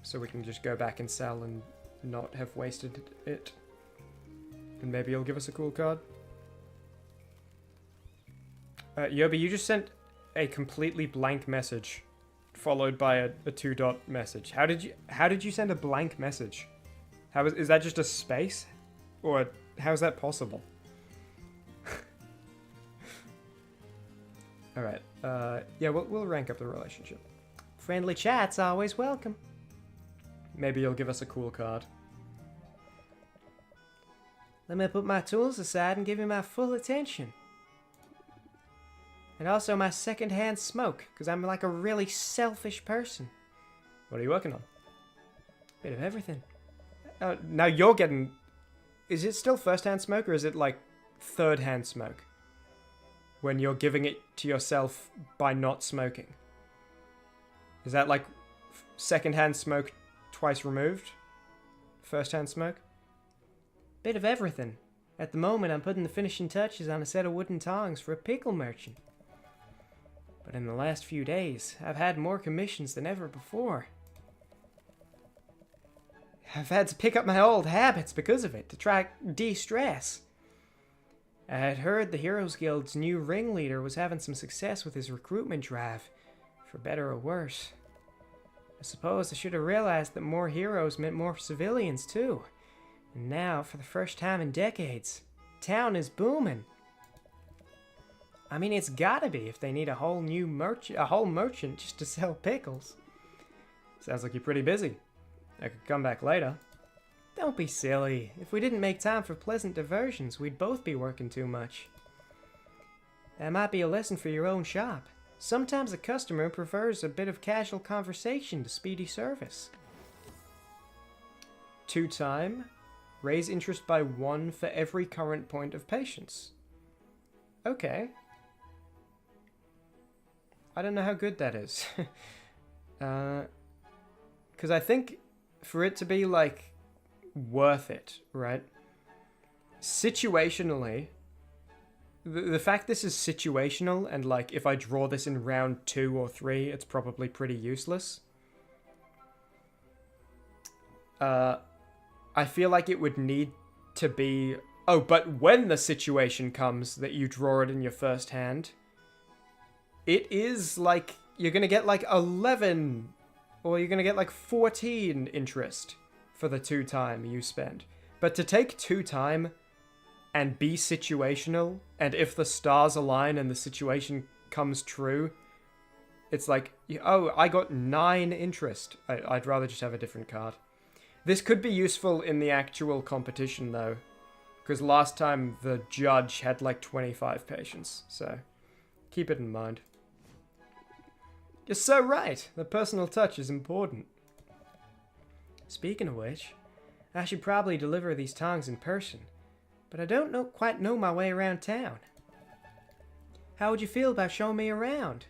so we can just go back and sell and not have wasted it. And maybe you'll give us a cool card. Yobi, you just sent a completely blank message, followed by a two-dot message. How did you send a blank message? Is that just a space? Or how is that possible? Alright, yeah, we'll rank up the relationship. Friendly chat's always welcome. Maybe you'll give us a cool card. Let me put my tools aside and give you my full attention. And also my second-hand smoke, because I'm like a really selfish person. What are you working on? Bit of everything. Now you're getting... Is it still first-hand smoke, or is it like third-hand smoke? When you're giving it to yourself by not smoking? Is that like second-hand smoke twice removed? First-hand smoke? Bit of everything. At the moment, I'm putting the finishing touches on a set of wooden tongs for a pickle merchant. But in the last few days, I've had more commissions than ever before. I've had to pick up my old habits because of it, to try de-stress. I had heard the Heroes Guild's new ringleader was having some success with his recruitment drive, for better or worse. I suppose I should have realized that more heroes meant more civilians too. And now, for the first time in decades, town is booming. I mean, it's gotta be if they need a whole merchant just to sell pickles. Sounds like you're pretty busy. I could come back later. Don't be silly. If we didn't make time for pleasant diversions, we'd both be working too much. That might be a lesson for your own shop. Sometimes a customer prefers a bit of casual conversation to speedy service. 2 time. Raise interest by 1 for every current point of patience. Okay. I don't know how good that is. Because I think for it to be, like, worth it, right? Situationally, the fact this is situational and, like, if I draw this in round 2 or 3, it's probably pretty useless. I feel like it would need to be... Oh, but when the situation comes that you draw it in your first hand, it is, like, you're going to get, like, 11... Or you're going to get, like, 14 interest for the 2 time you spend. But to take 2 time and be situational, and if the stars align and the situation comes true, it's like, oh, I got 9 interest. I'd rather just have a different card. This could be useful in the actual competition, though. Because last time the judge had, like, 25 patience. So, keep it in mind. You're so right. The personal touch is important. Speaking of which, I should probably deliver these tongs in person, but I don't quite know my way around town. How would you feel about showing me around?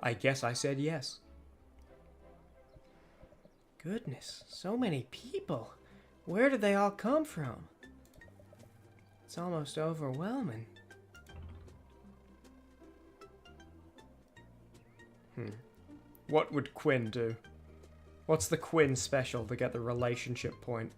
I guess I said yes. Goodness, so many people. Where did they all come from? It's almost overwhelming. What would Quinn do? What's the Quinn special to get the relationship point?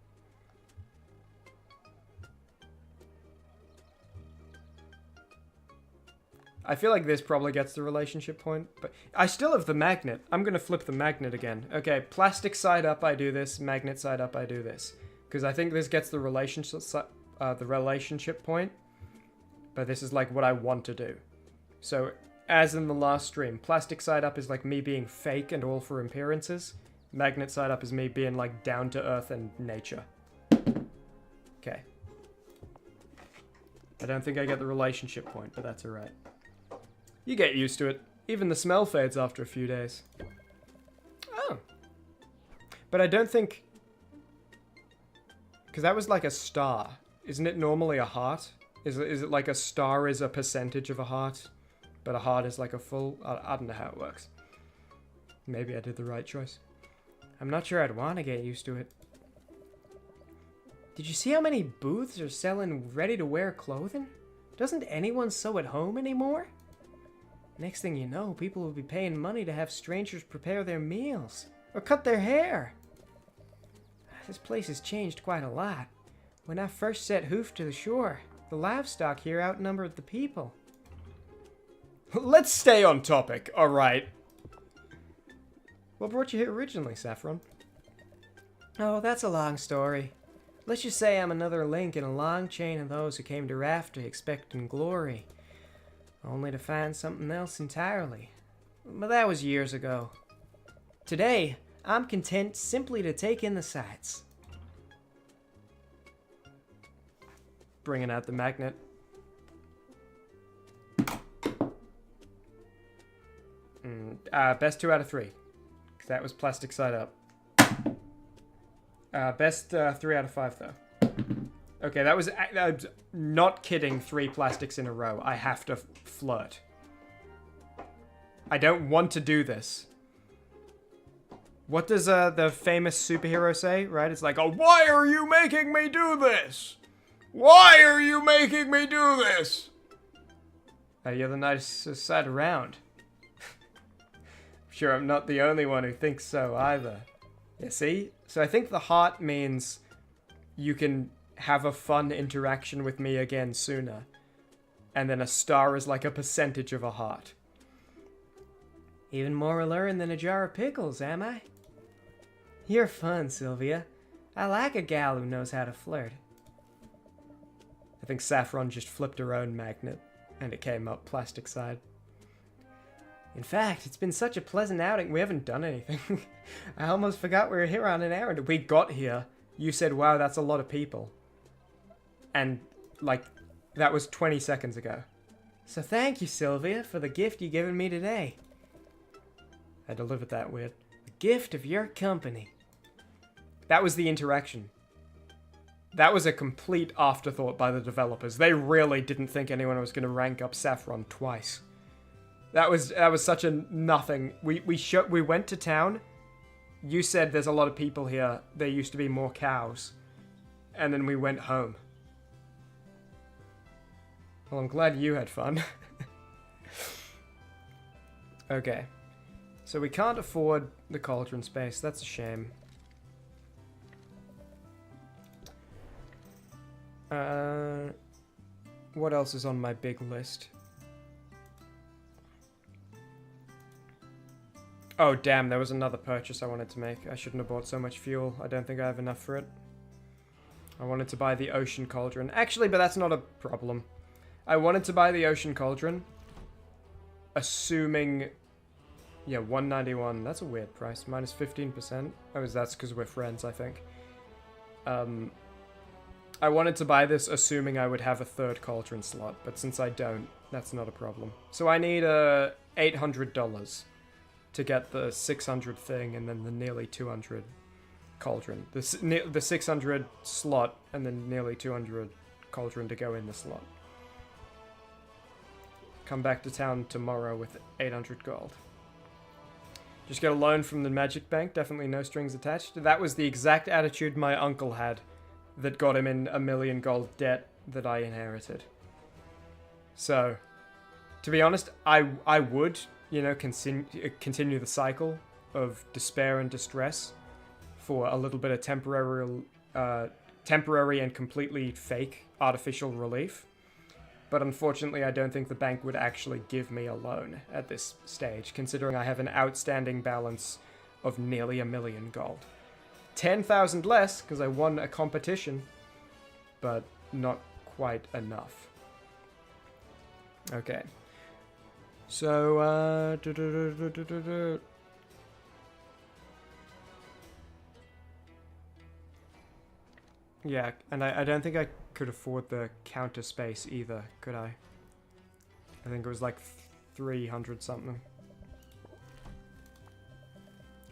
I feel like this probably gets the relationship point, but I still have the magnet. I'm gonna flip the magnet again. Okay, plastic side up, I do this. Magnet side up, I do this. Because I think this gets the relationship point, but this is like what I want to do. So, as in the last stream, plastic side up is like me being fake and all for appearances. Magnet side up is me being like down to earth and nature. Okay. I don't think I get the relationship point, but that's alright. You get used to it. Even the smell fades after a few days. Oh. But I don't think... Because that was like a star. Isn't it normally a heart? Is it like a star is a percentage of a heart, but a heart is like a full... I don't know how it works. Maybe I did the right choice. I'm not sure I'd want to get used to it. Did you see how many booths are selling ready-to-wear clothing? Doesn't anyone sew at home anymore? Next thing you know, people will be paying money to have strangers prepare their meals or cut their hair. This place has changed quite a lot. When I first set hoof to the shore, the livestock here outnumbered the people. Let's stay on topic, alright. What brought you here originally, Saffron? Oh, that's a long story. Let's just say I'm another link in a long chain of those who came to Rafter expecting glory, only to find something else entirely. But that was years ago. Today, I'm content simply to take in the sights. Bringing out the magnet. Best 2 out of 3. Because that was plastic side up. Best 3 out of 5, though. Okay, that was not kidding 3 plastics in a row. I have to flirt. I don't want to do this. What does the famous superhero say, right? It's like, oh, why are you making me do this? Why are you making me do this? You're the nicest side around. I'm sure I'm not the only one who thinks so either. You see? So I think the heart means you can have a fun interaction with me again sooner. And then a star is like a percentage of a heart. Even more alluring than a jar of pickles, am I? You're fun, Sylvia. I like a gal who knows how to flirt. I think Saffron just flipped her own magnet, and it came up plastic side. In fact, it's been such a pleasant outing, we haven't done anything. I almost forgot we were here on an errand. We got here, you said, wow, that's a lot of people. And, like, that was 20 seconds ago. So thank you, Sylvia, for the gift you've given me today. I delivered that weird. The gift of your company. That was the interaction. That was a complete afterthought by the developers. They really didn't think anyone was going to rank up Saffron twice. That was such a nothing. We went to town. You said there's a lot of people here. There used to be more cows. And then we went home. Well, I'm glad you had fun. Okay. So we can't afford the cauldron space. That's a shame. What else is on my big list? Oh, damn, there was another purchase I wanted to make. I shouldn't have bought so much fuel. I don't think I have enough for it. I wanted to buy the ocean cauldron. Actually, but that's not a problem. I wanted to buy the ocean cauldron, assuming... Yeah, 191. That's a weird price. Minus 15%. Oh, that's because we're friends, I think. I wanted to buy this assuming I would have a third cauldron slot, but since I don't, that's not a problem. So I need $800 to get the 600 thing and then the nearly 200 cauldron. The 600 slot and then nearly 200 cauldron to go in the slot. Come back to town tomorrow with 800 gold. Just get a loan from the magic bank, definitely no strings attached. That was the exact attitude my uncle had that got him in $1 million gold debt that I inherited. So, to be honest, I would, you know, continue the cycle of despair and distress for a little bit of temporary and completely fake artificial relief. but unfortunately I don't think the bank would actually give me a loan at this stage, considering I have an outstanding balance of nearly 1 million gold. 10,000 less, because I won a competition, but not quite enough. Okay. So, yeah, and I don't think I could afford the counter space either, could I? I think it was like 300 something.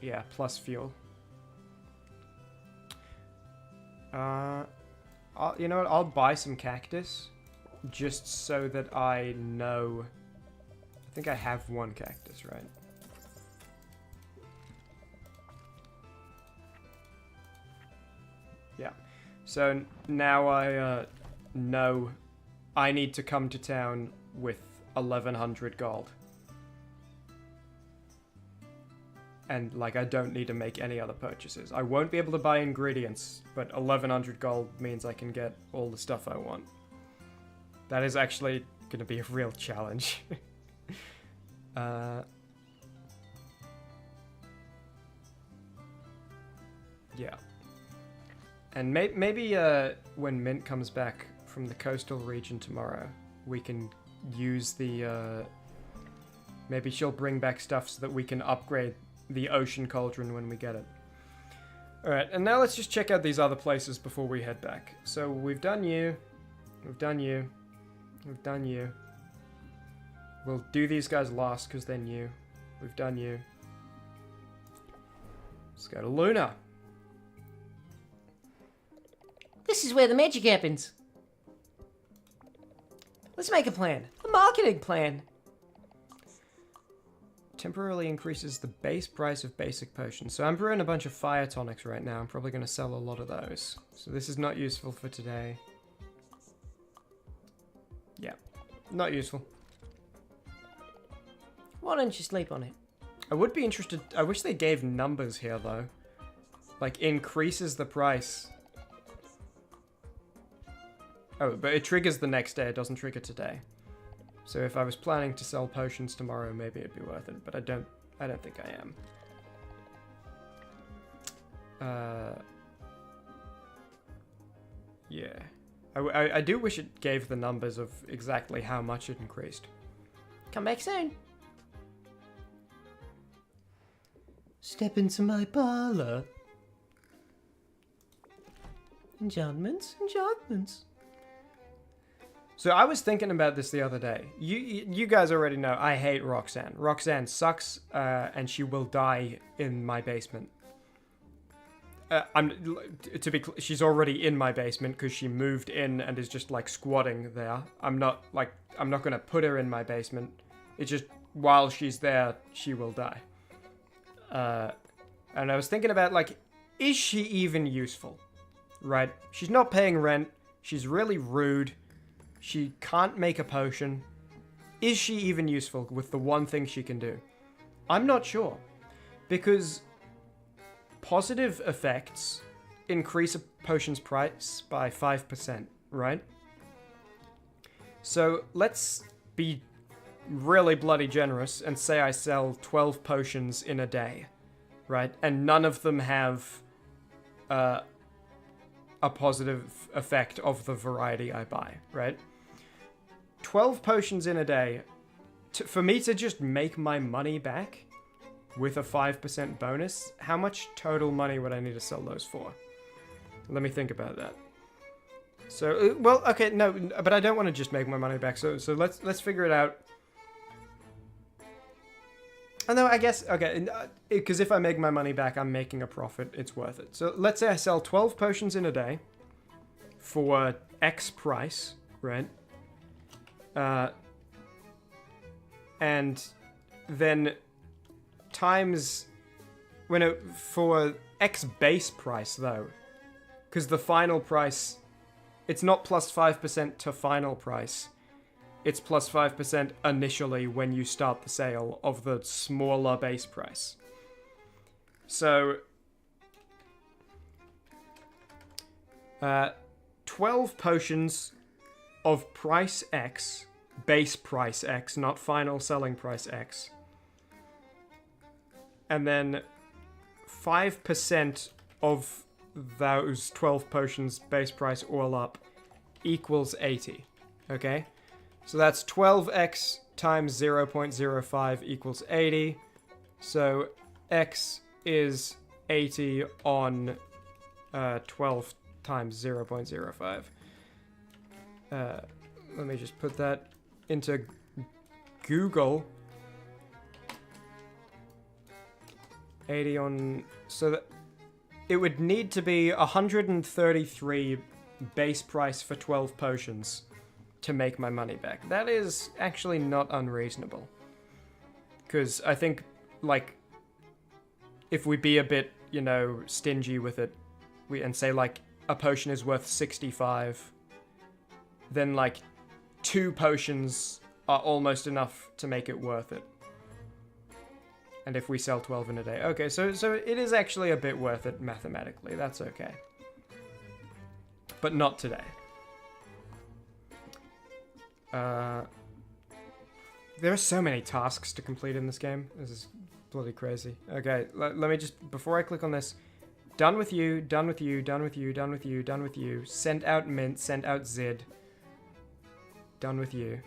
Yeah, plus fuel. You know what? I'll buy some cactus, just so that I know. I think I have one cactus, right? Yeah. So now I know I need to come to town with 1100 gold. And, like, I don't need to make any other purchases. I won't be able to buy ingredients, but 1100 gold means I can get all the stuff I want. That is actually going to be a real challenge. Yeah. And maybe when Mint comes back from the coastal region tomorrow, we can use the... maybe she'll bring back stuff so that we can upgrade the ocean cauldron when we get it. Alright, and now let's just check out these other places before we head back. So we've done you. We've done you. We've done you. We'll do these guys last because they're new. We've done you. Let's go to Luna. This is where the magic happens. Let's make a plan. A marketing plan. Temporarily increases the base price of basic potions. So I'm brewing a bunch of fire tonics right now. I'm probably going to sell a lot of those. So this is not useful for today. Yeah, not useful. Why don't you sleep on it? I would be interested. I wish they gave numbers here though. Like increases the price. Oh, but it triggers the next day. It doesn't trigger today. So if I was planning to sell potions tomorrow, maybe it'd be worth it. But I don't think I am. Yeah. I do wish it gave the numbers of exactly how much it increased. Come back soon. Step into my parlor. Enchantments, enchantments. So I was thinking about this the other day. You guys already know I hate Roxanne. Roxanne sucks, and she will die in my basement. She's already in my basement because she moved in and is just like squatting there. I'm not gonna put her in my basement. It's just while she's there, she will die. And I was thinking about like, is she even useful? Right? She's not paying rent. She's really rude. She can't make a potion. Is she even useful with the one thing she can do? I'm not sure. Because positive effects increase a potion's price by 5%, right? So let's be really bloody generous and say I sell 12 potions in a day, right? And none of them have a positive effect of the variety I buy, right? 12 potions in a day, for me to just make my money back with a 5% bonus, how much total money would I need to sell those for? Let me think about that. So, well, okay, no, but I don't want to just make my money back, so let's figure it out. Oh, no, I guess, okay, because if I make my money back, I'm making a profit, it's worth it. So let's say I sell 12 potions in a day for X price, right? And then times, for X base price though, because the final price, it's not plus 5% to final price, it's plus 5% initially when you start the sale of the smaller base price. So, 12 potions of price X, base price X, not final selling price X, and then 5% of those 12 potions base price all up equals 80. Okay? So that's 12x times 0.05 equals 80. So x is 80 on 12 times 0.05. Let me just put that into Google. 80 on... So that it would need to be 133 base price for 12 potions to make my money back. That is actually not unreasonable. Because I think, like, if we be a bit, you know, stingy with it, and say, like, a potion is worth 65, then, like, 2 potions are almost enough to make it worth it. And if we sell 12 in a day. Okay, so it is actually a bit worth it mathematically. That's okay. But not today. There are so many tasks to complete in this game. This is bloody crazy. Okay, let me just... Before I click on this... Done with you, done with you, done with you, done with you, done with you. Send out Mint, send out Zid. Done with you.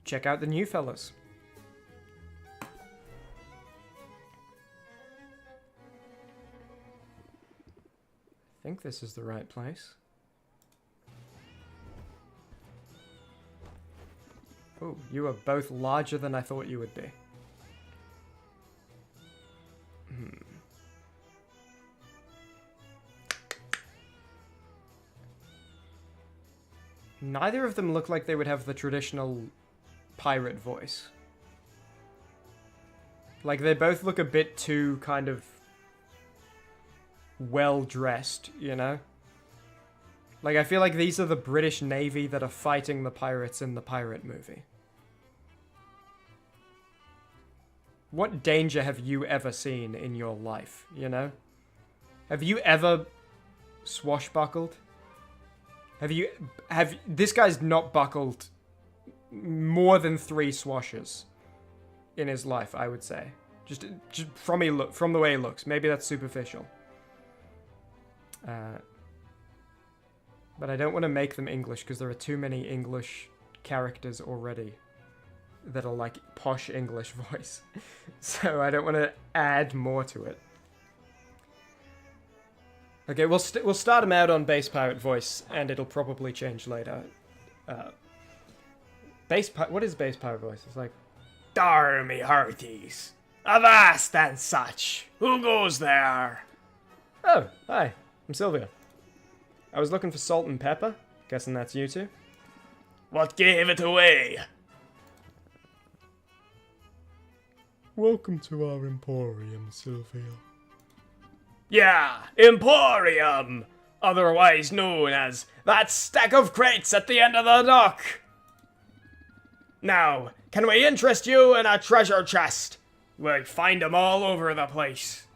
Check out the new fellas. I think this is the right place. Oh, you are both larger than I thought you would be. Neither of them look like they would have the traditional pirate voice. Like, they both look a bit too kind of well-dressed, you know? Like, I feel like these are the British Navy that are fighting the pirates in the pirate movie. What danger have you ever seen in your life, you know? Have you ever swashbuckled? This guy's not buckled more than 3 swashes in his life, I would say. Just from the way he looks. Maybe that's superficial. But I don't want to make them English because there are too many English characters already that are like posh English voice. So I don't want to add more to it. Okay, we'll start him out on base pirate voice, and it'll probably change later. What is base pirate voice? It's like, Dar me hearties, avast and such. Who goes there? oh, hi, I'm Sylvia. I was looking for salt and pepper. Guessing that's you two. What gave it away? Welcome to our emporium, Sylvia. Yeah, Emporium, otherwise known as that stack of crates at the end of the dock. Now, can we interest you in a treasure chest? We'll find them all over the place.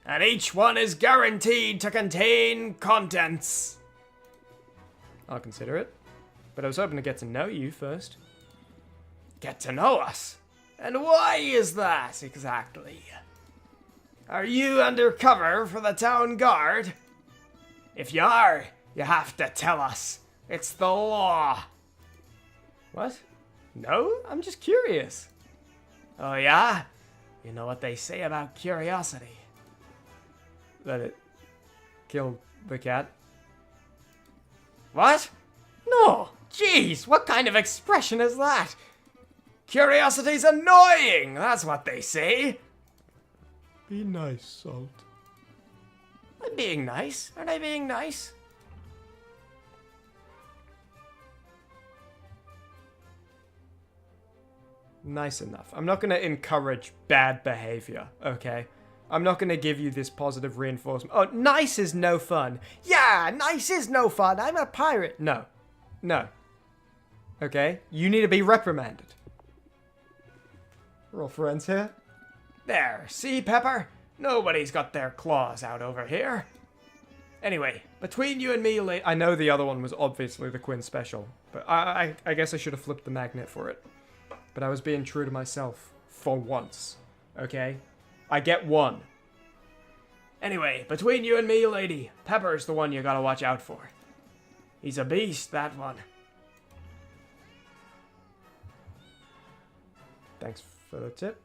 And each one is guaranteed to contain contents. I'll consider it. But I was hoping to get to know you first. Get to know us? And why is that exactly? Are you undercover for the town guard? If you are, you have to tell us. It's the law. What? No? I'm just curious. Oh yeah? You know what they say about curiosity. That it killed the cat? What? No! Jeez, what kind of expression is that? Curiosity's annoying, that's what they say. Be nice, Salt. I'm being nice. Aren't I being nice? Nice enough. I'm not going to encourage bad behavior, okay? I'm not going to give you this positive reinforcement. Oh, nice is no fun. Yeah, nice is no fun. I'm a pirate. No. No. Okay? You need to be reprimanded. We're all friends here. There, see, Pepper? Nobody's got their claws out over here. Anyway, between you and me, I know the other one was obviously the Quinn special, but I guess I should have flipped the magnet for it. But I was being true to myself for once, okay? I get one. Anyway, between you and me, lady, Pepper's the one you gotta watch out for. He's a beast, that one. Thanks for the tip.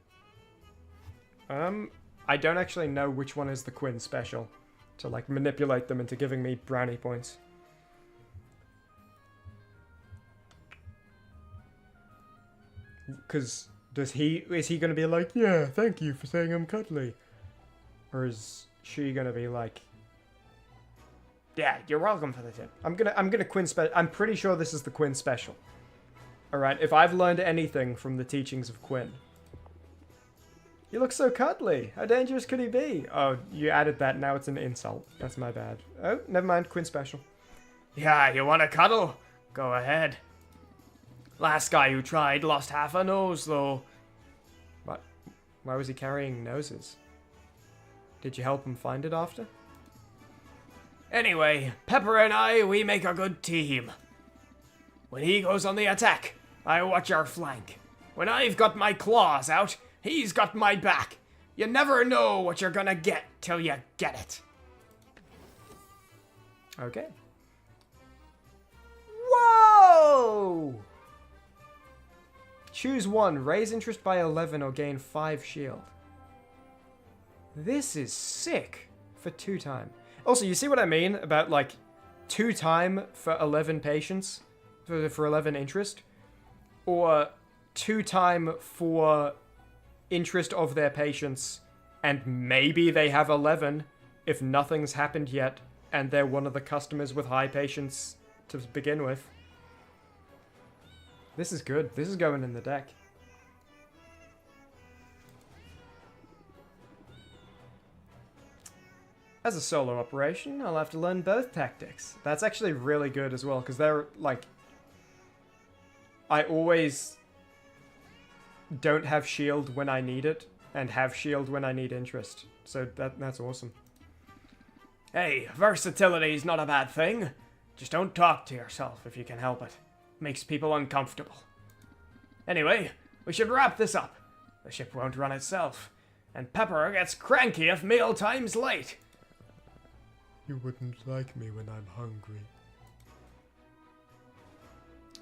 I don't actually know which one is the Quinn special to, like, manipulate them into giving me brownie points. Because is he going to be like, yeah, thank you for saying I'm cuddly? Or is she going to be like, yeah, you're welcome for the tip. I'm gonna Quinn special. I'm pretty sure this is the Quinn special. Alright, if I've learned anything from the teachings of Quinn. You look so cuddly. How dangerous could he be? Oh, you added that. Now it's an insult. That's my bad. Oh, never mind. Quinn special. Yeah, you want to cuddle? Go ahead. Last guy who tried lost half a nose, though. What? Why was he carrying noses? Did you help him find it after? Anyway, Pepper and I, we make a good team. When he goes on the attack, I watch our flank. When I've got my claws out, he's got my back. You never know what you're gonna get till you get it. Okay. Whoa! Choose one. Raise interest by 11 or gain 5 shield. This is sick. For 2 time. Also, you see what I mean about, like, 2 time for 11 patience? For 11 interest? Or 2 time for interest of their patience, and maybe they have 11 if nothing's happened yet, and they're one of the customers with high patience to begin with. This is good. This is going in the deck. As a solo operation, I'll have to learn both tactics. That's actually really good as well, because they're, like... I always don't have shield when I need it, and have shield when I need interest. So that's awesome. Hey, versatility's not a bad thing. Just don't talk to yourself if you can help it. Makes people uncomfortable. Anyway, we should wrap this up. The ship won't run itself, and Pepper gets cranky if mealtime's late. You wouldn't like me when I'm hungry.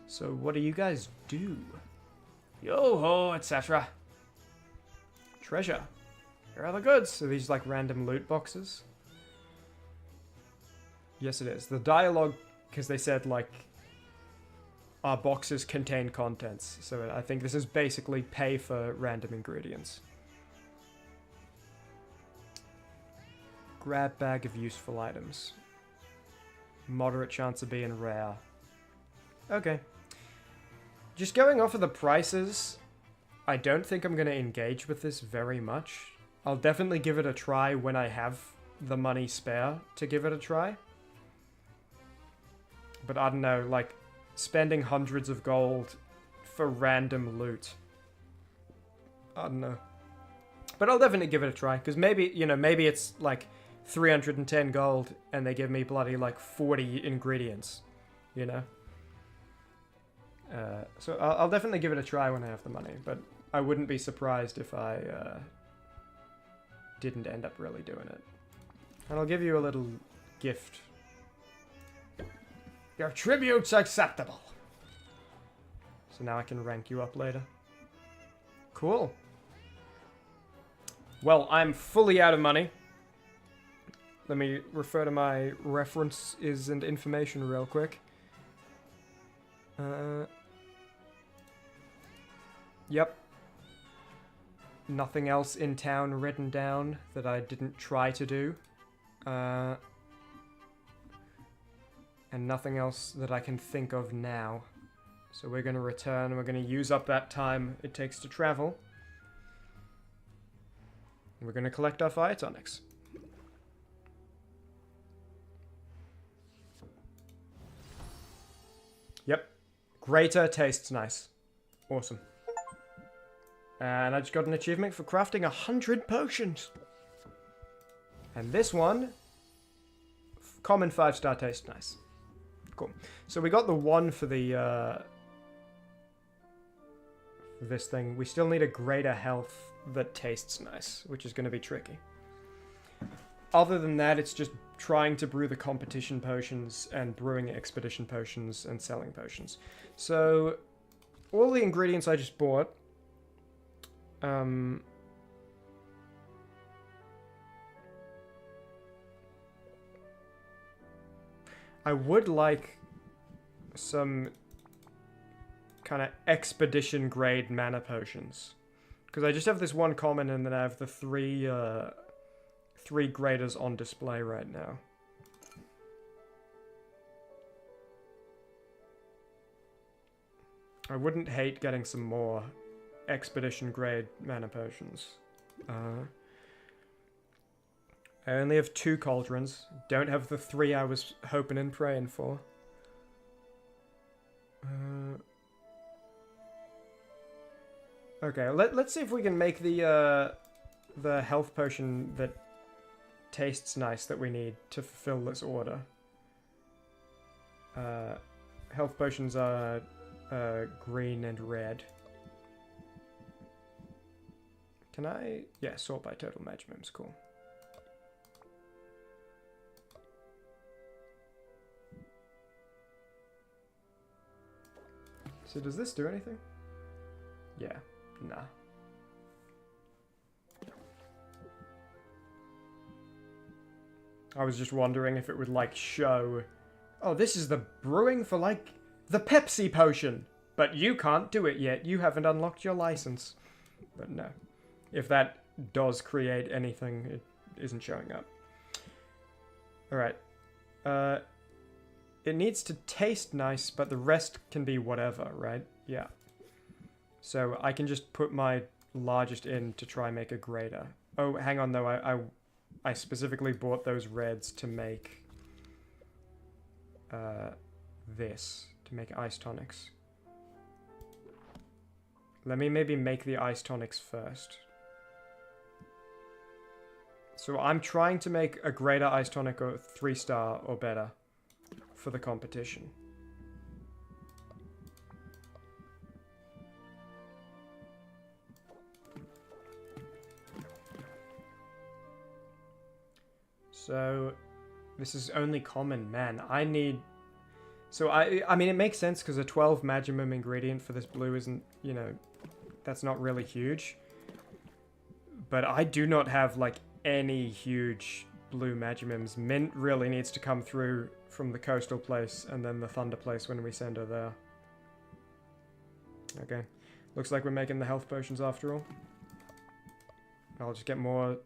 So what do you guys do? Yo-ho, etc. Treasure. Here are the goods. So these like random loot boxes? Yes, it is. The dialogue, because they said like, our boxes contain contents. So I think this is basically pay for random ingredients. Grab bag of useful items. Moderate chance of being rare. Okay. Just going off of the prices, I don't think I'm going to engage with this very much. I'll definitely give it a try when I have the money spare to give it a try. But I don't know, like, spending hundreds of gold for random loot. I don't know. But I'll definitely give it a try, because maybe, you know, maybe it's like 310 gold and they give me bloody like 40 ingredients, you know? So I'll definitely give it a try when I have the money, but I wouldn't be surprised if I didn't end up really doing it. And I'll give you a little gift. Your tribute's acceptable. So now I can rank you up later. Cool. Well, I'm fully out of money. Let me refer to my references and information real quick. Yep. Nothing else in town written down that I didn't try to do. And nothing else that I can think of now. So we're going to return and we're going to use up that time it takes to travel. And we're going to collect our fire tonics. Yep. Greater tastes nice. Awesome. And I just got an achievement for crafting 100 potions. And this one Common 5-star taste nice. Cool. So we got the 1 for the this thing. We still need a greater health that tastes nice, which is going to be tricky. Other than that, it's just trying to brew the competition potions and brewing expedition potions and selling potions. So all the ingredients I just bought, I would like some kind of expedition grade mana potions, because I just have this 1 common and then I have the 3 graders on display right now. I wouldn't hate getting some more expedition grade mana potions. I only have 2 cauldrons. Don't have the 3 I was hoping and praying for. Okay, let's see if we can make the health potion that tastes nice that we need to fulfill this order. Health potions are green and red. Can I? Yeah, sort by total magimum's cool. So does this do anything? Yeah, nah. I was just wondering if it would, like, show... Oh, this is the brewing for, like, the Pepsi potion! But you can't do it yet. You haven't unlocked your license. But no. If that does create anything, it isn't showing up. Alright. It needs to taste nice, but the rest can be whatever, right? Yeah. So I can just put my largest in to try and make a greater. Oh, hang on though, I specifically bought those reds to make this, to make ice tonics. Let me maybe make the ice tonics first. So I'm trying to make a greater ice tonic or 3-star or better for the competition. So this is only common, man. I need... So I mean, it makes sense because a 12 magimum ingredient for this blue isn't, you know, that's not really huge. But I do not have, like, any huge blue magimums. Mint really needs to come through from the coastal place and then the thunder place when we send her there. Okay. Looks like we're making the health potions after all. I'll just get more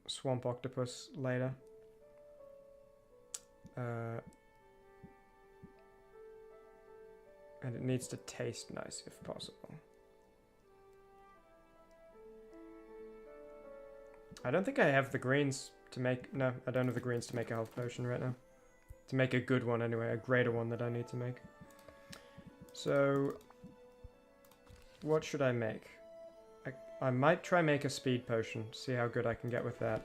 swamp octopus later. And it needs to taste nice if possible. I don't think I have the greens to make... No, I don't have the greens to make a health potion right now. To make a good one anyway, a greater one that I need to make. So, what should I make? I might try make a speed potion, see how good I can get with that.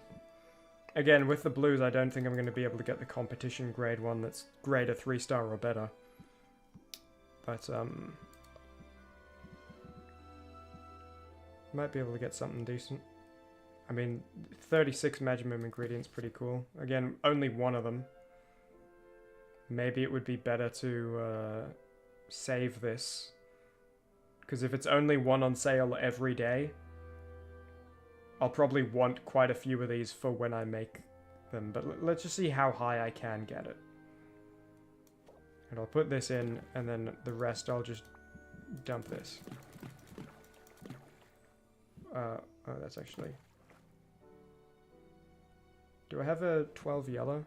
Again, with the blues, I don't think I'm going to be able to get the competition grade one that's greater 3-star or better. But, might be able to get something decent. I mean, 36 magimum ingredients, pretty cool. Again, only 1 of them. Maybe it would be better to save this. Because if it's only 1 on sale every day, I'll probably want quite a few of these for when I make them. But let's just see how high I can get it. And I'll put this in, and then the rest I'll just dump this. Oh, that's actually... Do I have a 12 yellow?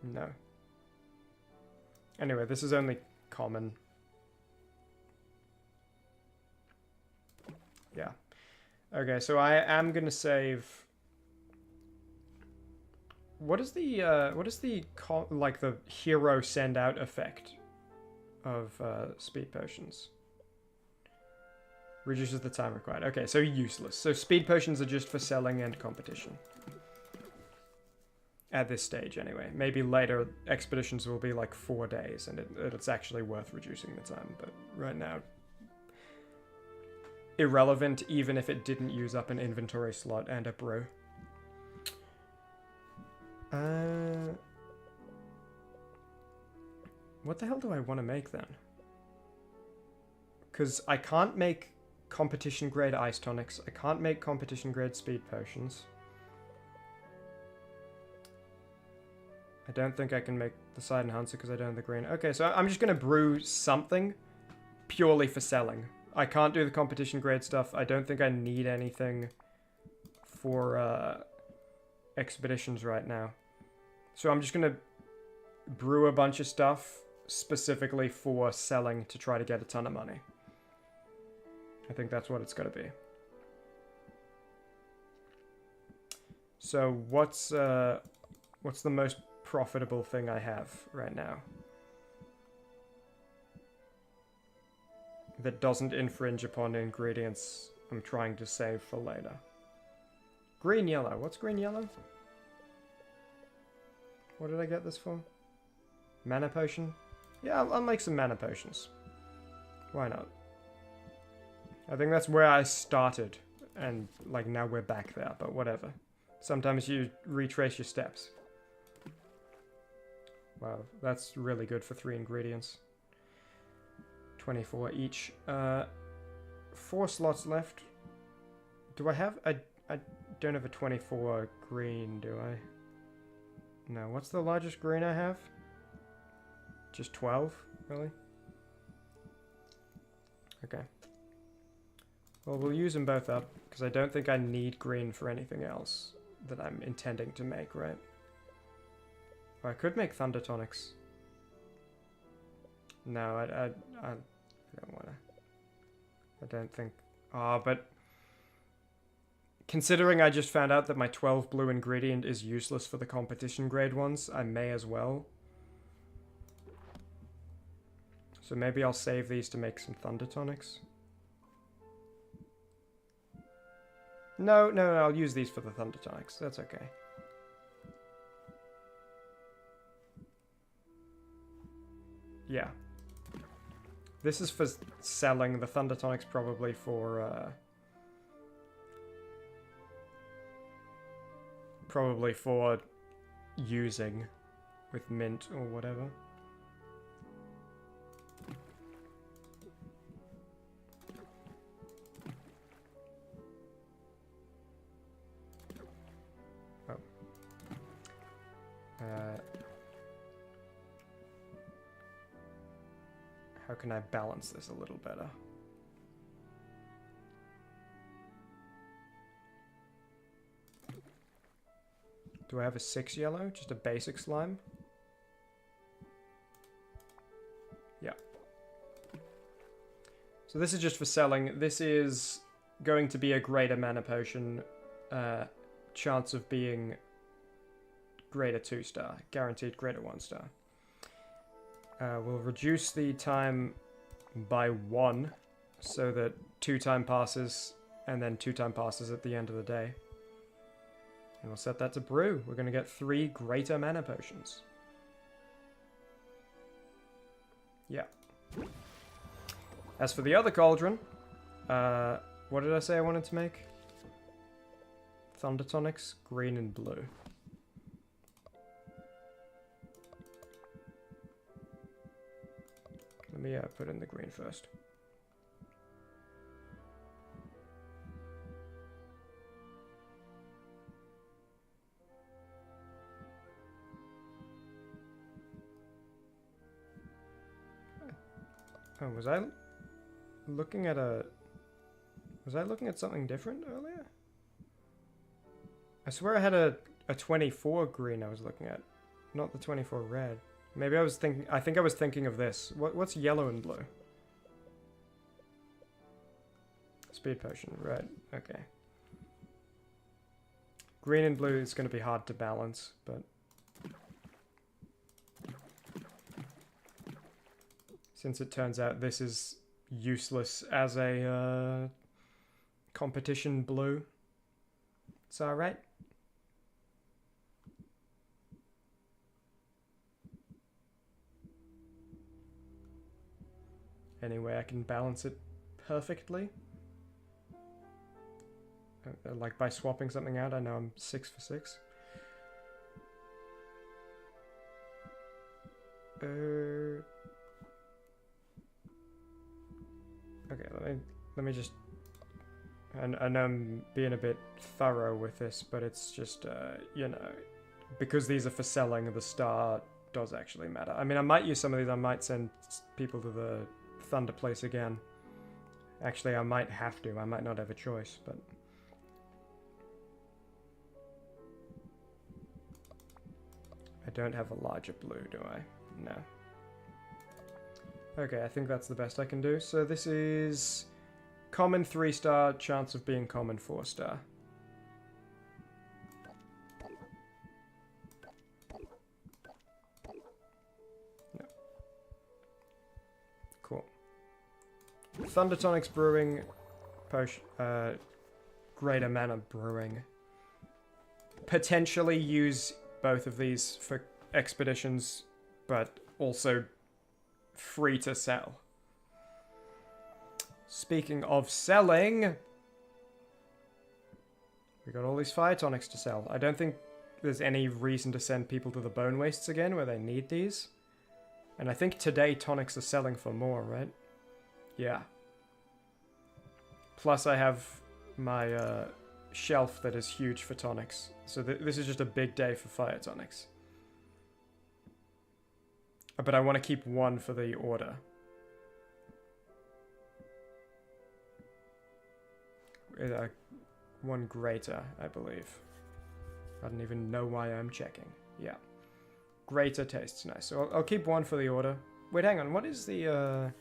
No. Anyway, this is only common. Yeah. Okay, so I am gonna save... What is the like the hero send out effect of speed potions? Reduces the time required. Okay, so useless. So speed potions are just for selling and competition. At this stage, anyway. Maybe later expeditions will be like 4 days, and it's actually worth reducing the time. But right now, irrelevant, even if it didn't use up an inventory slot and a brew. What the hell do I want to make then? Because I can't make competition grade ice tonics. I can't make competition grade speed potions. I don't think I can make the side enhancer because I don't have the green. Okay, so I'm just going to brew something purely for selling. I can't do the competition grade stuff. I don't think I need anything for expeditions right now. So I'm just going to brew a bunch of stuff specifically for selling to try to get a ton of money. I think that's what it's going to be. So what's the most profitable thing I have right now that doesn't infringe upon ingredients I'm trying to save for later? Green yellow. What's green yellow? What did I get this for? Mana potion? Yeah, I'll make some mana potions. Why not? I think that's where I started, and like now we're back there, but whatever. Sometimes you retrace your steps. Wow, that's really good for 3 ingredients. 24 each. 4 slots left. Do I have... I don't have a 24 green, do I? No, what's the largest green I have? Just 12, really? Okay. Well, we'll use them both up, because I don't think I need green for anything else that I'm intending to make, right? Oh, I could make thunder tonics. No, I don't want to. I don't think... Oh, but... Considering I just found out that my 12 blue ingredient is useless for the competition grade ones, I may as well. So maybe I'll save these to make some thunder tonics. No, I'll use these for the thunder tonics. That's okay. Yeah. This is for selling. The thunder tonics probably for using with mint or whatever. Oh. How can I balance this a little better? Do I have a 6 yellow? Just a basic slime? Yeah. So this is just for selling. This is going to be a greater mana potion. Chance of being greater 2-star. Guaranteed greater 1-star. We'll reduce the time by 1 so that 2 time passes and then 2 time passes at the end of the day. And we'll set that to brew. We're going to get 3 greater mana potions. Yeah. As for the other cauldron, what did I say I wanted to make? Thunder tonics, green and blue. Let me put in the green first. Oh, was I looking at something different earlier? I swear I had a 24 green I was looking at, not the 24 red. Maybe I was thinking... I think I was thinking of this. What's yellow and blue? Speed potion. Red. Okay. Green and blue is going to be hard to balance, but... Since it turns out this is useless as a competition blue. It's alright. Anyway, I can balance it perfectly. Like by swapping something out, I know I'm 6 for 6. Okay, let me just. I know I'm being a bit thorough with this, but it's just you know, because these are for selling, the star does actually matter. I mean, I might use some of these. I might send people to the Thunder place again. Actually, I might have to. I might not have a choice, but. I don't have a larger blue, do I? No. Okay, I think that's the best I can do. So this is common 3-star, chance of being common 4-star. No. Cool. Thundertonics Brewing, Greater Mana Brewing. Potentially use both of these for expeditions, but also free to sell. Speaking of selling, we got all these fire tonics to sell. I don't think there's any reason to send people to the bone wastes again where they need these. And I think today tonics are selling for more, right? Yeah. Plus I have my shelf that is huge for tonics. So this is just a big day for fire tonics. But I want to keep one for the order. One greater, I believe. I don't even know why I'm checking. Yeah. Greater tastes nice. So I'll keep one for the order. Wait, hang on. What is the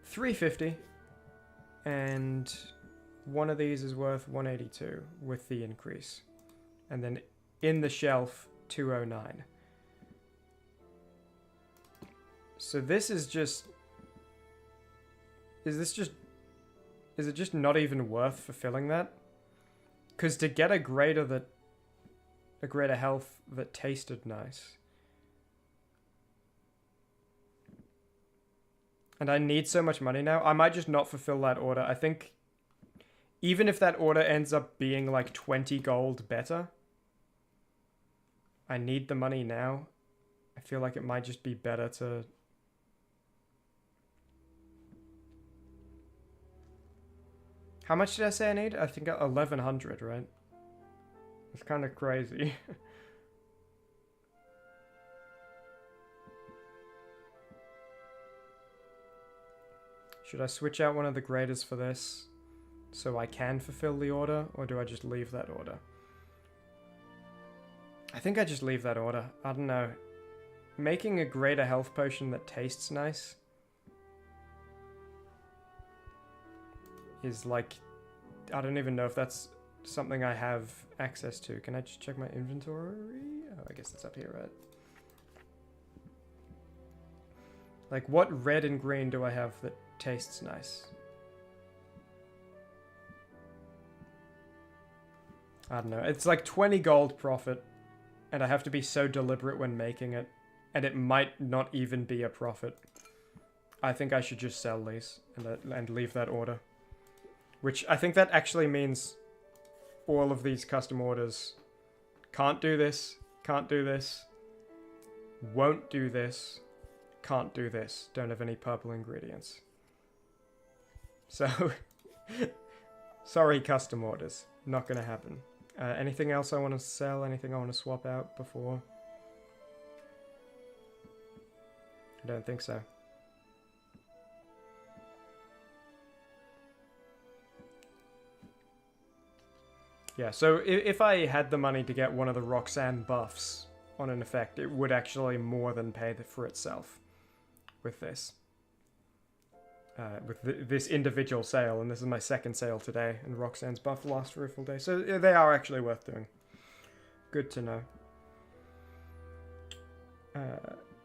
350? And one of these is worth 182 with the increase. And then in the shelf, 209. So this is just... Is it just not even worth fulfilling that? Because to get a greater health that tasted nice. And I need so much money now. I might just not fulfill that order. I think even if that order ends up being like 20 gold better, I need the money now. I feel like it might just be better to... How much did I say I need? I think 1100, right? It's kind of crazy. Should I switch out one of the graders for this so I can fulfill the order, or do I just leave that order? I think I just leave that order. I don't know. Making a greater health potion that tastes nice is like... I don't even know if that's something I have access to. Can I just check my inventory? Oh, I guess it's up here, right? Like, what red and green do I have that tastes nice? I don't know. It's like 20 gold profit, and I have to be so deliberate when making it, and it might not even be a profit. I think I should just sell these and leave that order. Which I think that actually means all of these custom orders can't do this, can't do this, won't do this, can't do this, don't have any purple ingredients. So, sorry custom orders, not gonna happen. Anything else I want to sell, anything I want to swap out before? I don't think so. Yeah, so if I had the money to get one of the Roxanne buffs on an effect, it would actually more than pay for itself with this. This individual sale, and this is my second sale today, and Roxanne's buff lasts for a full day, so they are actually worth doing. Good to know.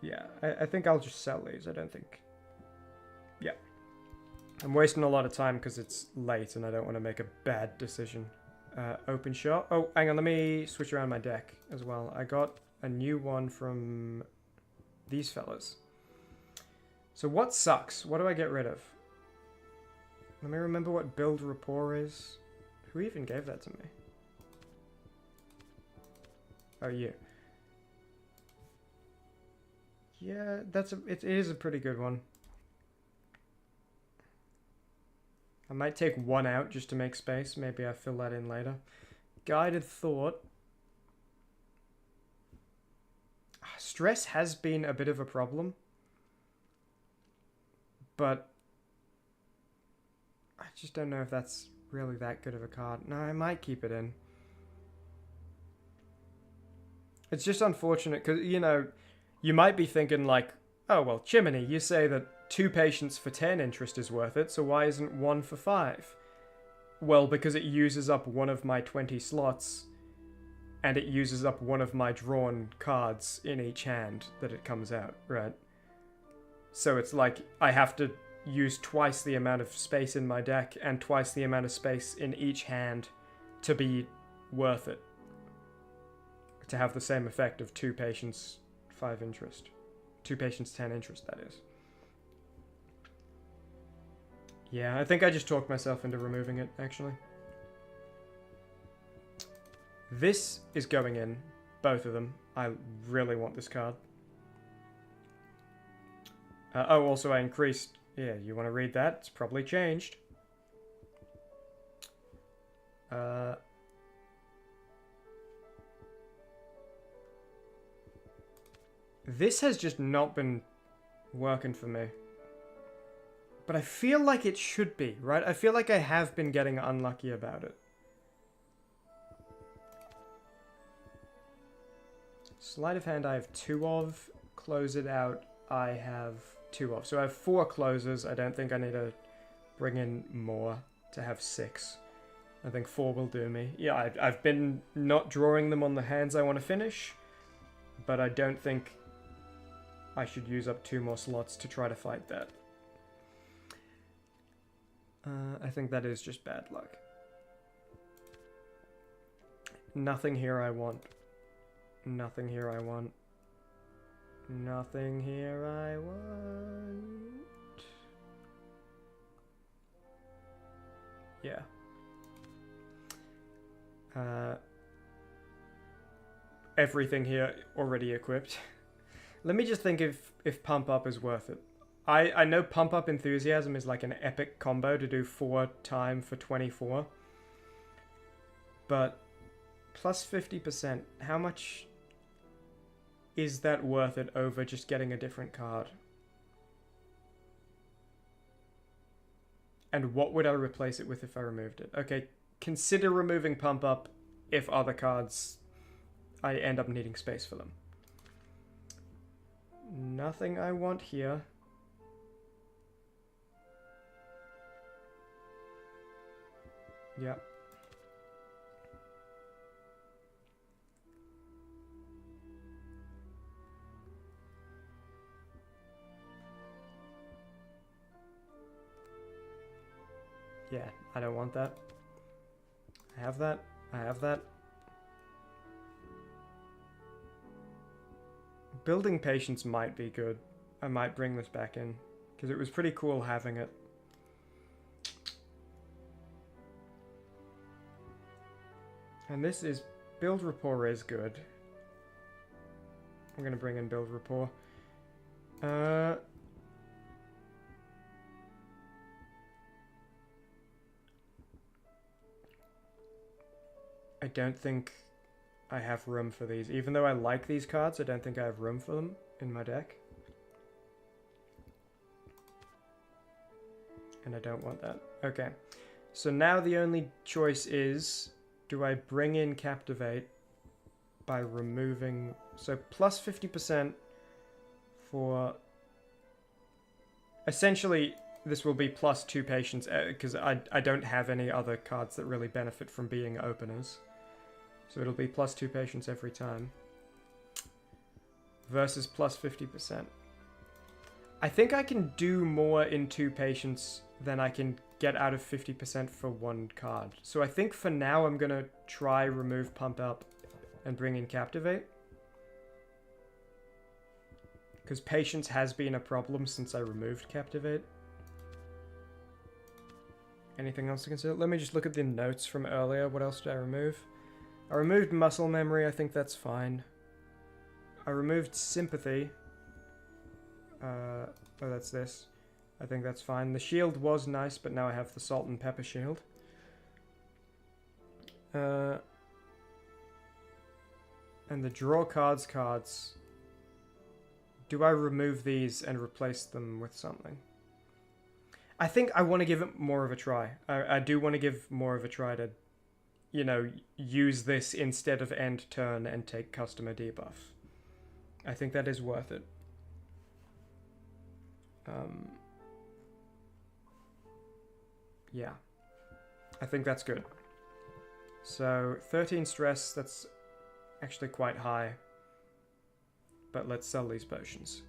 Yeah, I think I'll just sell these, I don't think... Yeah, I'm wasting a lot of time because it's late and I don't want to make a bad decision. Open shot. Oh, hang on. Let me switch around my deck as well. I got a new one from these fellas. So what sucks? What do I get rid of? Let me remember what build rapport is. Who even gave that to me? Oh, you. Yeah, it is a pretty good one. I might take one out just to make space. Maybe I fill that in later. Guided thought. Stress has been a bit of a problem. But I just don't know if that's really that good of a card. No, I might keep it in. It's just unfortunate because, you know, you might be thinking like, oh, well, Chimmaney, you say that 2 patience for 10 interest is worth it, so why isn't 1 for 5? Well, because it uses up one of my 20 slots, and it uses up one of my drawn cards in each hand that it comes out, right? So it's like I have to use twice the amount of space in my deck and twice the amount of space in each hand to be worth it. To have the same effect of 2 patience, 5 interest. 2 patience, 10 interest, that is. Yeah, I think I just talked myself into removing it, actually. This is going in, both of them. I really want this card. Oh, also I increased... Yeah, you want to read that? It's probably changed. This has just not been working for me. But I feel like it should be, right? I feel like I have been getting unlucky about it. Sleight of hand I have 2 of. Close it out I have 2 of. So I have 4 closes. I don't think I need to bring in more to have 6. I think 4 will do me. Yeah, I've been not drawing them on the hands I want to finish. But I don't think I should use up 2 more slots to try to fight that. I think that is just bad luck. Nothing here I want. Nothing here I want. Nothing here I want. Yeah. Everything here already equipped. Let me just think if Pump Up is worth it. I know Pump Up Enthusiasm is like an epic combo to do 4 time for 24. But plus 50%, how much is that worth it over just getting a different card? And what would I replace it with if I removed it? Okay, consider removing Pump Up if other cards, I end up needing space for them. Nothing I want here. Yeah. Yeah, I don't want that. I have that. I have that. Building patience might be good. I might bring this back in, because it was pretty cool having it. And this is... Build rapport is good. I'm going to bring in build rapport. I don't think I have room for these. Even though I like these cards, I don't think I have room for them in my deck. And I don't want that. Okay. So now the only choice is... Do I bring in Captivate by removing... So plus 50% for... Essentially, this will be plus 2 patience, because I don't have any other cards that really benefit from being openers. So it'll be plus 2 patience every time. Versus plus 50%. I think I can do more in 2 patience then I can get out of 50% for one card. So I think for now I'm gonna try remove Pump Up and bring in Captivate. Because Patience has been a problem since I removed Captivate. Anything else to consider? Let me just look at the notes from earlier. What else did I remove? I removed Muscle Memory. I think that's fine. I removed Sympathy. Oh, that's this. I think that's fine. The shield was nice, but now I have the Salt and Pepper shield. And the draw cards. Do I remove these and replace them with something? I think I want to give it more of a try. I do want to give more of a try to, you know, use this instead of end turn and take customer debuff. I think that is worth it. Yeah. I think that's good. So, 13 stress, that's actually quite high. But let's sell these potions.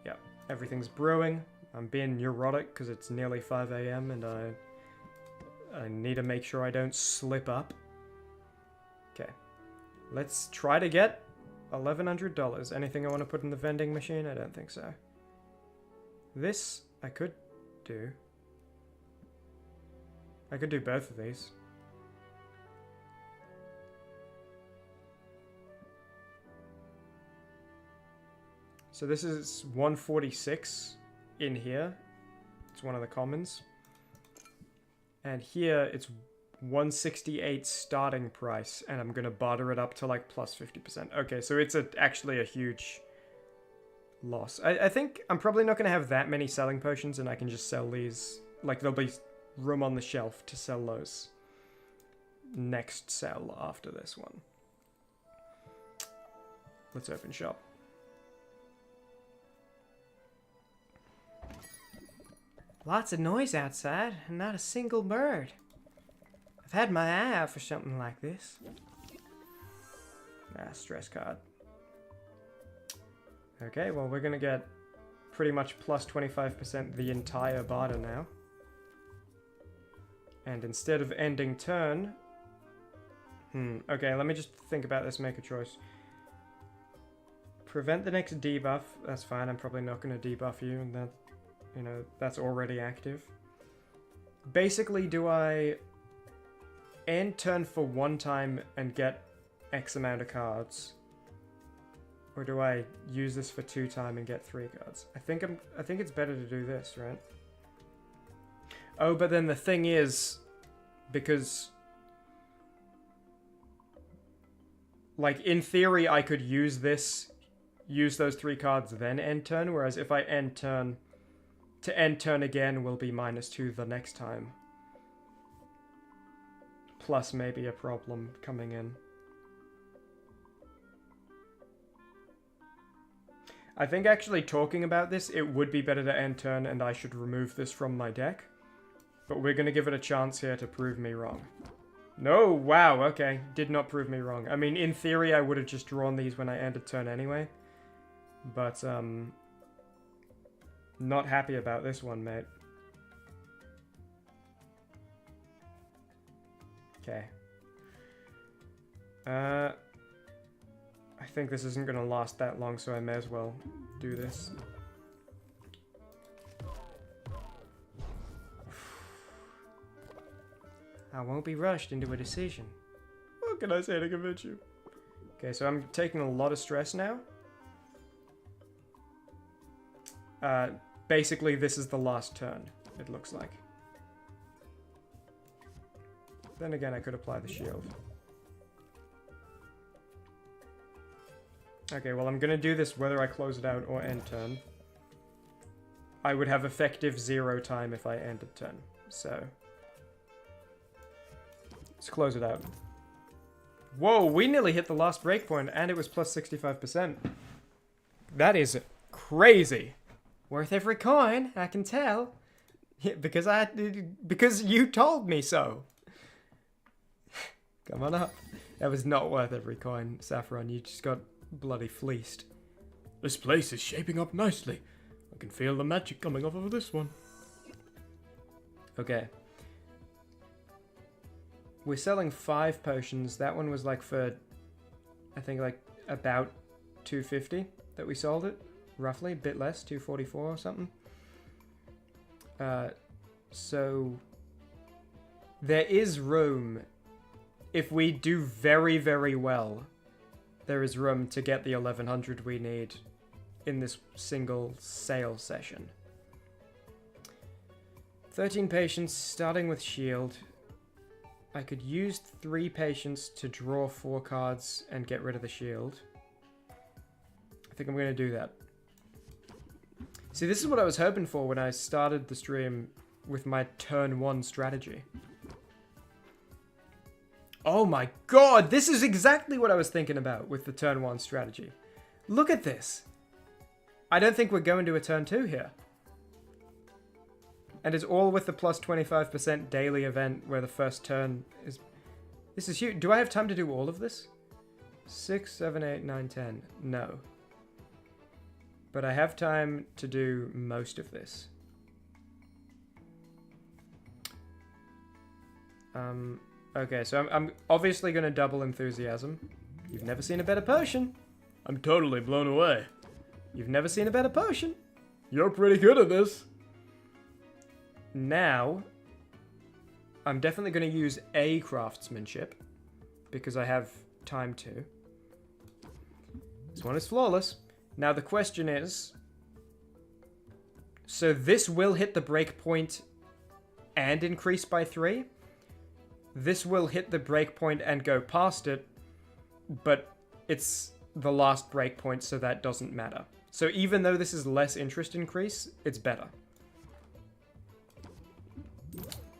Yeah, everything's brewing. I'm being neurotic because it's nearly 5 AM and I need to make sure I don't slip up. Okay. Let's try to get $1,100. Anything I want to put in the vending machine? I don't think so. This, I could do. I could do both of these. So this is 146 in here. It's one of the commons. And here it's 168 starting price, and I'm gonna barter it up to like plus 50%. Okay, so it's actually a huge loss. I think I'm probably not gonna have that many selling potions, and I can just sell these. Like, there'll be room on the shelf to sell those next sell after this one. Let's open shop. Lots of noise outside, and not a single bird. I've had my eye out for something like this. Stress card. Okay, well, we're gonna get pretty much plus 25% the entire barter now. And instead of ending turn... okay, let me just think about this, make a choice. Prevent the next debuff. That's fine, I'm probably not gonna debuff you, and that... You know, that's already active. Basically, do I end turn for one time and get X amount of cards? Or do I use this for 2 time and get 3 cards? I think it's better to do this, right? Oh, but then the thing is, because like in theory I could use this, use those 3 cards then end turn, whereas if I end turn to end turn again will be -2 the next time. Plus maybe a problem coming in. I think actually talking about this, it would be better to end turn and I should remove this from my deck. But we're going to give it a chance here to prove me wrong. No, wow, okay. Did not prove me wrong. I mean, in theory I would have just drawn these when I ended turn anyway. But, not happy about this one, mate. Okay. I think this isn't gonna last that long, so I may as well do this. I won't be rushed into a decision. What can I say to convince you? Okay, so I'm taking a lot of stress now. Basically, this is the last turn, it looks like. Then again, I could apply the shield. Okay, well, I'm gonna do this whether I close it out or end turn. I would have effective 0 time if I ended turn, so... Let's close it out. Whoa, we nearly hit the last breakpoint, and it was plus 65%. That is crazy. Worth every coin, I can tell. Yeah, because you told me so. Come on up. That was not worth every coin, Saffron. You just got bloody fleeced. This place is shaping up nicely. I can feel the magic coming off of this one. Okay. We're selling 5 potions. That one was like for, I think like about 250 that we sold it. Roughly, a bit less, 244 or something. So there is room. If we do very, very well, there is room to get the 1100 we need in this single sale session. 13 patients, starting with shield. I could use 3 patients to draw 4 cards and get rid of the shield. I think I'm going to do that. See, this is what I was hoping for when I started the stream with my turn 1 strategy. Oh my god, this is exactly what I was thinking about with the turn 1 strategy. Look at this. I don't think we're going to a turn 2 here. And it's all with the plus 25% daily event where the first turn is... This is huge. Do I have time to do all of this? 6, 7, 8, 9, 10. No. But I have time to do most of this. Okay, so I'm obviously going to double enthusiasm. You've never seen a better potion. I'm totally blown away. You've never seen a better potion. You're pretty good at this. Now, I'm definitely going to use a craftsmanship because I have time to. This one is flawless. Now the question is, so this will hit the breakpoint and increase by 3. This will hit the breakpoint and go past it, but it's the last breakpoint, so that doesn't matter. So even though this is less interest increase, it's better.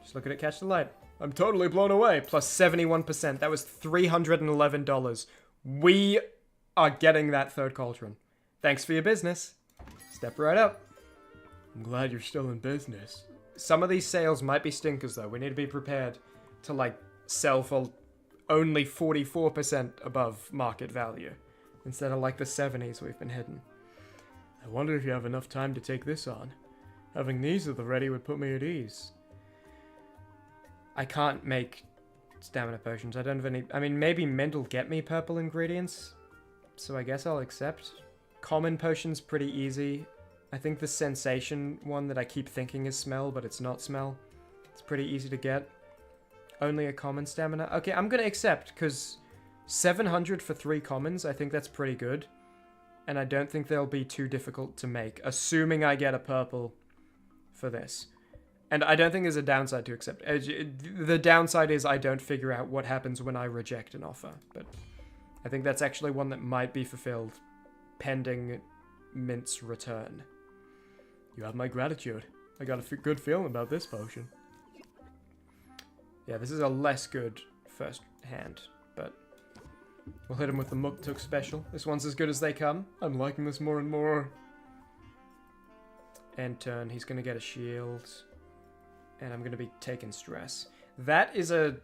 Just look at it catch the light. I'm totally blown away. Plus 71%. That was $311. We are getting that third cauldron. Thanks for your business. Step right up. I'm glad you're still in business. Some of these sales might be stinkers, though. We need to be prepared to, like, sell for only 44% above market value, instead of, like, the 70s we've been hitting. I wonder if you have enough time to take this on. Having these at the ready would put me at ease. I can't make stamina potions. I don't have any... I mean, maybe Mint will get me purple ingredients, so I guess I'll accept. Common potions pretty easy. I think the sensation one that I keep thinking is smell, but it's not smell. It's pretty easy to get. Only a common stamina. Okay, I'm gonna accept, because 700 for 3 commons, I think that's pretty good. And I don't think they'll be too difficult to make, assuming I get a purple for this. And I don't think there's a downside to accept. The downside is I don't figure out what happens when I reject an offer. But I think that's actually one that might be fulfilled pending Mint's return. You have my gratitude. I got a good feeling about this potion. Yeah, this is a less good first hand, but we'll hit him with the Muktuk special. This one's as good as they come. I'm liking this more and more. End turn, he's going to get a shield. And I'm going to be taking stress. That is a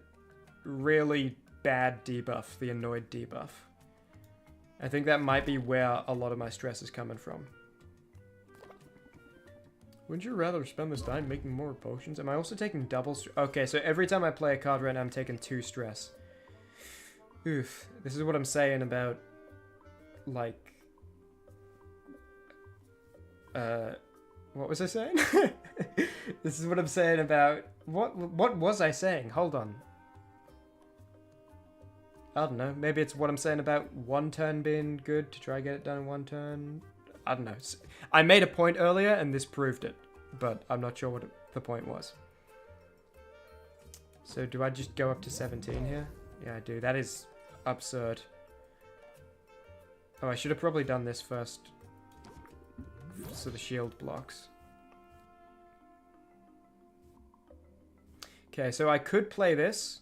really bad debuff, the annoyed debuff. I think that might be where a lot of my stress is coming from. Wouldn't you rather spend this time making more potions? Am I also taking double stress? Okay, so every time I play a card right now, I'm taking 2 stress. Oof. This is what I'm saying about, like... What was I saying? This is what I'm saying about... What was I saying? Hold on. I don't know. Maybe it's what I'm saying about 1 turn being good to try to get it done in 1 turn. I don't know. I made a point earlier and this proved it. But I'm not sure what the point was. So do I just go up to 17 here? Yeah, I do. That is absurd. Oh, I should have probably done this first. So the shield blocks. Okay, so I could play this,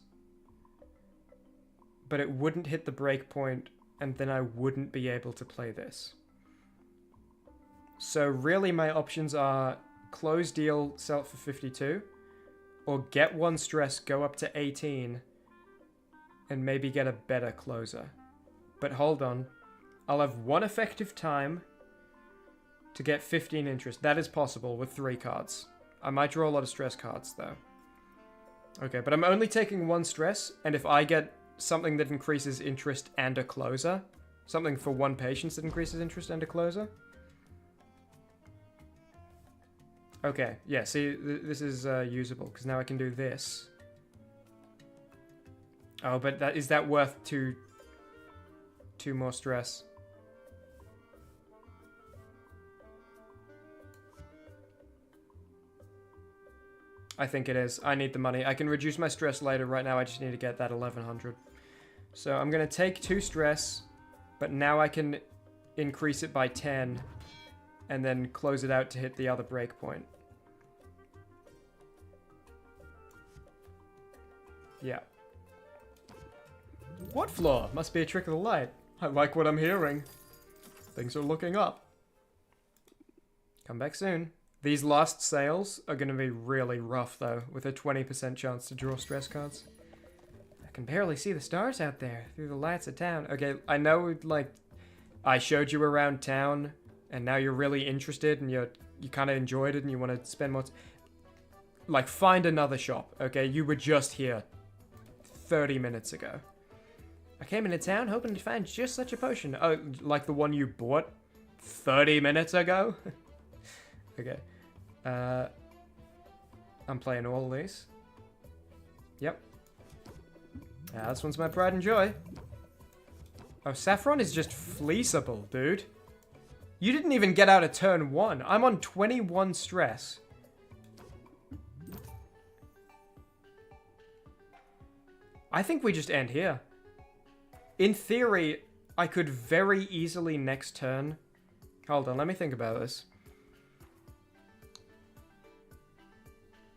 but it wouldn't hit the breakpoint, and then I wouldn't be able to play this. So really my options are close deal, sell it for 52, or get 1 stress, go up to 18, and maybe get a better closer. But hold on, I'll have 1 effective time to get 15 interest. That is possible with 3 cards. I might draw a lot of stress cards, though. Okay, but I'm only taking 1 stress, and if I get something that increases interest and a closer, something for 1 patience that increases interest and a closer. Okay, yeah, see, this is usable, because now I can do this. Oh, but is that worth 2 more stress? I think it is. I need the money. I can reduce my stress later. Right now, I just need to get that 1100. So I'm going to take 2 stress, but now I can increase it by 10 and then close it out to hit the other breakpoint. Yeah. What floor? Must be a trick of the light. I like what I'm hearing. Things are looking up. Come back soon. These last sales are going to be really rough, though, with a 20% chance to draw stress cards. I can barely see the stars out there through the lights of town. Okay, I know, like, I showed you around town, and now you're really interested, and you kind of enjoyed it, and you want to spend more... Like, find another shop, okay? You were just here 30 minutes ago. I came into town hoping to find just such a potion. Oh, like the one you bought 30 minutes ago? Okay. I'm playing all these. Yep. Yeah, this one's my pride and joy. Oh, Saffron is just fleeceable, dude. You didn't even get out of turn 1. I'm on 21 stress. I think we just end here. In theory, I could very easily next turn... Hold on, let me think about this.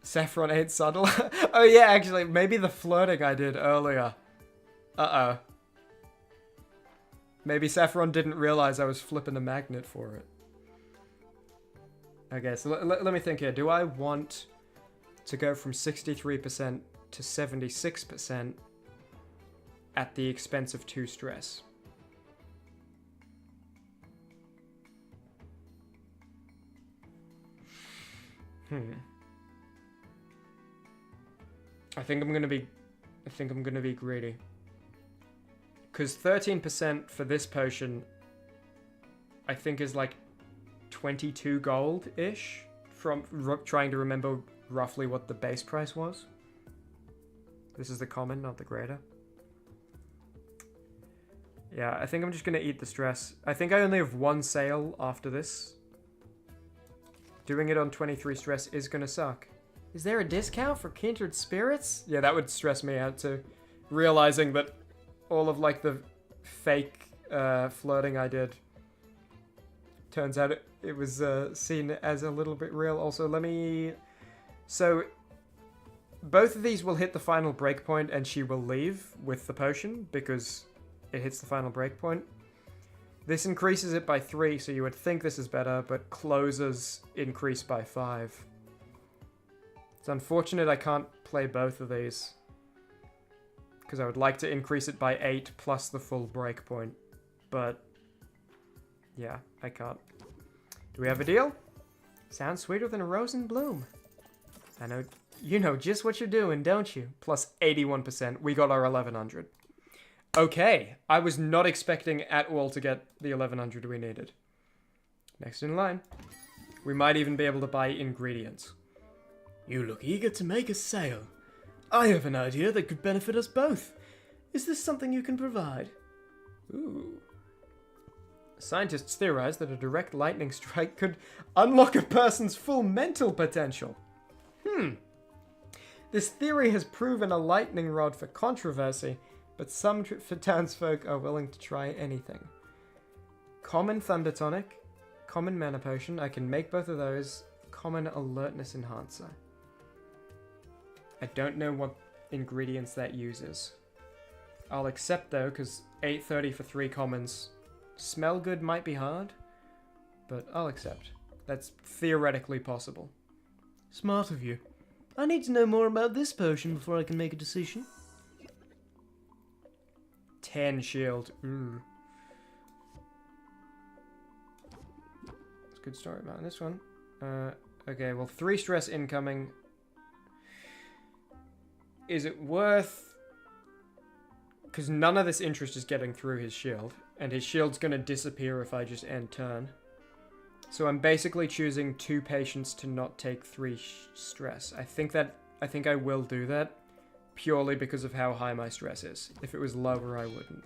Saffron ain't subtle. Oh yeah, actually, maybe the flirting I did earlier. Uh-oh. Maybe Saffron didn't realize I was flipping a magnet for it. Okay, so let me think here. Do I want to go from 63% to 76% at the expense of 2 stress? I think I'm gonna be greedy. Because 13% for this potion, I think is like 22 gold-ish, from trying to remember roughly what the base price was. This is the common, not the greater. Yeah, I think I'm just gonna eat the stress. I think I only have 1 sale after this. Doing it on 23 stress is gonna suck. Is there a discount for kindred spirits? Yeah, that would stress me out too. Realizing that all of like the fake flirting I did, turns out it was seen as a little bit real. Also, let me... So, both of these will hit the final breakpoint and she will leave with the potion because it hits the final breakpoint. This increases it by 3, so you would think this is better, but closes increase by 5. It's unfortunate I can't play both of these, because I would like to increase it by 8 plus the full breakpoint, but yeah, I can't. Do we have a deal? Sounds sweeter than a rose in bloom. I know, you know just what you're doing, don't you? Plus 81%, we got our 1100. Okay, I was not expecting at all to get the 1100 we needed. Next in line. We might even be able to buy ingredients. You look eager to make a sale. I have an idea that could benefit us both. Is this something you can provide? Ooh. Scientists theorize that a direct lightning strike could unlock a person's full mental potential. This theory has proven a lightning rod for controversy, but some townsfolk are willing to try anything. Common Thunder Tonic, Common Mana Potion, I can make both of those. Common Alertness Enhancer. I don't know what ingredients that uses. I'll accept though, because 830 for 3 commons. Smell good might be hard, but I'll accept. That's theoretically possible. Smart of you. I need to know more about this potion before I can make a decision. 10 shield. Ooh. a good story about this one. Okay, well, 3 stress incoming. Is it worth... Because none of this interest is getting through his shield. And his shield's going to disappear if I just end turn. So I'm basically choosing 2 patients to not take 3 stress. I think I will do that. Purely because of how high my stress is. If it was lower, I wouldn't.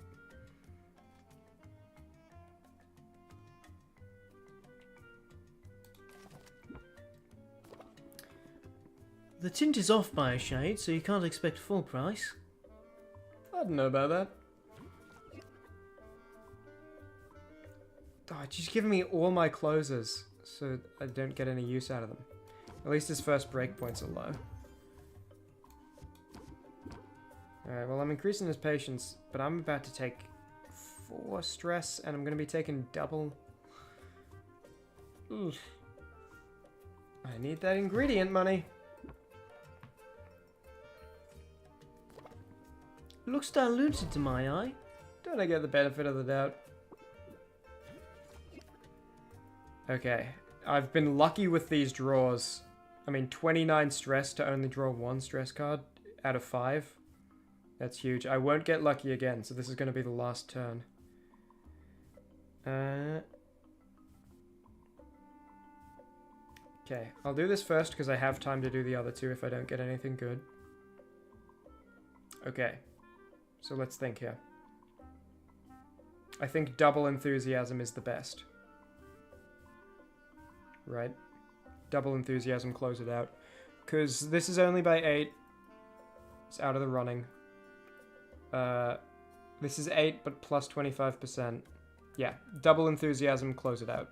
The tint is off by a shade, so you can't expect full price. I don't know about that. Oh, just giving me all my closers, so I don't get any use out of them. At least his first breakpoints are low. Alright, well I'm increasing his patience, but I'm about to take 4 stress, and I'm going to be taking double. Oof. I need that ingredient money. Looks diluted to my eye. Don't I get the benefit of the doubt? Okay, I've been lucky with these draws. I mean, 29 stress to only draw 1 stress card out of 5. That's huge. I won't get lucky again, so this is going to be the last turn. Okay, I'll do this first because I have time to do the other 2 if I don't get anything good. Okay, so let's think here. I think double enthusiasm is the best. Right? Double enthusiasm, close it out. Because this is only by 8. It's out of the running. This is 8, but plus 25%. Yeah, double enthusiasm, close it out.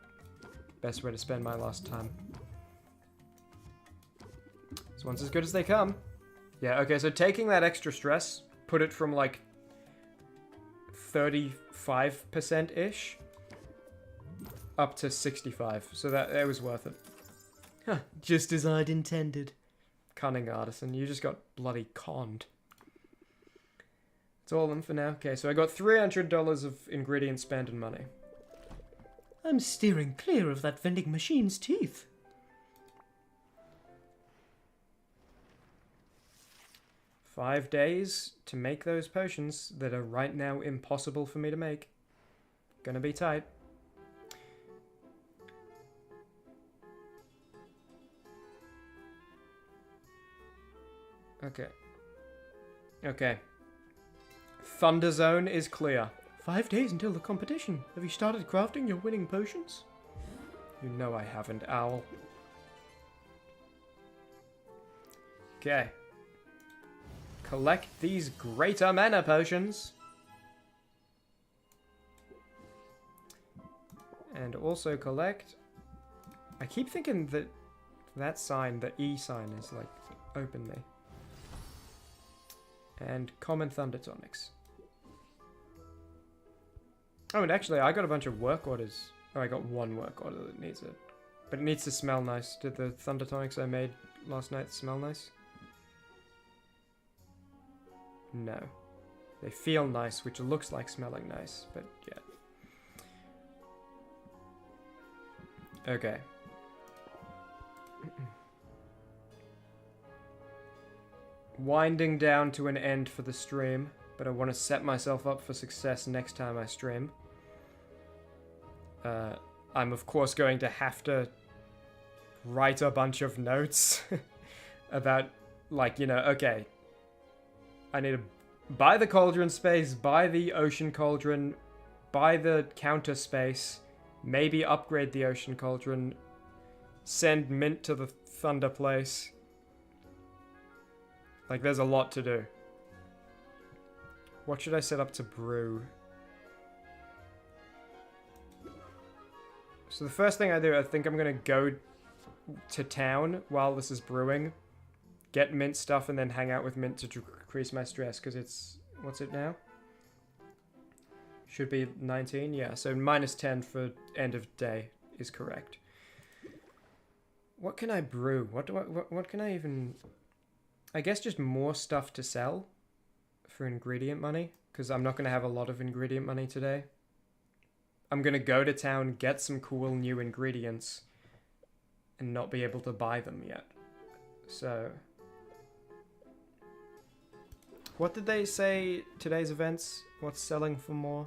Best way to spend my last time. This one's as good as they come. Yeah, okay, so taking that extra stress, put it from like 35%-ish up to 65. So that was worth it. Huh, just as I'd intended. Cunning artisan, you just got bloody conned. That's all of them for now. Okay, so I got $300 of ingredient spend and money. I'm steering clear of that vending machine's teeth. 5 days to make those potions that are right now impossible for me to make. Gonna be tight. Okay. Okay. Thunder Zone is clear. 5 days until the competition. Have you started crafting your winning potions? You know I haven't, Owl. Okay. Collect these greater mana potions. And also collect... I keep thinking that that sign, the E sign, is like, open me. And common Thundertonics. Oh, and actually, I got a bunch of work orders. Oh, I got 1 work order that needs it. But it needs to smell nice. Did the Thundertonics I made last night smell nice? No. They feel nice, which looks like smelling nice, but yeah. Okay. Winding down to an end for the stream, but I want to set myself up for success next time I stream. I'm of course going to have to write a bunch of notes about, like, you know, okay, I need to buy the cauldron space, buy the ocean cauldron, buy the counter space, maybe upgrade the ocean cauldron, send mint to the thunder place. Like, there's a lot to do. What should I set up to brew? So the first thing I do, I think I'm going to go to town while this is brewing, get mint stuff, and then hang out with mint to decrease my stress, because it's... What's it now? Should be 19? Yeah, so minus 10 for end of day is correct. What can I brew? What can I even... I guess just more stuff to sell for ingredient money, because I'm not going to have a lot of ingredient money today. I'm gonna go to town, get some cool new ingredients, and not be able to buy them yet. So, what did they say today's events? What's selling for more?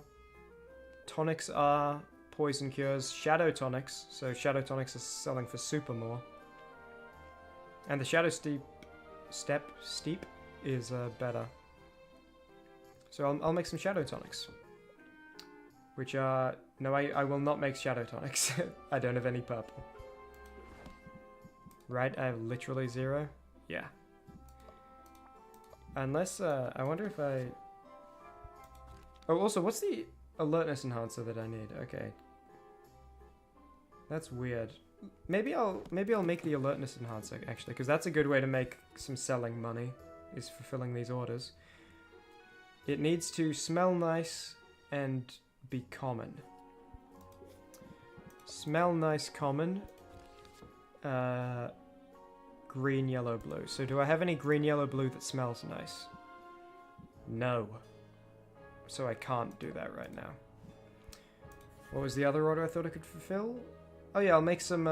Tonics are poison cures, shadow tonics. So shadow tonics are selling for super more. And the shadow steep is better. So I'll make some shadow tonics. Which are... No, I will not make shadow tonics. I don't have any purple. Right, I have literally 0? Yeah. Unless, I wonder if I... Oh, also, what's the alertness enhancer that I need? Okay. That's weird. Maybe I'll make the alertness enhancer, actually, because that's a good way to make some selling money, is fulfilling these orders. It needs to smell nice and be common. Smell nice, common. Green, yellow, blue. So do I have any green, yellow, blue that smells nice? No. So I can't do that right now. What was the other order I thought I could fulfill? Oh yeah, I'll make some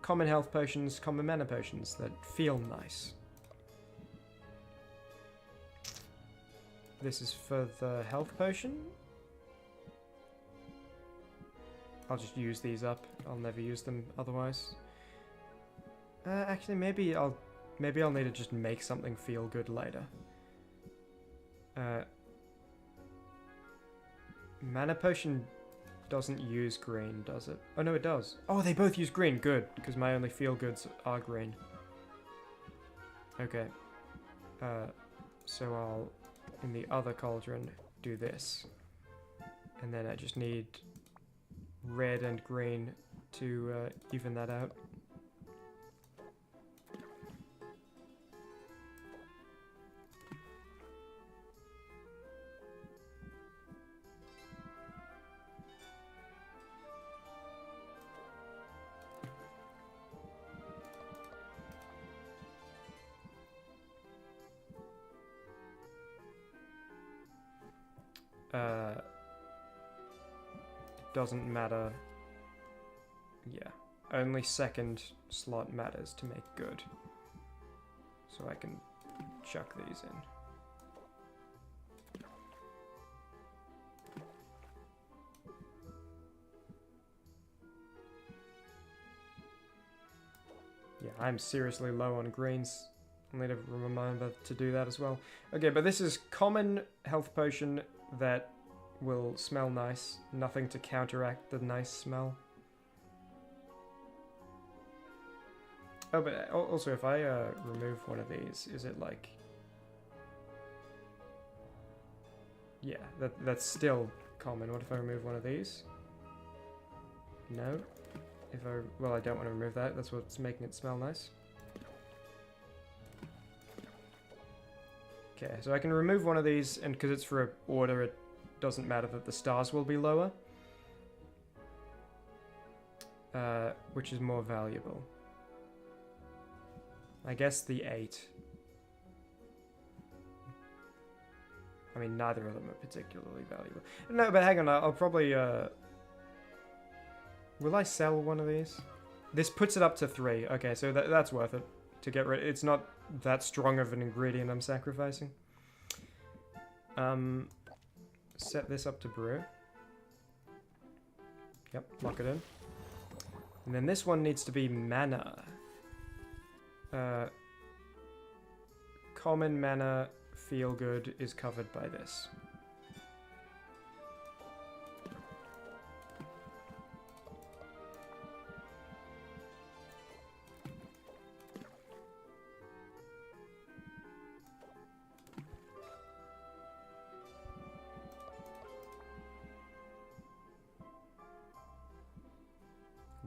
common health potions, common mana potions that feel nice. This is for the health potion. I'll just use these up. I'll never use them otherwise. Actually, maybe I'll need to just make something feel good later. Mana potion doesn't use green, does it? Oh no, it does. Oh, they both use green. Good, because my only feel goods are green. Okay. So I'll, in the other cauldron, do this, and then I just need red and green to even that out. Doesn't matter. Yeah, only second slot matters to make good. So I can chuck these in. Yeah, I'm seriously low on greens. I need to remember to do that as well. Okay, but this is common health potion that will smell nice. Nothing to counteract the nice smell. Oh, but also if I remove one of these, is it like... Yeah, that's still common. What if I remove one of these? No. Well, I don't want to remove that. That's what's making it smell nice. Okay, so I can remove one of these, and because it's for an order, it doesn't matter that the stars will be lower. Which is more valuable. I guess the 8. I mean, neither of them are particularly valuable. No, but hang on, I'll probably, will I sell one of these? This puts it up to 3. Okay, so that's worth it to get rid. It's not that strong of an ingredient I'm sacrificing. Set this up to brew. Yep, lock it in. And then this one needs to be mana. Common mana, feel good, is covered by this.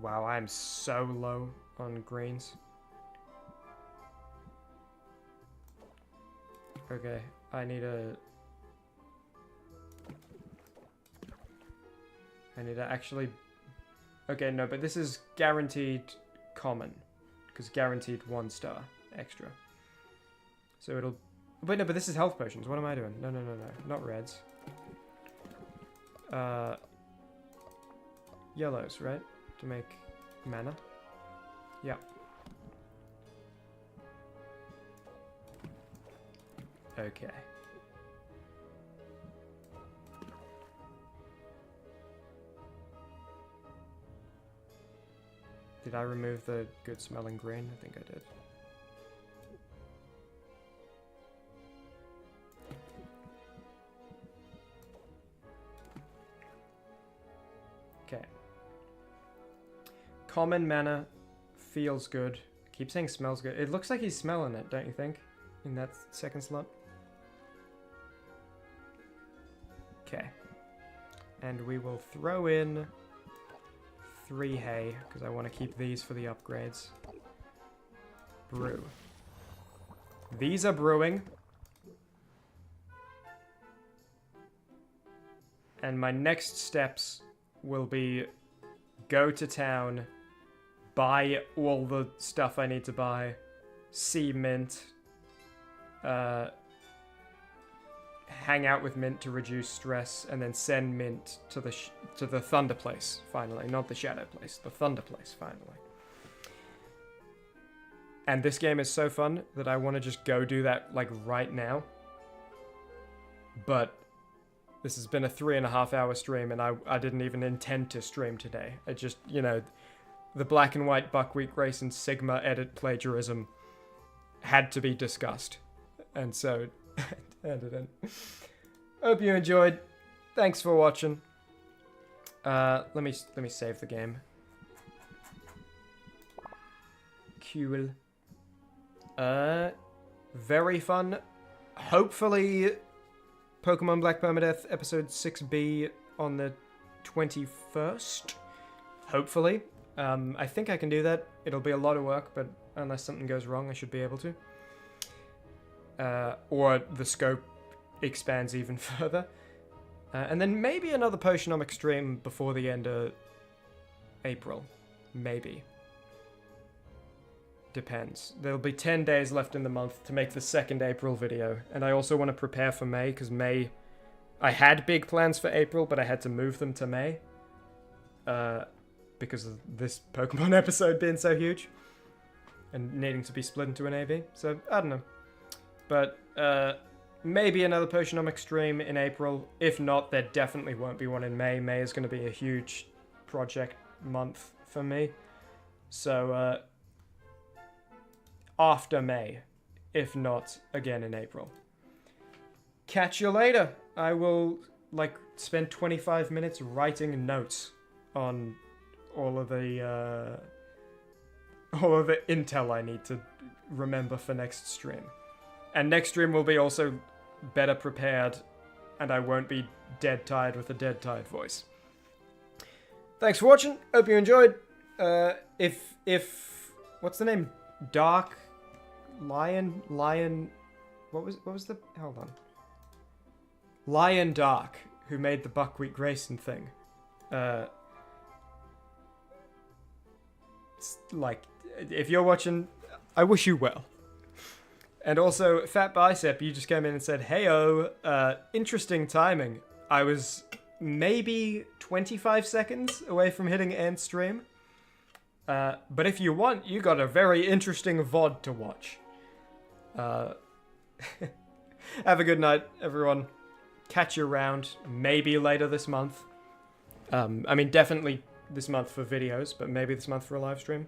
Wow, I'm so low on greens. Okay, I need to actually... Okay, no, but this is guaranteed common. Because guaranteed 1 star extra. So it'll... Wait, no, but this is health potions. What am I doing? No. Not reds. yellows, right? To make mana. Yeah. Okay. Did I remove the good smelling green? I think I did. Okay. Common mana feels good. Keep saying smells good. It looks like he's smelling it, don't you think? In that second slot. Okay. And we will throw in 3 hay, because I want to keep these for the upgrades. Brew. These are brewing. And my next steps will be go to town, buy all the stuff I need to buy, see Mint, hang out with Mint to reduce stress, and then send Mint to the Thunder Place, finally. Not the Shadow Place, the Thunder Place, finally. And this game is so fun that I want to just go do that, like, right now. But this has been a 3.5 hour stream, and I didn't even intend to stream today. I just, you know, the black and white Buckwheat Race and Sigma edit plagiarism had to be discussed. And so, turned it in. Hope you enjoyed. Thanks for watching. Let me save the game. Cool. Very fun. Hopefully, Pokemon Black Permadeath episode 6B on the 21st. Hopefully. I think I can do that. It'll be a lot of work, but unless something goes wrong, I should be able to. Or the scope expands even further. And then maybe another Potionomics stream before the end of April. Maybe. Depends. There'll be 10 days left in the month to make the 2nd April video. And I also want to prepare for May, because May... I had big plans for April, but I had to move them to May. Because of this Pokemon episode being so huge. And needing to be split into an AV. So, I don't know. But, maybe another Potionomics stream in April. If not, there definitely won't be one in May. May is going to be a huge project month for me. So, after May. If not, again in April. Catch you later. I will, like, spend 25 minutes writing notes on all of the intel I need to remember for next stream. And next stream will be also better prepared, and I won't be dead tired with a dead tired voice. Thanks for watching. Hope you enjoyed. If what's the name? Dark Lion. What was the? Hold on. Lion Dark, who made the Buckwheat Grayson thing. Like, if you're watching, I wish you well. And also, Fat Bicep, you just came in and said, "Heyo, interesting timing." I was maybe 25 seconds away from hitting end stream. But if you want, you got a very interesting VOD to watch. Have a good night, everyone. Catch you around, maybe later this month. I mean, definitely this month for videos, but maybe this month for a live stream.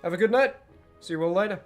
Have a good night. See you all later.